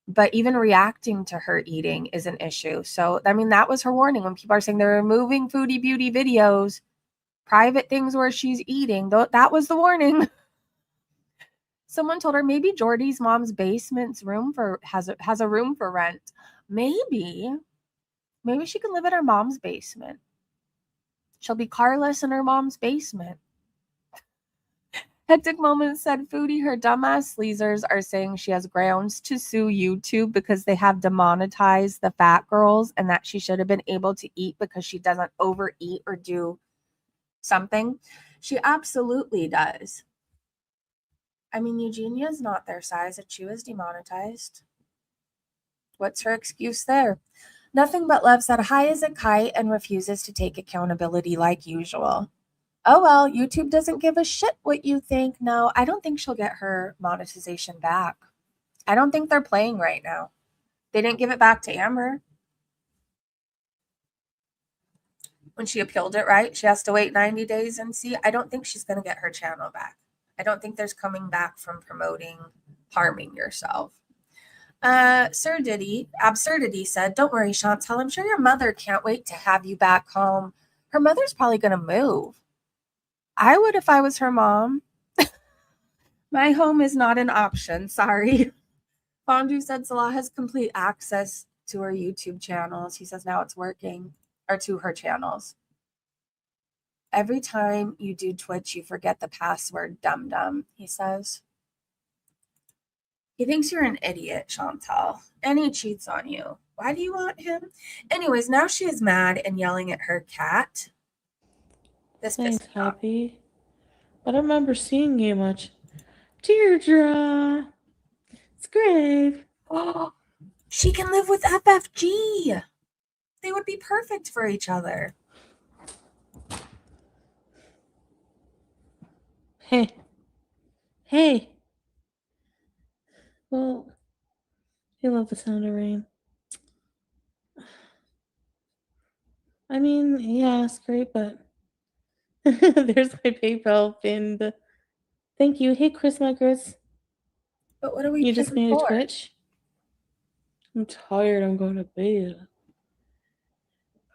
But even reacting to her eating is an issue. So, I mean, that was her warning when people are saying they're removing Foodie Beauty videos, private things where she's eating. That was the warning. Someone told her maybe Jordy's mom's basement's has a room for rent. Maybe she can live in her mom's basement. She'll be carless in her mom's basement. Hectic Moments said, Foodie, her dumbass sleazers are saying she has grounds to sue YouTube because they have demonetized the fat girls and that she should have been able to eat because she doesn't overeat or do something. She absolutely does. I mean, Eugenia's not their size and she was demonetized. What's her excuse there? Nothing But Love said, high as a kite and refuses to take accountability like usual. Oh, well, YouTube doesn't give a shit what you think. No, I don't think she'll get her monetization back. I don't think they're playing right now. They didn't give it back to Amber. When she appealed it, right? She has to wait 90 days and see. I don't think she's going to get her channel back. I don't think there's coming back from promoting harming yourself. Absurdity said, don't worry, Chantal. I'm sure your mother can't wait to have you back home. Her mother's probably going to move. I would if I was her mom. My home is not an option. Sorry. Fondue said Salah has complete access to her YouTube channels. He says now it's working, or to her channels. Every time you do Twitch, you forget the password, dum-dum, he says. He thinks you're an idiot, Chantal, and he cheats on you. Why do you want him? Anyways, now she is mad and yelling at her cat. This Thanks, pissed me off. Happy. I don't remember seeing you much. Deirdre. It's great. Oh, she can live with FFG. They would be perfect for each other. Hey. Hey. Well, I love the sound of rain. I mean, yeah, it's great, but there's my PayPal pinned. Thank you. Hey, Chris Muggers. But what are we You just paying made a for? Twitch? I'm tired. I'm going to bed.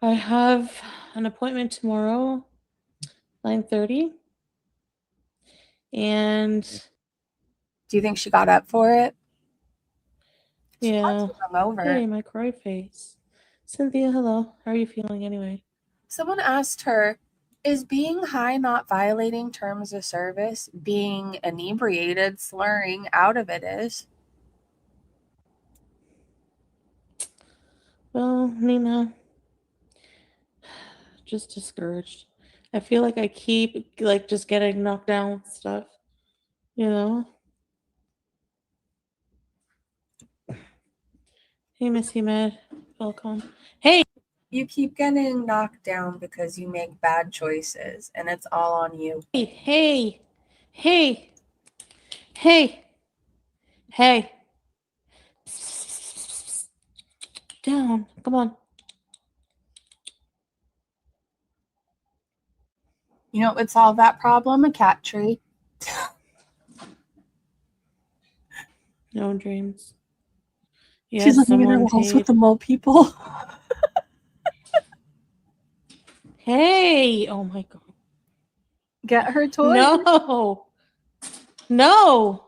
I have an appointment tomorrow, 9:30. And Do you think she got up for it? She yeah. must have hung over. Hey, my cry face. Cynthia, hello. How are you feeling anyway? Someone asked her, is being high not violating terms of service? Being inebriated, slurring, out of it is. Well, Nina, just discouraged. I feel like I keep just getting knocked down with stuff, you know? Hey, Missy Med, welcome. Hey! You keep getting knocked down because you make bad choices, and it's all on you. Hey! Hey! Hey! Hey! Hey! Down. Come on. You know what would solve that problem? A cat tree. No dreams. She's Yes, living in her someone walls with paid. the mole people. Hey! Oh my god. Get her toy. No! No!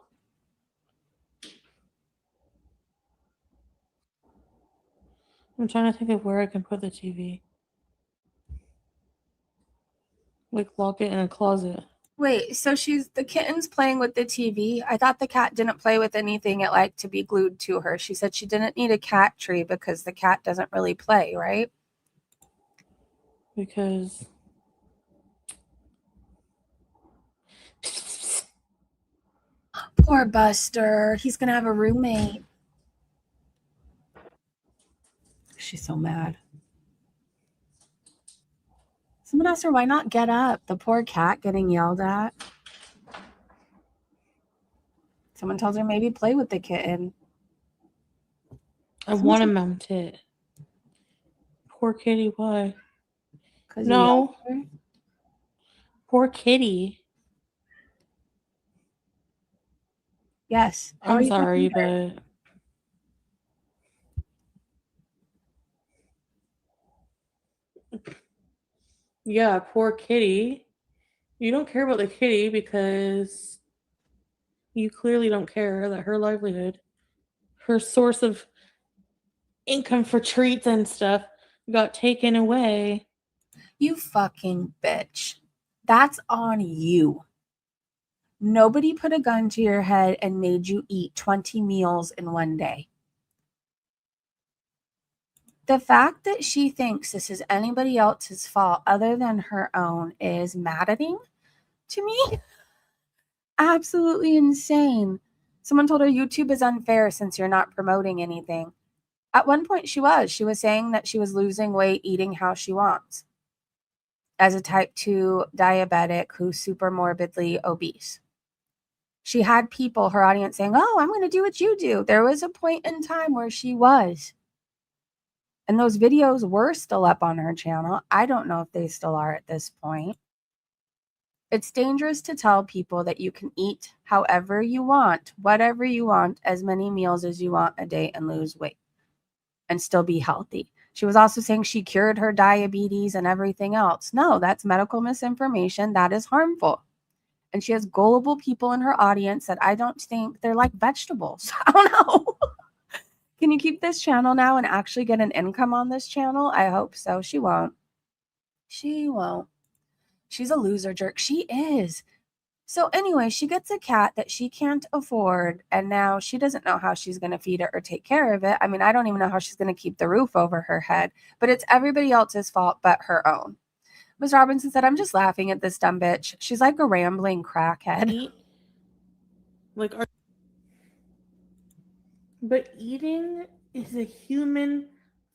I'm trying to think of where I can put the TV. Like, lock it in a closet. Wait, so the kitten's playing with the TV. I thought the cat didn't play with anything it liked to be glued to her. She said she didn't need a cat tree because the cat doesn't really play, right? Because Poor Buster. He's going to have a roommate. She's so mad. Someone asked her, why not get up? The poor cat getting yelled at. Someone tells her maybe play with the kitten. I want to mount it. Poor kitty, why? Because No. Poor kitty. Yes. I'm sorry, but yeah, poor kitty. You don't care about the kitty because you clearly don't care that her livelihood, her source of income for treats and stuff got taken away. You fucking bitch. That's on you. Nobody put a gun to your head and made you eat 20 meals in one day. The fact that she thinks this is anybody else's fault other than her own is maddening to me. Absolutely insane. Someone told her YouTube is unfair since you're not promoting anything. At one point, she was saying that she was losing weight, eating how she wants as a type 2 diabetic who's super morbidly obese. She had people, her audience, saying, oh, I'm going to do what you do. There was a point in time where she was. And those videos were still up on her channel. I don't know if they still are at this point. It's dangerous to tell people that you can eat however you want, whatever you want, as many meals as you want a day and lose weight and still be healthy. She was also saying she cured her diabetes and everything else. No, that's medical misinformation. That is harmful. And she has gullible people in her audience that I don't think they're like vegetables. I don't know. Can you keep this channel now and actually get an income on this channel? I hope so. She won't. She won't. She's a loser jerk. She is. So anyway, she gets a cat that she can't afford, and now she doesn't know how she's going to feed it or take care of it. I mean, I don't even know how she's going to keep the roof over her head, but it's everybody else's fault but her own. Ms. Robinson said, I'm just laughing at this dumb bitch. She's like a rambling crackhead. But eating is a human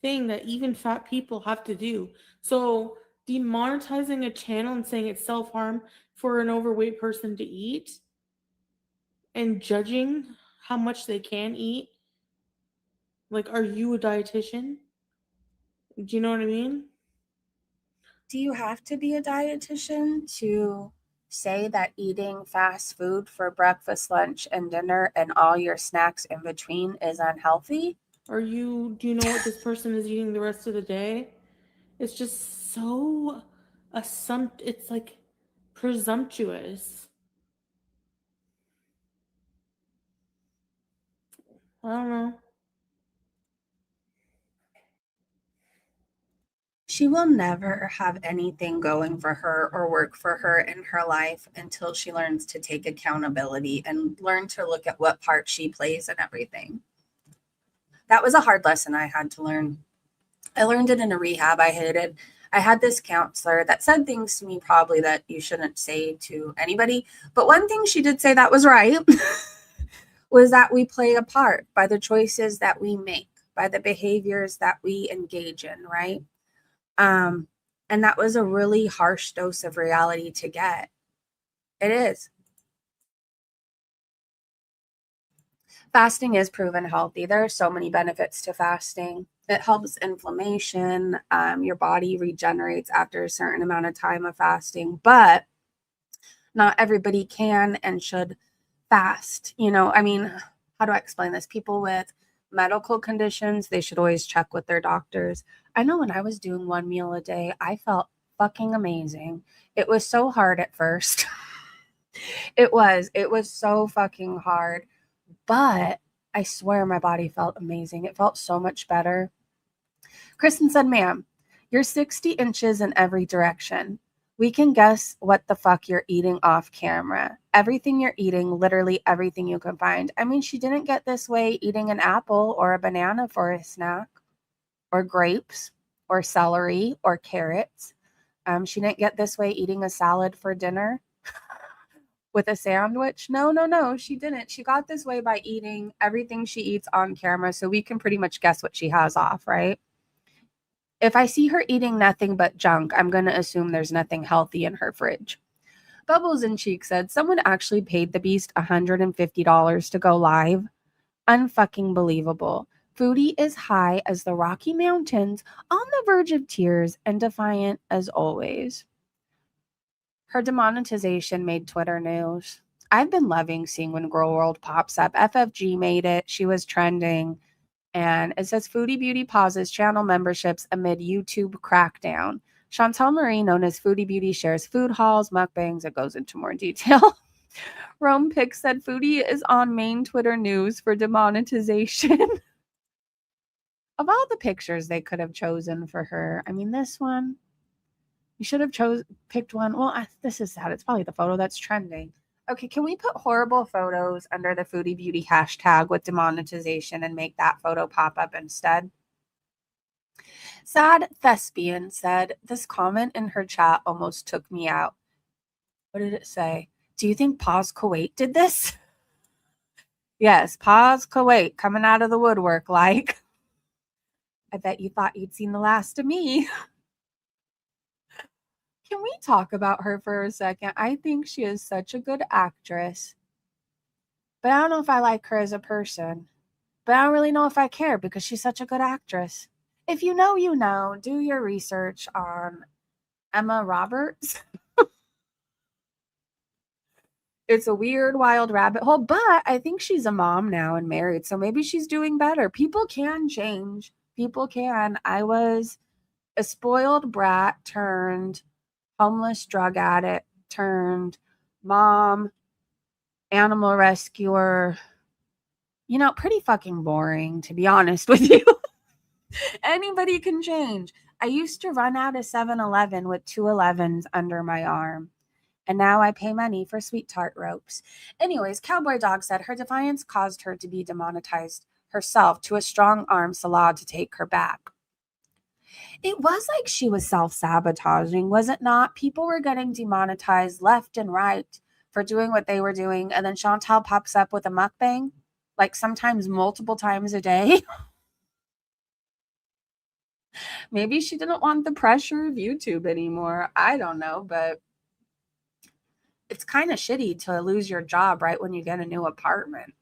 thing that even fat people have to do. So demonetizing a channel and saying it's self-harm for an overweight person to eat and judging how much they can eat. Like, are you a dietitian? Do you know what I mean? Do you have to be a dietitian to say that eating fast food for breakfast, lunch, and dinner and all your snacks in between is unhealthy? Do you know what this person is eating the rest of the day? It's just so it's like presumptuous. I don't know. She will never have anything going for her or work for her in her life until she learns to take accountability and learn to look at what part she plays in everything. That was a hard lesson I had to learn. I learned it in a rehab I hated. I had this counselor that said things to me probably that you shouldn't say to anybody. But one thing she did say that was right was that we play a part by the choices that we make, by the behaviors that we engage in, right? And that was a really harsh dose of reality to get. It is. Fasting is proven healthy. There are so many benefits to fasting. It helps inflammation. Your body regenerates after a certain amount of time of fasting, but not everybody can and should fast. You know, I mean, how do I explain this? People with medical conditions, they should always check with their doctors. I know when I was doing one meal a day, I felt fucking amazing. It was so hard at first. It was so fucking hard, but I swear my body felt amazing. It felt so much better. Kristen said, ma'am, you're 60 inches in every direction. We can guess what the fuck you're eating off camera. Everything you're eating, literally everything you can find. I mean, she didn't get this way eating an apple or a banana for a snack, or grapes, or celery, or carrots. She didn't get this way eating a salad for dinner with a sandwich. No, she didn't. She got this way by eating everything she eats on camera, so we can pretty much guess what she has off, right? If I see her eating nothing but junk, I'm going to assume there's nothing healthy in her fridge. Bubbles in Cheek said someone actually paid the beast $150 to go live. Unfucking believable. Foodie is high as the Rocky Mountains, on the verge of tears, and defiant as always. Her demonetization made Twitter news. I've been loving seeing when Girl World pops up. FFG made it. She was trending. And it says Foodie Beauty pauses channel memberships amid YouTube crackdown. Chantel Marie, known as Foodie Beauty, shares food hauls, mukbangs. It goes into more detail. Rome Pick said Foodie is on main Twitter news for demonetization. Of all the pictures they could have chosen for her, I mean, this one, you should have picked one. Well, this is sad. It's probably the photo that's trending. Okay, can we put horrible photos under the Foodie Beauty hashtag with demonetization and make that photo pop up instead? Sad Thespian said, this comment in her chat almost took me out. What did it say? Do you think Paz Kuwait did this? Yes, Paz Kuwait coming out of the woodwork like, I bet you thought you'd seen the last of me. Can we talk about her for a second? I think she is such a good actress. But I don't know if I like her as a person. But I don't really know if I care because she's such a good actress. If you know, you know. Do your research on Emma Roberts. It's a weird, wild rabbit hole, but I think she's a mom now and married, so maybe she's doing better. People can change. People can. I was a spoiled brat turned homeless drug addict turned mom, animal rescuer. You know, pretty fucking boring, to be honest with you. Anybody can change. I used to run out of 7-Eleven with 2 11s under my arm. And now I pay money for sweet tart ropes. Anyways, Cowboy Dog said her defiance caused her to be demonetized herself to a strong arm Salah to take her back. It was like she was self-sabotaging, was it not? People were getting demonetized left and right for doing what they were doing. And then Chantal pops up with a mukbang, like sometimes multiple times a day. Maybe she didn't want the pressure of YouTube anymore. I don't know, but it's kind of shitty to lose your job right when you get a new apartment.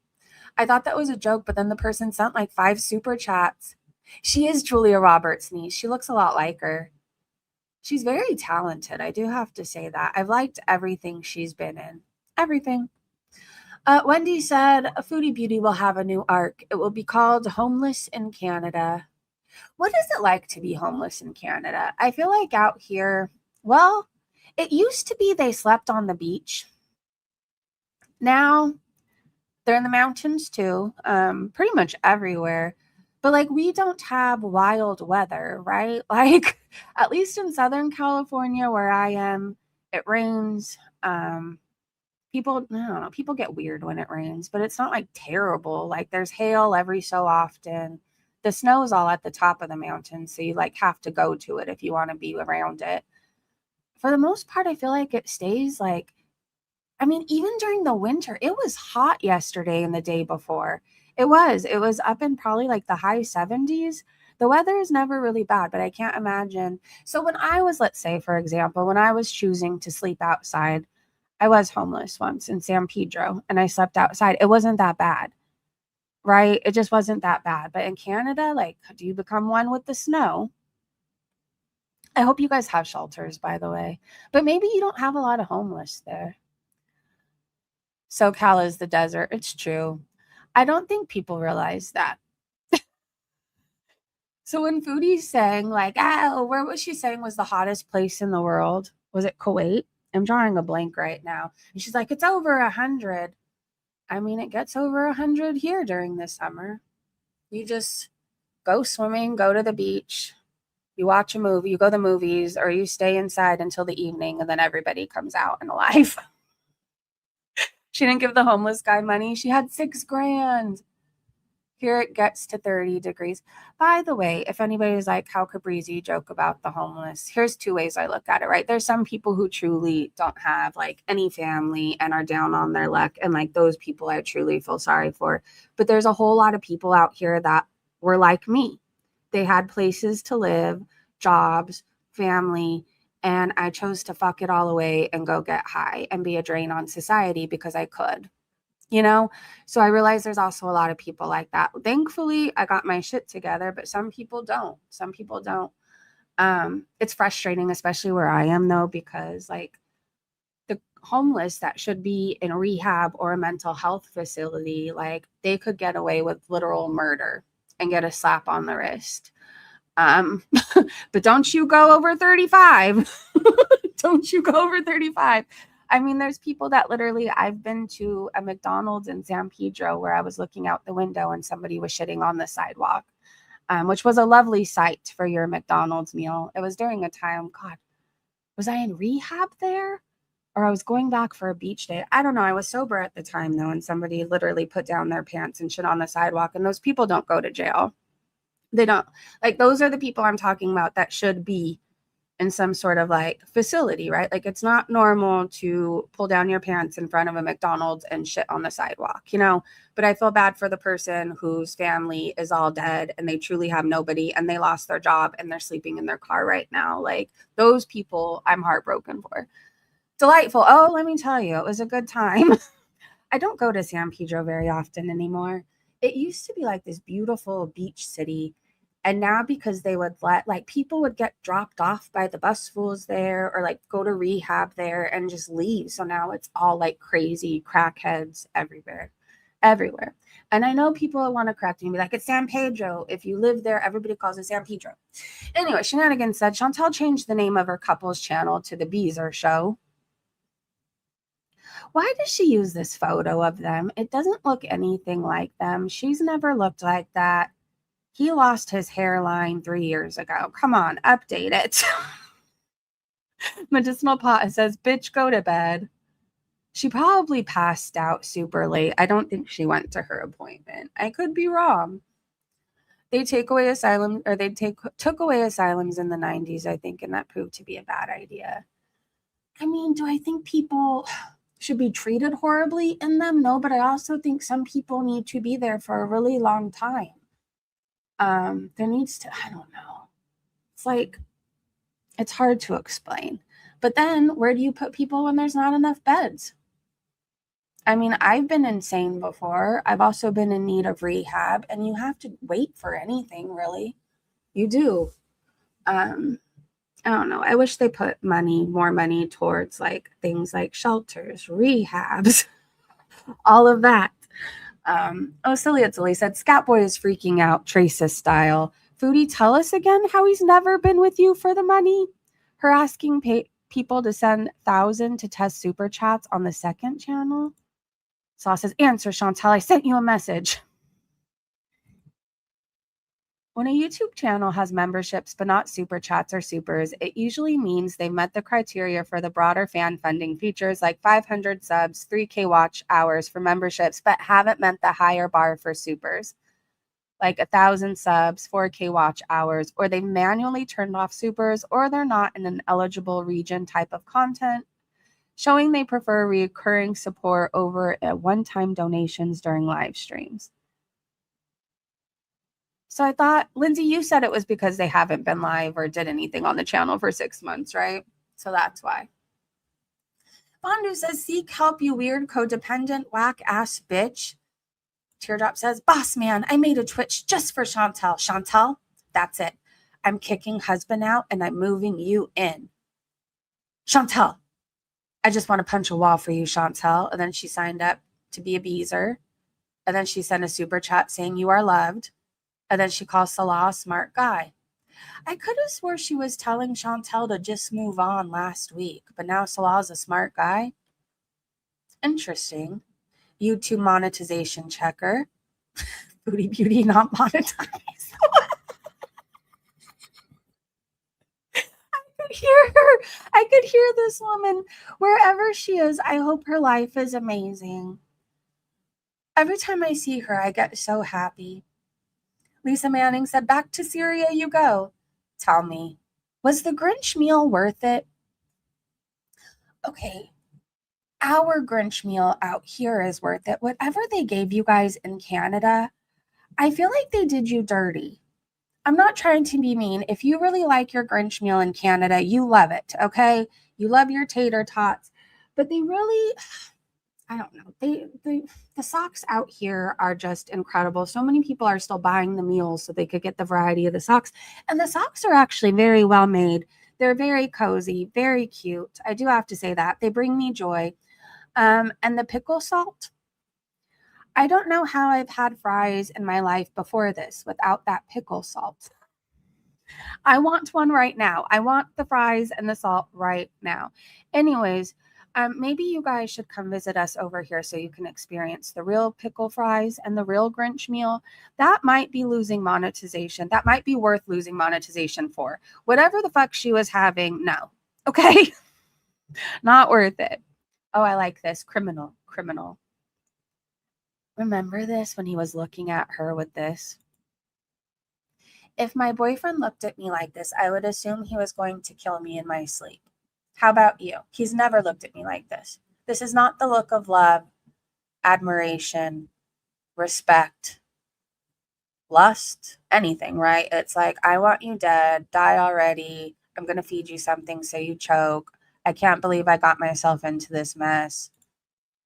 I thought that was a joke, but then the person sent like 5 super chats. She is Julia Roberts' niece. She looks a lot like her. She's very talented. I do have to say that. I've liked everything she's been in. Everything. Wendy said, a Foodie Beauty will have a new arc. It will be called Homeless in Canada. What is it like to be homeless in Canada? I feel like out here, well, it used to be they slept on the beach. Now they're in the mountains too, pretty much everywhere. But like we don't have wild weather, right? Like at least in Southern California where I am, it rains. People, I don't know, people get weird when it rains, but it's not like terrible. Like there's hail every so often. The snow is all at the top of the mountain, so you like have to go to it if you want to be around it. For the most part, I feel like it stays like, I mean, even during the winter, it was hot yesterday and the day before. It was up in probably like the high 70s. The weather is never really bad, but I can't imagine. So when I was, let's say, for example, when I was choosing to sleep outside, I was homeless once in San Pedro and I slept outside. It wasn't that bad, right? It just wasn't that bad. But in Canada, like, do you become one with the snow? I hope you guys have shelters, by the way. But maybe you don't have a lot of homeless there. SoCal is the desert. It's true. I don't think people realize that. So when Foodie sang, like, where was she saying was the hottest place in the world? Was it Kuwait? I'm drawing a blank right now. And she's like, it's over 100. I mean, it gets over 100 here during the summer. You just go swimming, go to the beach, you watch a movie, you go to the movies, or you stay inside until the evening, and then everybody comes out and alive. She didn't give the homeless guy money. She had $6,000. Here it gets to 30 degrees. By the way, if anybody's like, how could Breezy joke about the homeless? Here's 2 ways I look at it, right? There's some people who truly don't have like any family and are down on their luck. And like those people I truly feel sorry for. But there's a whole lot of people out here that were like me. They had places to live, jobs, family, and I chose to fuck it all away and go get high and be a drain on society because I could, you know? So I realized there's also a lot of people like that. Thankfully, I got my shit together, but some people don't. Some people don't. It's frustrating, especially where I am though, because like the homeless that should be in a rehab or a mental health facility, like they could get away with literal murder and get a slap on the wrist. Um, but don't you go over 35. Don't you go over 35. I mean, there's people that literally, I've been to a McDonald's in San Pedro where I was looking out the window and somebody was shitting on the sidewalk, which was a lovely sight for your McDonald's meal. It was during a time, God, was I in rehab there? Or I was going back for a beach day. I don't know. I was sober at the time though, and somebody literally put down their pants and shit on the sidewalk, and those people don't go to jail. They don't. Like, those are the people I'm talking about that should be in some sort of like facility, right? Like, it's not normal to pull down your pants in front of a McDonald's and shit on the sidewalk, you know? But I feel bad for the person whose family is all dead and they truly have nobody and they lost their job and they're sleeping in their car right now. Like, those people I'm heartbroken for. Delightful. Oh, let me tell you, it was a good time. I don't go to San Pedro very often anymore. It used to be like this beautiful beach city. And now, because they would let, like, people would get dropped off by the bus fools there or like go to rehab there and just leave. So now it's all like crazy crackheads everywhere, everywhere. And I know people want to correct me and be like, it's San Pedro. If you live there, everybody calls it San Pedro. Anyway, Shenanigans said Chantel changed the name of her couples channel to the Beezer Show. Why does she use this photo of them? It doesn't look anything like them. She's never looked like that. He lost his hairline 3 years ago. Come on, update it. Medicinal Pot says, bitch, go to bed. She probably passed out super late. I don't think she went to her appointment. I could be wrong. They took away asylums in the 90s, I think, and that proved to be a bad idea. I mean, do I think people should be treated horribly in them? No, but I also think some people need to be there for a really long time. There needs to, I don't know. It's like, it's hard to explain. But then where do you put people when there's not enough beds? I mean, I've been insane before. I've also been in need of rehab, and you have to wait for anything, really. You do. I don't know. I wish they put more money towards like things like shelters, rehabs, all of that. Silly said, Scatboy is freaking out, Trace's style. Foodie, tell us again how he's never been with you for the money. Her asking people to send 1,000 to test super chats on the second channel. Saw says, answer, Chantel, I sent you a message. When a YouTube channel has memberships but not super chats or supers, it usually means they've met the criteria for the broader fan funding features like 500 subs, 3K watch hours for memberships, but haven't met the higher bar for supers, like 1,000 subs, 4K watch hours, or they've manually turned off supers, or they're not in an eligible region type of content, showing they prefer recurring support over one-time donations during live streams. So I thought, Lindsay, you said it was because they haven't been live or did anything on the channel for 6 months, right? So that's why. Bondu says, seek help, you weird, codependent, whack-ass bitch. Teardrop says, boss man, I made a Twitch just for Chantel. Chantel, that's it. I'm kicking husband out and I'm moving you in. Chantel, I just want to punch a wall for you, Chantel. And then she signed up to be a Beezer. And then she sent a super chat saying you are loved. And then she calls Salah a smart guy. I could have swore she was telling Chantel to just move on last week, but now Salah's a smart guy. Interesting. YouTube monetization checker. Foodie Beauty not monetized. I could hear this woman wherever she is. I hope her life is amazing. Every time I see her, I get so happy. Lisa Manning said, back to Syria you go. Tell me, was the Grinch meal worth it? Okay, our Grinch meal out here is worth it. Whatever they gave you guys in Canada, I feel like they did you dirty. I'm not trying to be mean. If you really like your Grinch meal in Canada, you love it, okay? You love your tater tots, but they really, I don't know. The socks out here are just incredible. So many people are still buying the meals so they could get the variety of the socks. And the socks are actually very well made. They're very cozy, very cute. I do have to say that. They bring me joy. And the pickle salt, I don't know how I've had fries in my life before this without that pickle salt. I want one right now. I want the fries and the salt right now. Anyways, maybe you guys should come visit us over here so you can experience the real pickle fries and the real Grinch meal. That might be losing monetization. That might be worth losing monetization for. Whatever the fuck she was having, no. Okay? Not worth it. Oh, I like this. Criminal. Remember this when he was looking at her with this? If my boyfriend looked at me like this, I would assume he was going to kill me in my sleep. How about you? He's never looked at me like this. This is not the look of love, admiration, respect, lust, anything, right? It's like, I want you dead, die already. I'm going to feed you something so you choke. I can't believe I got myself into this mess.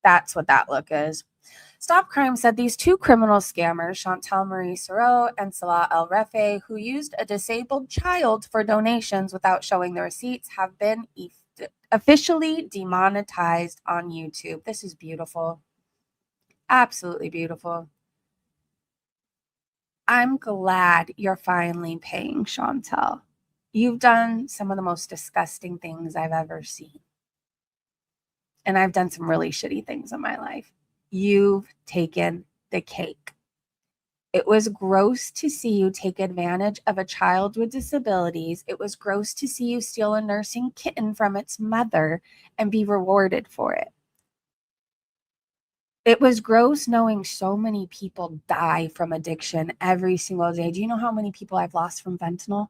That's what that look is. Stop Crime said these two criminal scammers, Chantal Marie Soreau and Salah El Refe, who used a disabled child for donations without showing the receipts, have been officially demonetized on YouTube. This is beautiful. Absolutely beautiful. I'm glad you're finally paying, Chantal. You've done some of the most disgusting things I've ever seen. And I've done some really shitty things in my life. You've taken the cake. It was gross to see you take advantage of a child with disabilities. It was gross to see you steal a nursing kitten from its mother and be rewarded for it. It was gross knowing so many people die from addiction every single day. Do you know how many people I've lost from fentanyl?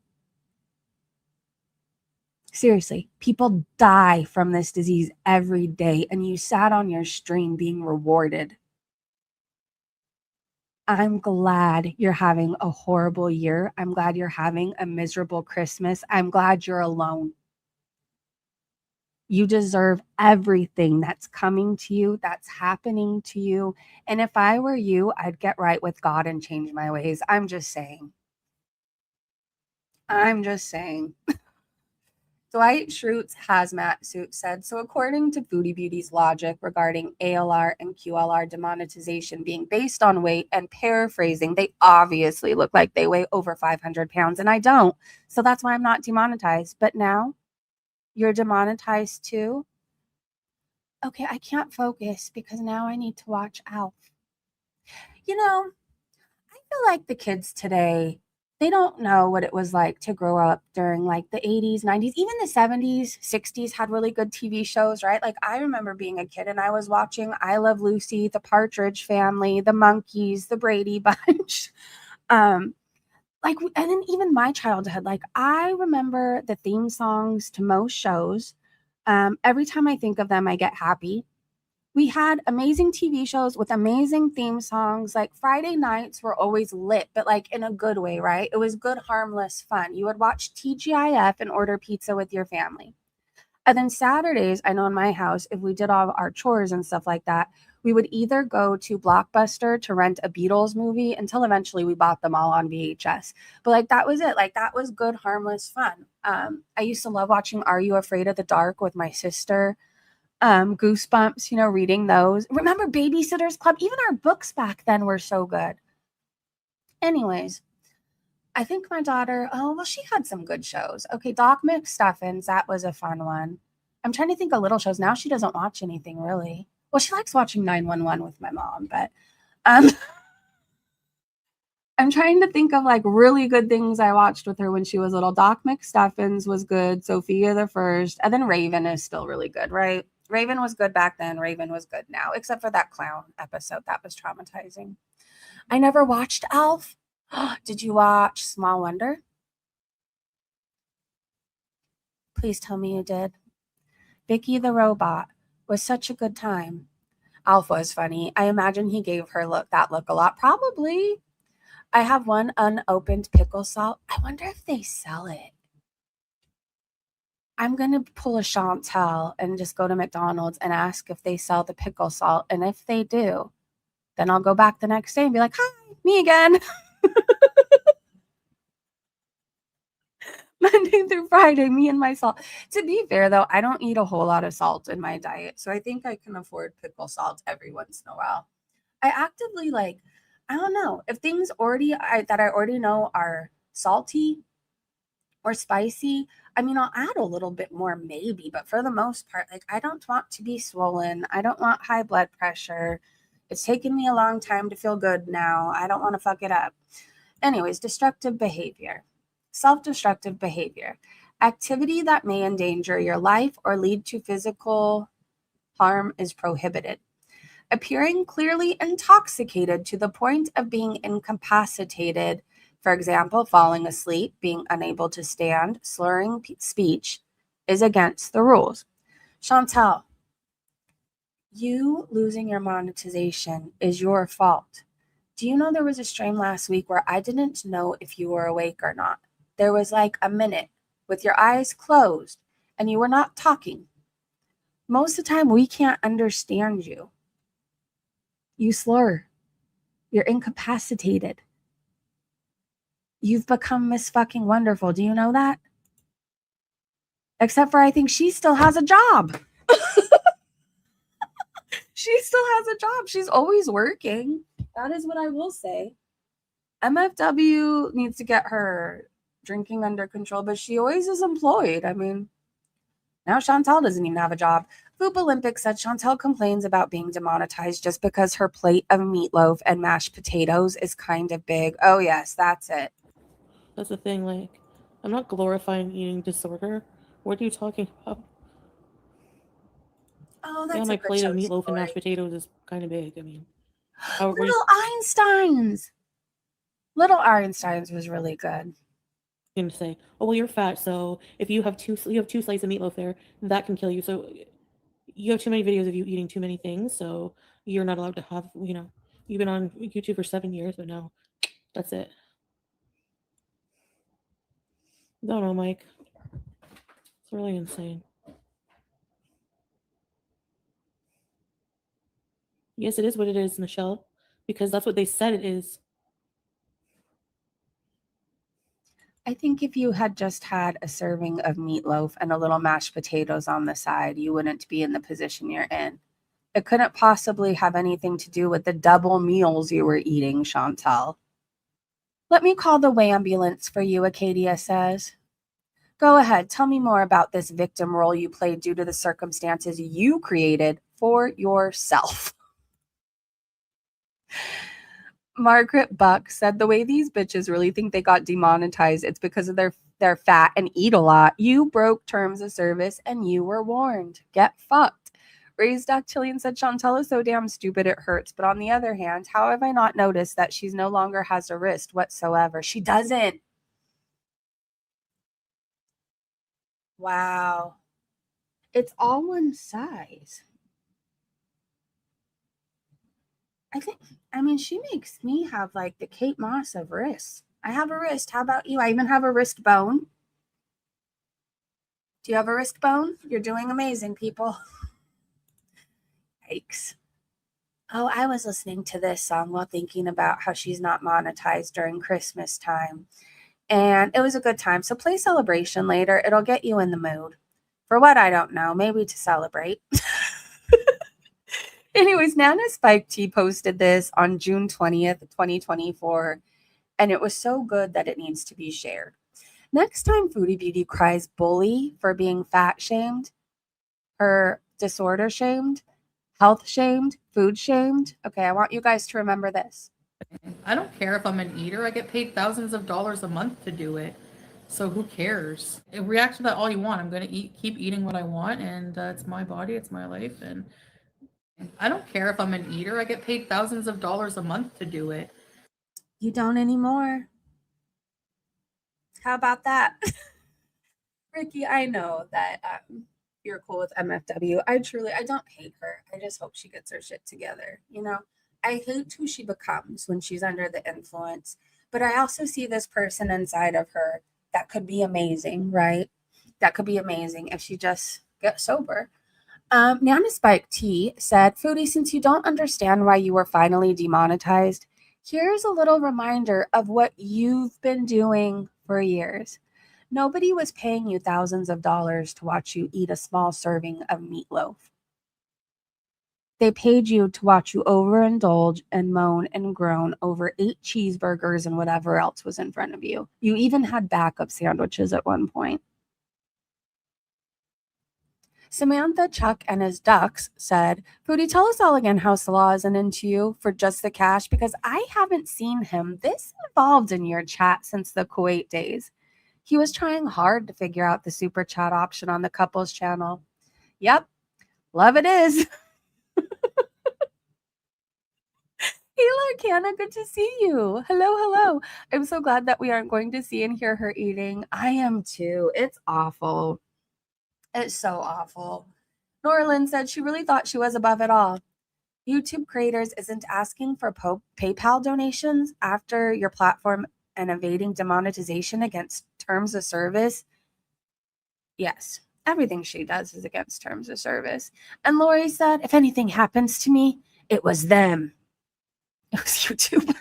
Seriously, people die from this disease every day, and you sat on your stream being rewarded. I'm glad you're having a horrible year. I'm glad you're having a miserable Christmas. I'm glad you're alone. You deserve everything that's coming to you, that's happening to you. And if I were you, I'd get right with God and change my ways. I'm just saying. Dwight Schrute's hazmat suit said, so according to Foodie Beauty's logic regarding ALR and QLR demonetization being based on weight and paraphrasing, they obviously look like they weigh over 500 pounds, and I don't. So that's why I'm not demonetized. But now you're demonetized too? Okay, I can't focus because now I need to watch Alf. You know, I feel like the kids today, they don't know what it was like to grow up during like the 80s, 90s, even the 70s, 60s had really good TV shows, right? Like I remember being a kid and I was watching I Love Lucy, The Partridge Family, The Monkees, The Brady Bunch. And then even my childhood, like I remember the theme songs to most shows. Every time I think of them, I get happy. We had amazing TV shows with amazing theme songs. Like Friday nights were always lit, but like in a good way, right? It was good, harmless fun. You would watch TGIF and order pizza with your family. And then Saturdays, I know in my house, if we did all our chores and stuff like that, we would either go to Blockbuster to rent a Beatles movie until eventually we bought them all on VHS. But like that was it. Like that was good, harmless fun. I used to love watching Are You Afraid of the Dark with my sister. Goosebumps, reading those. Remember Babysitter's Club? Even our books back then were so good. Anyways, I think my daughter, she had some good shows. Okay, Doc McStuffins, that was a fun one. I'm trying to think of little shows. Now she doesn't watch anything really. Well, she likes watching 911 with my mom, but um I'm trying to think of like really good things I watched with her when she was little. Doc McStuffins was good. Sophia the First. And then Raven is still really good, right? Raven was good back then. Raven was good now, except for that clown episode. That was traumatizing. I never watched Alf. Did you watch Small Wonder? Please tell me you did. Vicky the Robot was such a good time. Alf was funny. I imagine he gave her that look a lot. Probably. I have one unopened pickle salt. I wonder if they sell it. I'm going to pull a Chantel and just go to McDonald's and ask if they sell the pickle salt. And if they do, then I'll go back the next day and be like, hi, me again. Monday through Friday, me and my salt. To be fair, though, I don't eat a whole lot of salt in my diet. So I think I can afford pickle salt every once in a while. I actively like, I don't know, if things that I already know are salty or spicy, I mean, I'll add a little bit more maybe, but for the most part, like I don't want to be swollen. I don't want high blood pressure. It's taken me a long time to feel good now. I don't want to fuck it up. Anyways, destructive behavior. Self-destructive behavior. Activity that may endanger your life or lead to physical harm is prohibited. Appearing clearly intoxicated to the point of being incapacitated, for example, falling asleep, being unable to stand, slurring speech, is against the rules. Chantel, you losing your monetization is your fault. Do you know there was a stream last week where I didn't know if you were awake or not? There was like a minute with your eyes closed and you were not talking. Most of the time, we can't understand you. You slur. You're incapacitated. You've become Miss fucking Wonderful. Do you know that? Except for I think she still has a job. She still has a job. She's always working. That is what I will say. MFW needs to get her drinking under control, but she always is employed. I mean, now Chantel doesn't even have a job. Food Olympics said Chantel complains about being demonetized just because her plate of meatloaf and mashed potatoes is kind of big. Oh, yes, that's it. That's the thing. Like, I'm not glorifying eating disorder. What are you talking about? Oh, Yeah, that's my a good plate of show meatloaf and mashed story. potatoes is kind of big. I mean, how are you Little Einsteins. Little Einsteins was really good. going to say? Oh well, you're fat, so if you have two slices of meatloaf there, that can kill you. So you have too many videos of you eating too many things, so you're not allowed to have. You've been on YouTube for 7 years, but now that's it. No, no, Mike. It's really insane. Yes, it is what it is, Michelle, because that's what they said it is. I think if you had just had a serving of meatloaf and a little mashed potatoes on the side, you wouldn't be in the position you're in. It couldn't possibly have anything to do with the double meals you were eating, Chantel. Let me call the ambulance for you, Acadia says. Go ahead, tell me more about this victim role you played due to the circumstances you created for yourself. Margaret Buck said the way these bitches really think they got demonetized, it's because of their fat and eat a lot. You broke terms of service and you were warned. Get fucked. Raised Dactylian said Chantel is so damn stupid it hurts. But on the other hand, how have I not noticed that she's no longer has a wrist whatsoever? She doesn't. Wow. It's all one size. I mean, she makes me have like the Kate Moss of wrists. I have a wrist. How about you? I even have a wrist bone. Do you have a wrist bone? You're doing amazing, people. Yikes. Oh, I was listening to this song while thinking about how she's not monetized during Christmas time. And it was a good time. So play Celebration later. It'll get you in the mood. For what, I don't know. Maybe to celebrate. Anyways, Nana Spike T posted this on June 20th, 2024. And it was so good that it needs to be shared. Next time Foodie Beauty cries bully for being fat shamed, her disorder shamed, health shamed, food shamed. Okay, I want you guys to remember this. I don't care if I'm an eater. I get paid thousands of dollars a month to do it. So who cares? React to that all you want. I'm gonna keep eating what I want, and it's my body, it's my life, and I don't care if I'm an eater. I get paid thousands of dollars a month to do it. You don't anymore. How about that? Ricky, I know that you're cool with MFW. I don't hate her. I just hope she gets her shit together. I hate who she becomes when she's under the influence. But I also see this person inside of her that could be amazing, right? That could be amazing if she just gets sober. Nana Spike T said, Foodie, since you don't understand why you were finally demonetized, here's a little reminder of what you've been doing for years. Nobody was paying you thousands of dollars to watch you eat a small serving of meatloaf. They paid you to watch you overindulge and moan and groan over 8 cheeseburgers and whatever else was in front of you. You even had backup sandwiches at one point. Samantha, Chuck, and his ducks said, Foodie, tell us all again how Salah isn't into you for just the cash, because I haven't seen him this involved in your chat since the Kuwait days. He was trying hard to figure out the super chat option on the couples channel. Yep, love it is. Hey, Larkana, good to see you. Hello. I'm so glad that we aren't going to see and hear her eating. I am too. It's awful. It's so awful. Norlin said she really thought she was above it all. YouTube creators isn't asking for PayPal donations after your platform and evading demonetization against terms of service. Yes, everything she does is against terms of service. And Lori said, if anything happens to me, it was them. It was YouTube.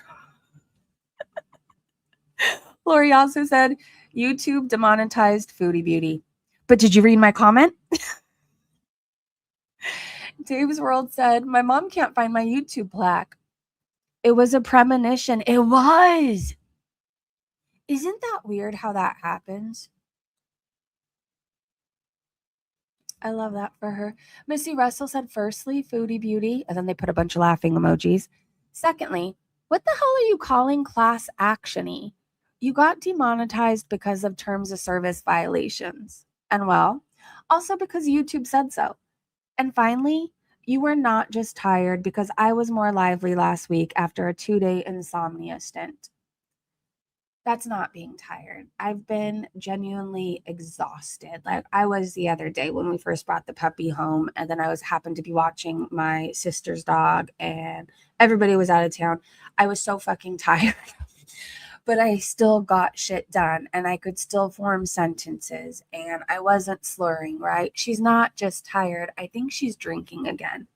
Lori also said, YouTube demonetized Foodie Beauty. But did you read my comment? Dave's World said, my mom can't find my YouTube plaque. It was a premonition. It was. Isn't that weird how that happens? I love that for her. Missy Russell said, firstly, Foodie Beauty, and then they put a bunch of laughing emojis. Secondly, what the hell are you calling class action-y? You got demonetized because of terms of service violations. And well, also because YouTube said so. And finally, you were not just tired because I was more lively last week after a 2-day insomnia stint. That's not being tired. I've been genuinely exhausted. Like I was the other day when we first brought the puppy home, and then I happened to be watching my sister's dog and everybody was out of town. I was so fucking tired. But I still got shit done and I could still form sentences and I wasn't slurring, right? She's not just tired. I think she's drinking again.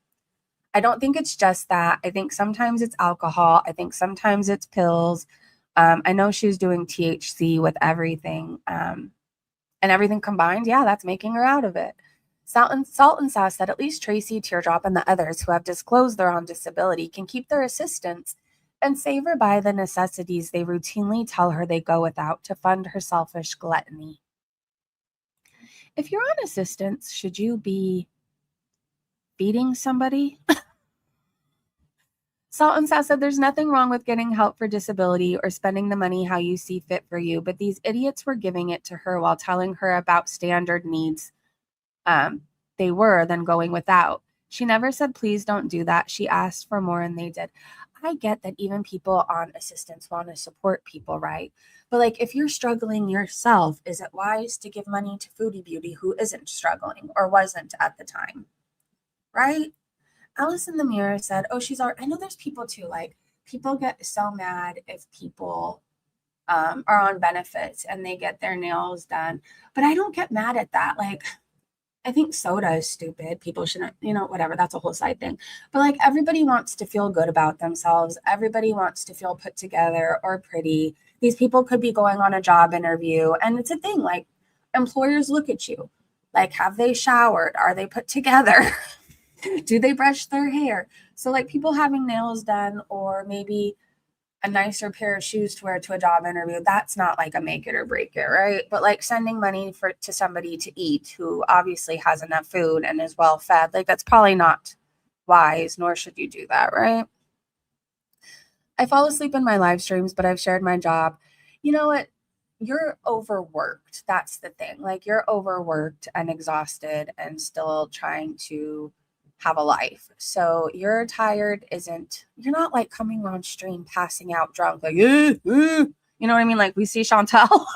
I don't think it's just that. I think sometimes it's alcohol. I think sometimes it's pills. I know she was doing THC with everything. And everything combined, yeah, that's making her out of it. Salt and Sauce said at least Tracy, Teardrop, and the others who have disclosed they're on disability can keep their assistance and save her by the necessities they routinely tell her they go without to fund her selfish gluttony. If you're on assistance, should you be feeding somebody? Salt and Sass said there's nothing wrong with getting help for disability or spending the money how you see fit for you, but these idiots were giving it to her while telling her about standard needs they were then going without. She never said, please don't do that. She asked for more and they did. I get that even people on assistance want to support people, right? But like if you're struggling yourself, is it wise to give money to Foodie Beauty who isn't struggling or wasn't at the time? Right? Alice in the Mirror said, oh, she's already, I know there's people too, like people get so mad if people are on benefits and they get their nails done. But I don't get mad at that. Like, I think soda is stupid. People shouldn't, whatever. That's a whole side thing. But like everybody wants to feel good about themselves. Everybody wants to feel put together or pretty. These people could be going on a job interview. And it's a thing, like employers look at you. Like, have they showered? Are they put together? Do they brush their hair? So like people having nails done or maybe a nicer pair of shoes to wear to a job interview, that's not like a make it or break it, right? But like sending money to somebody to eat who obviously has enough food and is well fed, like that's probably not wise, nor should you do that, right? I fall asleep in my live streams, but I've shared my job. You know what? You're overworked. That's the thing. Like you're overworked and exhausted and still trying to have a life. So you're tired you're not like coming on stream passing out drunk like you know what I mean, like we see Chantel.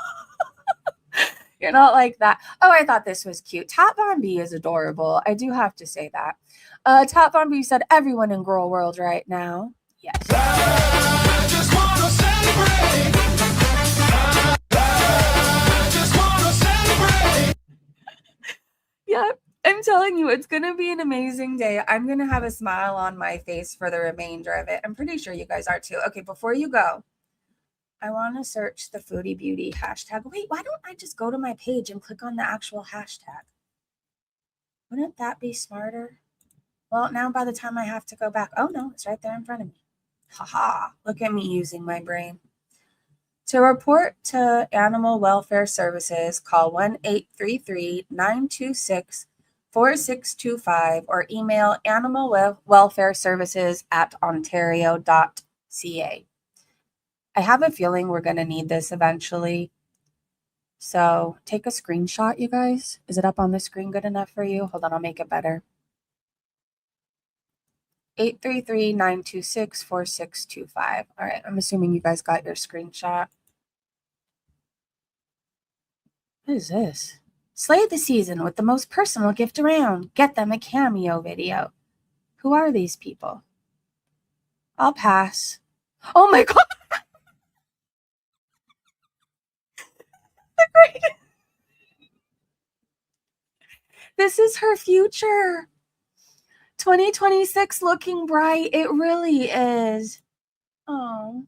You're not like that. Oh, I thought this was cute. Top Von B is adorable. I do have to say that. Top Von B said everyone in girl world right now. Yes. wanna celebrate. I just wanna celebrate. Yeah, I'm telling you, it's gonna be an amazing day. I'm gonna have a smile on my face for the remainder of it. I'm pretty sure you guys are too. Okay, before you go, I want to search the Foodie Beauty hashtag. Wait, why don't I just go to my page and click on the actual hashtag? Wouldn't that be smarter? Well, now by the time I have to go back, oh no, it's right there in front of me. Haha, look at me using my brain. To report to Animal Welfare Services, call 1-833-926-4625 or email animalwelfareservices@ontario.ca. I have a feeling we're going to need this eventually. So take a screenshot, you guys. Is it up on the screen good enough for you? Hold on, I'll make it better. 833-926-4625. All right, I'm assuming you guys got your screenshot. What is this? Slay the season with the most personal gift around. Get them a cameo video. Who are these people? I'll pass. Oh my god! This is her future. 2026 looking bright. It really is. Oh.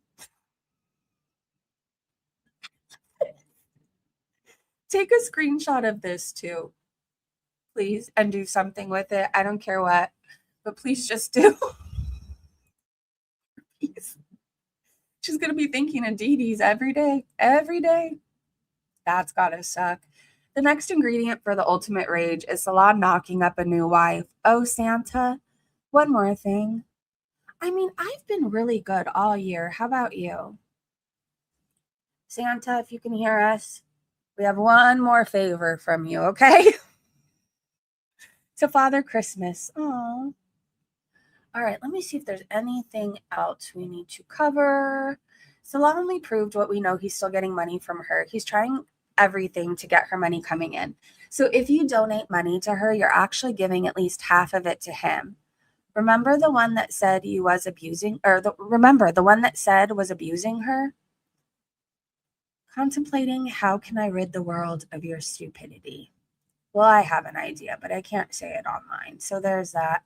Take a screenshot of this too, please, and do something with it. I don't care what, but please just do. Please. She's going to be thinking of Dee Dee's every day. Every day. That's got to suck. The next ingredient for the ultimate rage is Salon knocking up a new wife. Oh, Santa, one more thing. I mean, I've been really good all year. How about you? Santa, if you can hear us, we have one more favor from you, okay? To Father Christmas. Oh. All right, let me see if there's anything else we need to cover. Salon proved what we know. He's still getting money from her. He's trying everything to get her money coming in. So if you donate money to her, you're actually giving at least half of it to him. Remember the one that said you was abusing, or remember the one that said was abusing her? Contemplating how can I rid the world of your stupidity? Well, I have an idea, but I can't say it online. So there's that.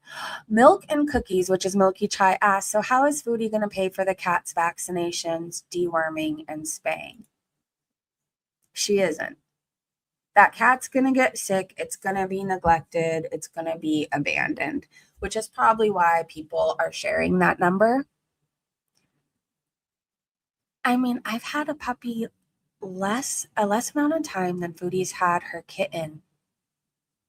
Milk and Cookies, which is Milky Chai, asks, so how is Foodie going to pay for the cat's vaccinations, deworming, and spaying? She isn't. That cat's going to get sick. It's going to be neglected. It's going to be abandoned, which is probably why people are sharing that number. I mean, I've had a puppy a less amount of time than Foodie's had her kitten.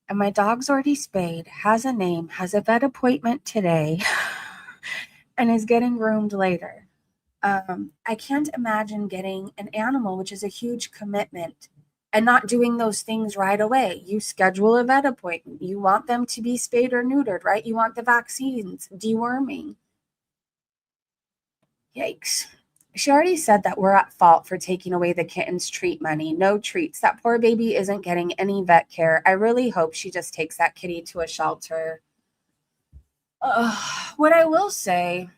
And my dog's already spayed, has a name, has a vet appointment today, and is getting groomed later. I can't imagine getting an animal, which is a huge commitment, and not doing those things right away. You schedule a vet appointment. You want them to be spayed or neutered, right? You want the vaccines, deworming. Yikes. She already said that we're at fault for taking away the kitten's treat money. No treats. That poor baby isn't getting any vet care. I really hope she just takes that kitty to a shelter. What I will say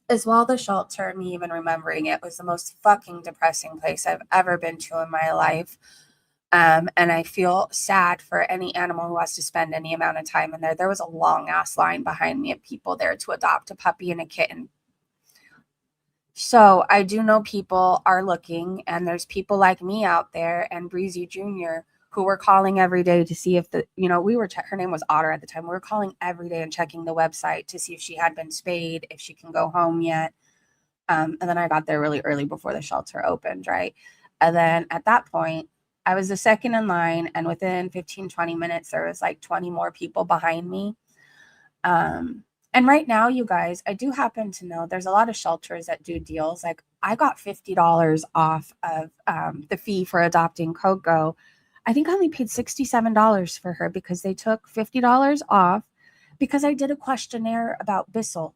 is while the shelter, me even remembering it, was the most fucking depressing place I've ever been to in my life. And I feel sad for any animal who has to spend any amount of time in there. There was a long ass line behind me of people there to adopt a puppy and a kitten. So I do know people are looking, and there's people like me out there and Breezy Jr. who were calling every day to see if her name was Otter at the time. We were calling every day and checking the website to see if she had been spayed, if she can go home yet. And then I got there really early before the shelter opened, right? And then at that point, I was the second in line, and within 15, 20 minutes, there was like 20 more people behind me. And right now, you guys, I do happen to know there's a lot of shelters that do deals. Like I got $50 off of the fee for adopting Coco. I think I only paid $67 for her because they took $50 off because I did a questionnaire about Bissell.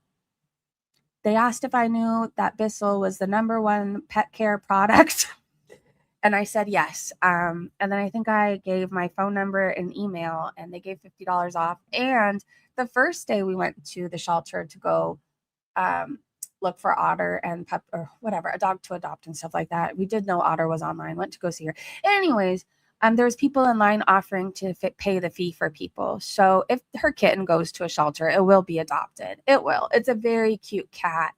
They asked if I knew that Bissell was the #1 pet care product. And I said yes. And then I think I gave my phone number and email, and they gave $50 off. And the first day we went to the shelter to go look for Otter and Pup or whatever, a dog to adopt and stuff like that. We did know Otter was online, went to go see her. Anyways, there's people in line offering to pay the fee for people. So if her kitten goes to a shelter, it will be adopted. It will. It's a very cute cat.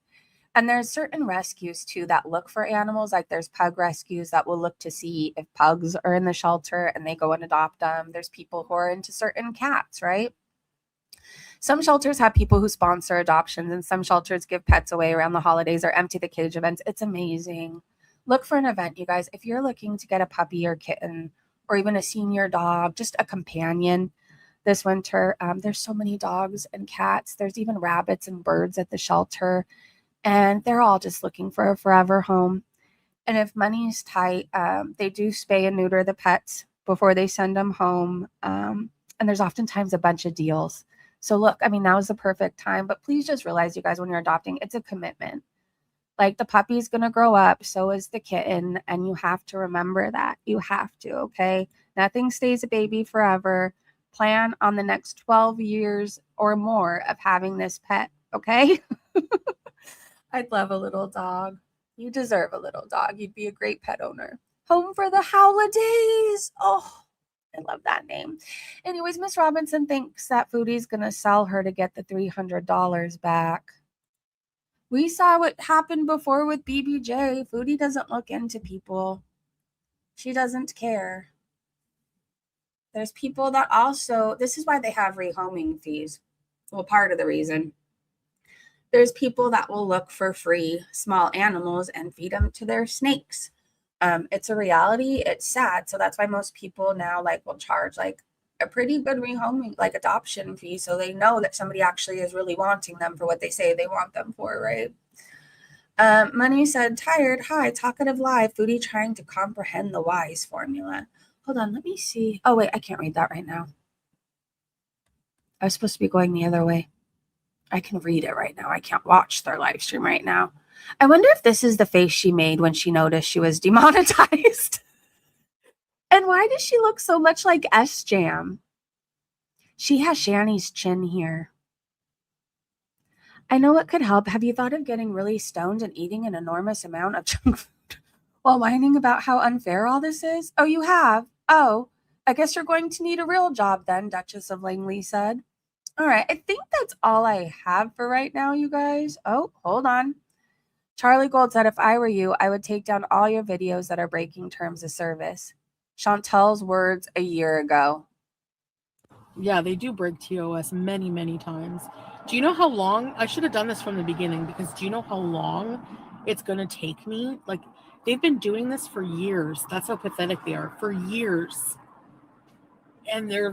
And there's certain rescues too that look for animals. Like there's pug rescues that will look to see if pugs are in the shelter and they go and adopt them. There's people who are into certain cats, right? Some shelters have people who sponsor adoptions, and some shelters give pets away around the holidays or empty the cage events. It's amazing. Look for an event, you guys. If you're looking to get a puppy or kitten or even a senior dog, just a companion this winter, there's so many dogs and cats. There's even rabbits and birds at the shelter, and they're all just looking for a forever home. And if money's tight, they do spay and neuter the pets before they send them home. And there's oftentimes a bunch of deals. So look, I mean, now is the perfect time, but please just realize, you guys, when you're adopting, it's a commitment. Like the puppy's going to grow up, so is the kitten, and you have to remember that. You have to, okay? Nothing stays a baby forever. Plan on the next 12 years or more of having this pet, okay? I'd love a little dog. You deserve a little dog. You'd be a great pet owner. Home for the holidays. Oh, I love that name. Anyways, Miss Robinson thinks that Foodie's going to sell her to get the $300 back. We saw what happened before with BBJ. Foodie doesn't look into people. She doesn't care. There's people that also, this is why they have rehoming fees. Well, part of the reason. There's people that will look for free small animals and feed them to their snakes. It's a reality. It's sad. So that's why most people now will charge a pretty good rehoming, adoption fee. So they know that somebody actually is really wanting them for what they say they want them for, right? Money said, tired, hi, talkative live, Foodie trying to comprehend the WISE formula. Hold on, let me see. Oh, wait, I can't read that right now. I was supposed to be going the other way. I can read it right now. I can't watch their live stream right now. I wonder if this is the face she made when she noticed she was demonetized. And why does she look so much like S-Jam? She has Shani's chin here. I know what could help. Have you thought of getting really stoned and eating an enormous amount of junk food while whining about how unfair all this is? Oh, you have? Oh, I guess you're going to need a real job then, Duchess of Langley said. All right, I think that's all I have for right now, you guys. Oh, hold on. Charlie Gold said, if I were you, I would take down all your videos that are breaking terms of service. Chantel's words a year ago. Yeah, they do break TOS many, many times. Do you know how long? I should have done this from the beginning, because do you know how long it's going to take me? They've been doing this for years. That's how pathetic they are. For years. And their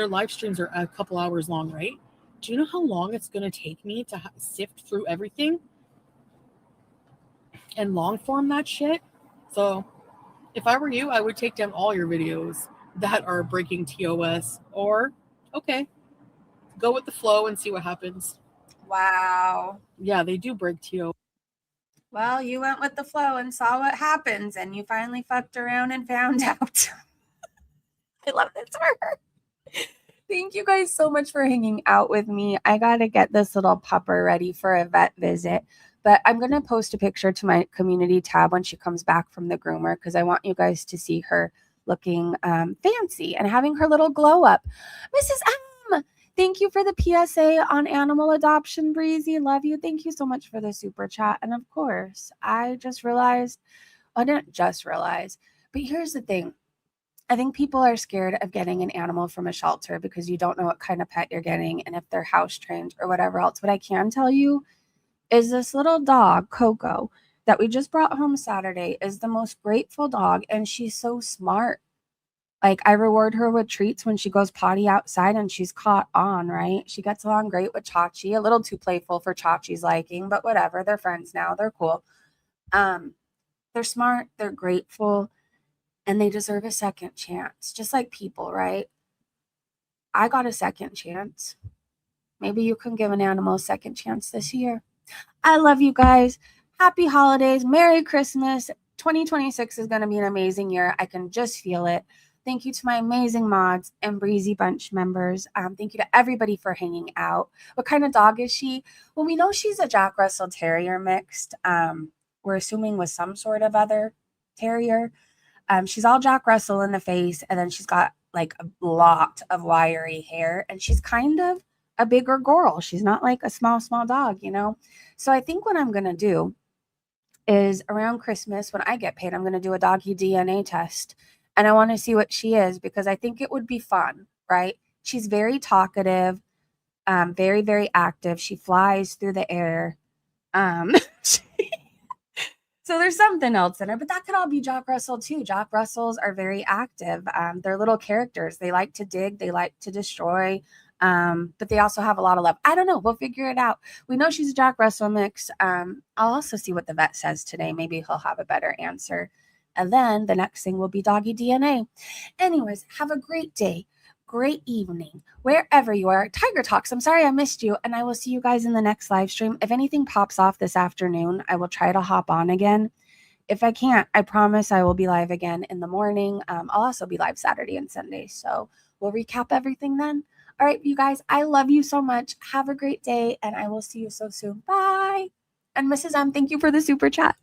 live streams are a couple hours long, right? Do you know how long it's going to take me to sift through everything and long form that shit? So if I were you, I would take down all your videos that are breaking TOS, or, okay, go with the flow and see what happens. Wow. Yeah, they do break TOS. Well, you went with the flow and saw what happens, and you finally fucked around and found out. I love this for her. Thank you guys so much for hanging out with me. I got to get this little pupper ready for a vet visit, but I'm going to post a picture to my community tab when she comes back from the groomer, because I want you guys to see her looking fancy and having her little glow up. Mrs. M, thank you for the PSA on animal adoption, Breezy. Love you. Thank you so much for the super chat. And of course, I just realized, I didn't just realize, but here's the thing. I think people are scared of getting an animal from a shelter because you don't know what kind of pet you're getting and if they're house trained or whatever else. What I can tell you is this little dog, Coco, that we just brought home Saturday is the most grateful dog, and she's so smart. I reward her with treats when she goes potty outside, and she's caught on, right? She gets along great with Chachi, a little too playful for Chachi's liking, but whatever. They're friends now. They're cool. They're smart. They're grateful. And they deserve a second chance, just like people, right? I got a second chance. Maybe you can give an animal a second chance this year. I love you guys. Happy holidays. Merry Christmas. 2026 is going to be an amazing year. I can just feel it. Thank you to my amazing mods and Breezy Bunch members. Thank you to everybody for hanging out. What kind of dog is she? Well, we know she's a Jack Russell Terrier mixed. We're assuming with some sort of other terrier. She's all Jack Russell in the face, and then she's got like a lot of wiry hair, and she's kind of a bigger girl. She's not like a small dog, you know? So I think what I'm going to do is around Christmas when I get paid, I'm going to do a doggy DNA test, and I want to see what she is because I think it would be fun, right? She's very talkative, very, very active. She flies through the air. So there's something else in her, but that could all be Jack Russell too. Jack Russells are very active. They're little characters. They like to dig, they like to destroy, but they also have a lot of love. I don't know. We'll figure it out. We know she's a Jack Russell mix. I'll also see what the vet says today. Maybe he'll have a better answer. And then the next thing will be doggy DNA. Anyways, have a great day. Great evening, wherever you are. Tiger Talks, I'm sorry I missed you, and I will see you guys in the next live stream. If anything pops off this afternoon, I will try to hop on again. If I can't, I promise I will be live again in the morning. I'll also be live Saturday and Sunday, so we'll recap everything then. All right, you guys, I love you so much. Have a great day, and I will see you so soon. Bye. And Mrs. M, thank you for the super chat.